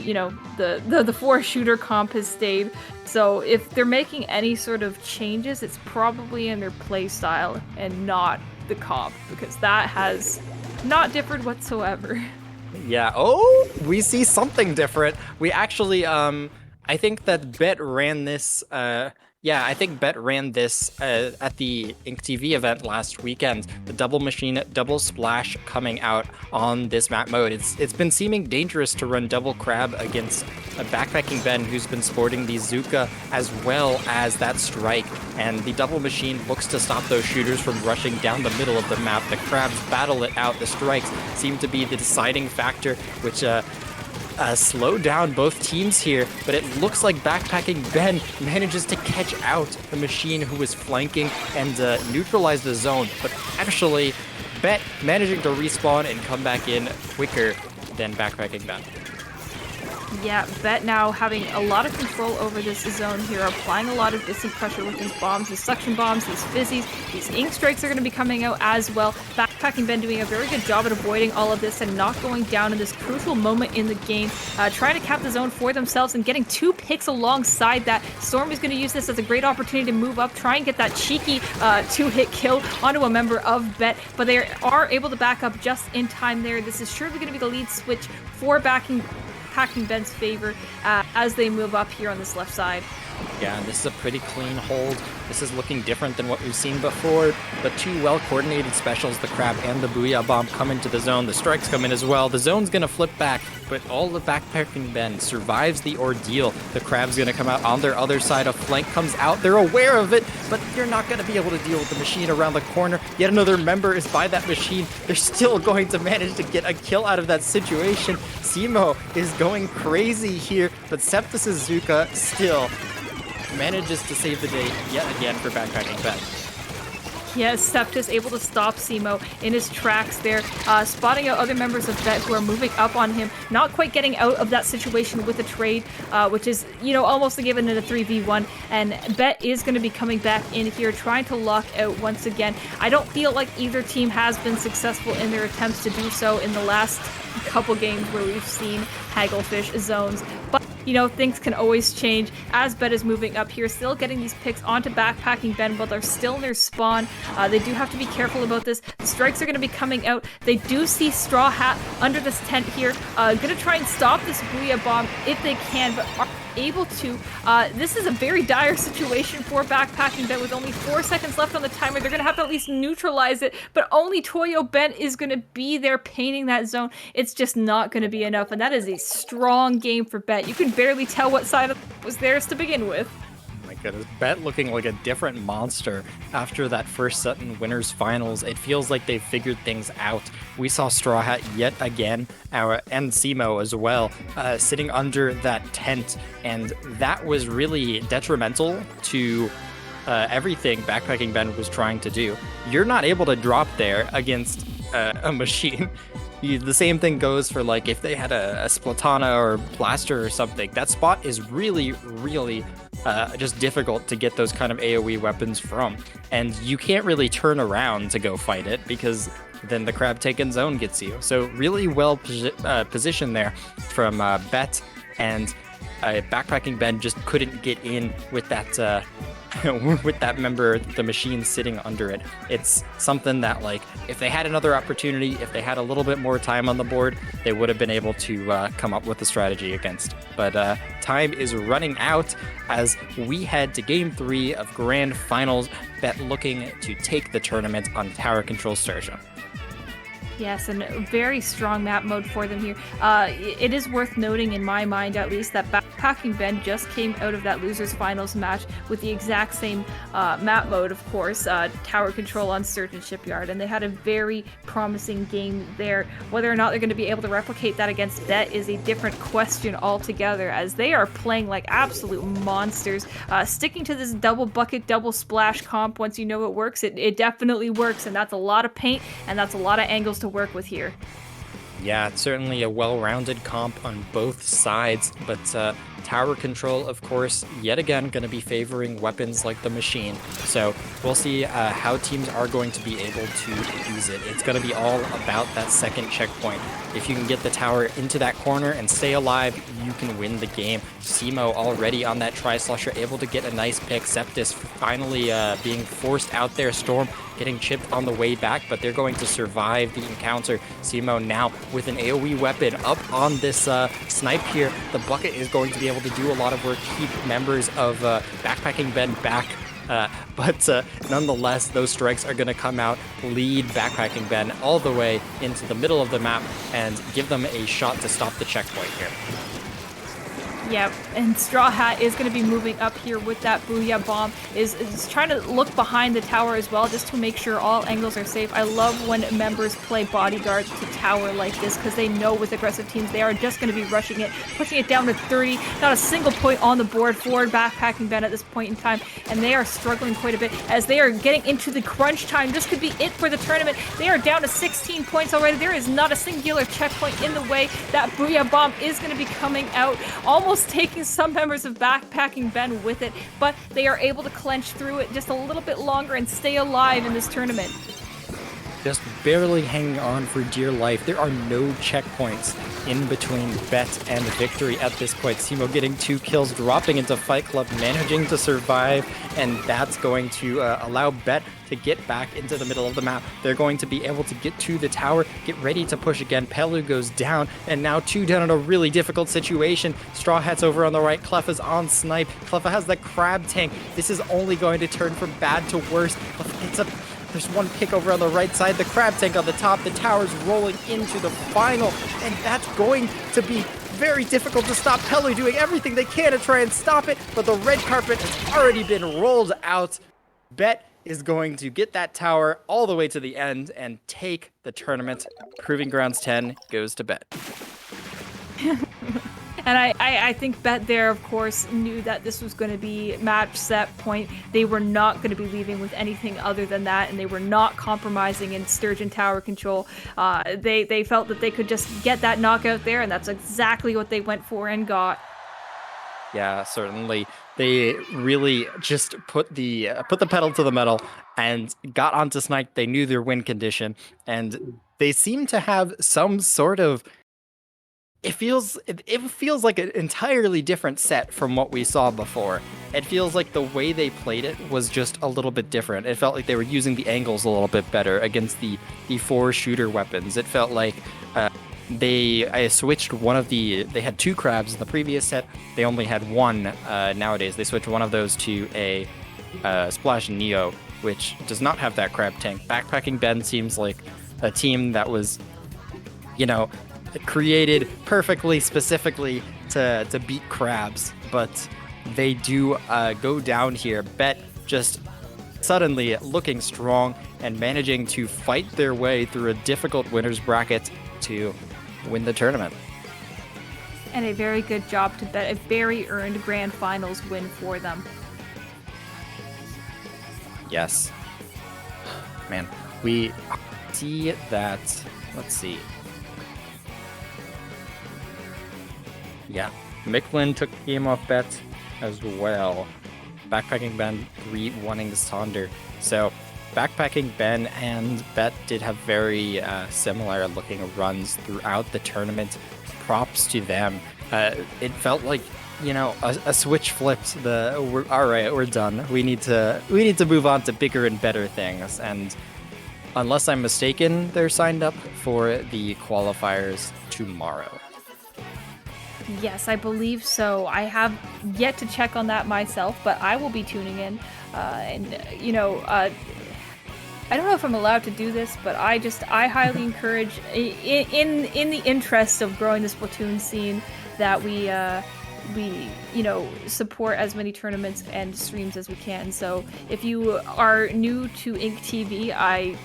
the 4-shooter comp has stayed. So if they're making any sort of changes, it's probably in their play style and not the comp, because that has not differed whatsoever. Yeah. Oh, we see something different. We actually, I think that Bet ran this. I think Bet ran this at the Ink TV event last weekend. The double machine, double splash coming out on this map mode. It's been seeming dangerous to run double crab against a BackpackingBen who's been sporting the Zuka as well as that strike. And the double machine looks to stop those shooters from rushing down the middle of the map. The crabs battle it out. The strikes seem to be the deciding factor, which slow down both teams here, but it looks like BackpackingBen manages to catch out the machine who was flanking and neutralize the zone, but actually Bet managing to respawn and come back in quicker than BackpackingBen. Yeah, Bet now having a lot of control over this zone here, applying a lot of distance pressure with these bombs, these suction bombs, these fizzies, these ink strikes are going to be coming out as well. BackpackingBen doing a very good job at avoiding all of this and not going down in this crucial moment in the game, trying to cap the zone for themselves and getting 2 picks alongside that. Storm is going to use this as a great opportunity to move up, try and get that cheeky 2-hit kill onto a member of Bet, but they are able to back up just in time there. This is surely going to be the lead switch for BackpackingBen's favor as they move up here on this left side. Yeah, this is a pretty clean hold. This is looking different than what we've seen before, but two well-coordinated specials, the Crab and the Booyah Bomb, come into the zone. The strikes come in as well. The zone's going to flip back, but all the BackpackingBen survives the ordeal. The Crab's going to come out on their other side. A flank comes out. They're aware of it, but you're not going to be able to deal with the machine around the corner. Yet another member is by that machine. They're still going to manage to get a kill out of that situation. Simo is going crazy here, but Septus' Zuka still manages to save the day yet again for BackpackingBen. Yes, Septus able to stop Simo in his tracks there, spotting out other members of Bet who are moving up on him, not quite getting out of that situation with a trade, which is, almost given it a 3v1, and Bet is going to be coming back in here, trying to lock out once again. I don't feel like either team has been successful in their attempts to do so in the last couple games where we've seen Hagglefish zones, but things can always change as Bet is moving up here, still getting these picks onto BackpackingBen, but they're still in their spawn. They do have to be careful about this. The strikes are going to be coming out. They do see Straw Hat under this tent here. Going to try and stop this Booyah Bomb if they can, but are able to. This is a very dire situation for BackpackingBen with only 4 seconds left on the timer. They're going to have to at least neutralize it, but only Toyo Ben is going to be there painting that zone. It's just not going to be enough, and that is a strong game for Bet. You can barely tell what side was theirs to begin with. My goodness, Bet looking like a different monster after that first set in winners finals. It feels like they've figured things out. We saw Straw Hat yet again, and Simo as well, sitting under that tent, and that was really detrimental to everything BackpackingBen was trying to do. You're not able to drop there against a machine. The same thing goes for if they had a Splatana or Blaster or something. That spot is really, really just difficult to get those kind of AoE weapons from. And you can't really turn around to go fight it because then the Crab taken zone gets you. So really well positioned there from Bet, and BackpackingBen just couldn't get in with that with that member, the machine sitting under it. It's something that if they had another opportunity, if they had a little bit more time on the board, they would have been able to come up with a strategy against. But time is running out as we head to game 3 of Grand Finals. Bet looking to take the tournament on tower control Sturgeon. Yes, and very strong map mode for them here. It is worth noting, in my mind at least, that BackpackingBen just came out of that losers finals match with the exact same map mode, of course, tower control on Sturgeon Shipyard, and they had a very promising game there. Whether or not they're going to be able to replicate that against Bet is a different question altogether, as they are playing like absolute monsters. Sticking to this double bucket, double splash comp, once you know it works, it definitely works, and that's a lot of paint, and that's a lot of angles to work with here. Yeah, it's certainly a well-rounded comp on both sides, but tower control, of course, yet again going to be favoring weapons like the machine. So we'll see how teams are going to be able to use it. It's going to be all about that second checkpoint. If you can get the tower into that corner and stay alive, you can win the game. Simo already on that tri-slusher, able to get a nice pick. Septus finally being forced out there. Storm getting chipped on the way back, but they're going to survive the encounter. Simo now with an AoE weapon up on this snipe here. The bucket is going to be able to do a lot of work, keep members of BackpackingBen back. But nonetheless, those strikes are going to come out, lead BackpackingBen all the way into the middle of the map, and give them a shot to stop the checkpoint here. Yeah, and Straw Hat is going to be moving up here with that Booyah Bomb, is trying to look behind the tower as well, just to make sure all angles are safe. I love when members play bodyguard to tower like this, because they know with aggressive teams they are just going to be rushing it, pushing it down to 30, not a single point on the board for BackpackingBen at this point in time, and they are struggling quite a bit as they are getting into the crunch time. This could be it for the tournament. They are down to 16 points already. There is not a singular checkpoint in the way. That Booyah Bomb is going to be coming out, almost taking some members of BackpackingBen with it, but they are able to clench through it just a little bit longer and stay alive in this tournament. just barely hanging on for dear life. There are no checkpoints in between Bet and victory at this point. Simo getting 2 kills, dropping into Fight Club, managing to survive, and that's going to allow Bet to get back into the middle of the map. They're going to be able to get to the tower, get ready to push again. Pelu goes down, and now 2 down in a really difficult situation. Straw Hat's over on the right. Cleffa's on snipe. Cleffa has the crab tank. This is only going to turn from bad to worse. There's 1 pick over on the right side, the crab tank on the top, the tower's rolling into the final, and that's going to be very difficult to stop. Pelu doing everything they can to try and stop it, but the red carpet has already been rolled out. Bet is going to get that tower all the way to the end and take the tournament. Proving Grounds 10 goes to Bet. And I think Bet there, of course, knew that this was going to be match set point. They were not going to be leaving with anything other than that, and they were not compromising in Sturgeon Tower control. They felt that they could just get that knockout there, and that's exactly what they went for and got. Yeah, certainly. They really just put the pedal to the metal and got onto Snipe. They knew their win condition, and they seem to have some sort of. It feels like an entirely different set from what we saw before. It feels like the way they played it was just a little bit different. It felt like they were using the angles a little bit better against the 4 shooter weapons. It felt like I switched one of they had 2 crabs in the previous set. They only had 1 nowadays. They switched one of those to a Splash Neo, which does not have that crab tank. BackpackingBen seems like a team that was, created perfectly, specifically to beat crabs, but they do go down here. Bet just suddenly looking strong and managing to fight their way through a difficult winner's bracket to win the tournament. And a very good job to Bet. A very earned Grand Finals win for them. Yes. Man, we see that. Let's see. Yeah, Mictlan took the game off Bet as well. BackpackingBen 3-1ing Sonder. So BackpackingBen and Bet did have very similar looking runs throughout the tournament. Props to them. It felt like, a switch flipped. All right, we're done. We need to move on to bigger and better things. And unless I'm mistaken, they're signed up for the qualifiers tomorrow. Yes, I believe so. I have yet to check on that myself, but I will be tuning in. I don't know if I'm allowed to do this, but I highly encourage, in the interest of growing the Splatoon scene, that we support as many tournaments and streams as we can. So if you are new to Ink TV, I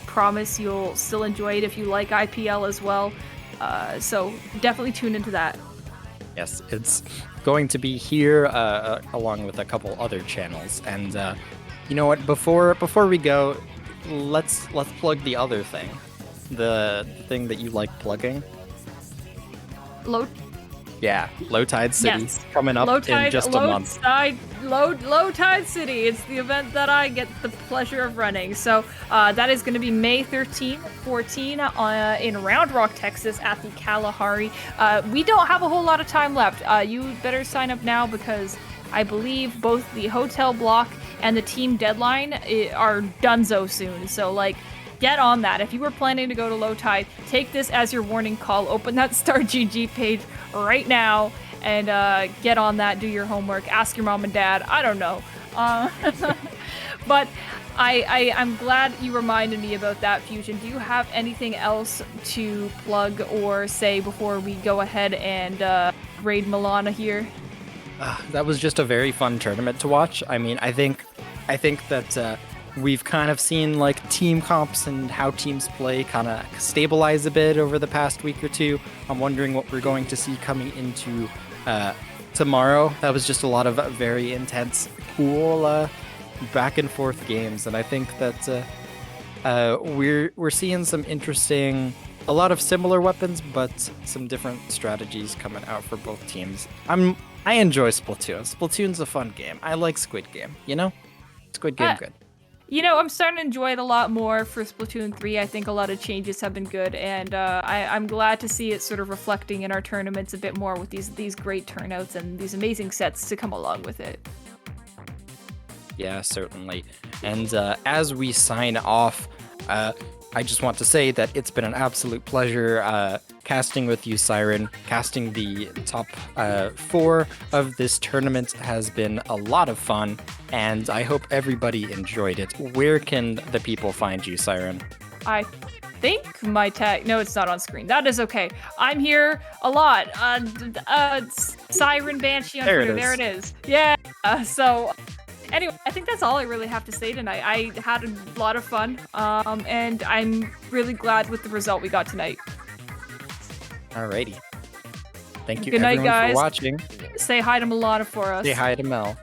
promise you'll still enjoy it if you like IPL as well. So definitely tune into that. Yes, it's going to be here along with a couple other channels. And you know what? Before we go, let's plug the other thing, the thing that you like plugging. Low Tide City, yes. Coming up in just a month. Low Tide City. It's the event that I get the pleasure of running. So that is going to be May 13, 14 in Round Rock, Texas at the Kalahari. We don't have a whole lot of time left. You better sign up now because I believe both the hotel block and the team deadline are donezo soon. So get on that. If you were planning to go to Low Tide, take this as your warning call. Open that StarGG page right now and get on that. Do your homework. Ask your mom and dad. I don't know. But I'm glad you reminded me about that, Fusion. Do you have anything else to plug or say before we go ahead and raid Milana here? That was just a very fun tournament to watch. I mean, I think that we've kind of seen team comps and how teams play kind of stabilize a bit over the past week or two. I'm wondering what we're going to see coming into tomorrow. That was just a lot of very intense, cool back and forth games, and I think that we're seeing some interesting, a lot of similar weapons, but some different strategies coming out for both teams. I enjoy Splatoon. Splatoon's a fun game. I like Squid Game. Squid Game good. You know, I'm starting to enjoy it a lot more for Splatoon 3. I think a lot of changes have been good, and I'm glad to see it sort of reflecting in our tournaments a bit more with these great turnouts and these amazing sets to come along with it. Yeah, certainly. And as we sign off, I just want to say that it's been an absolute pleasure casting with you, Siren. Casting the top 4 of this tournament has been a lot of fun, and I hope everybody enjoyed it. Where can the people find you, Siren? I think my tag... No, it's not on screen. That is okay. I'm here a lot. Siren Banshee on Twitter. There it is. Yeah. So... Anyway, I think that's all I really have to say tonight. I had a lot of fun, and I'm really glad with the result we got tonight. Alrighty. Thank you Good night, everyone guys. for watching. Say hi to Milana for us. Say hi to Mel.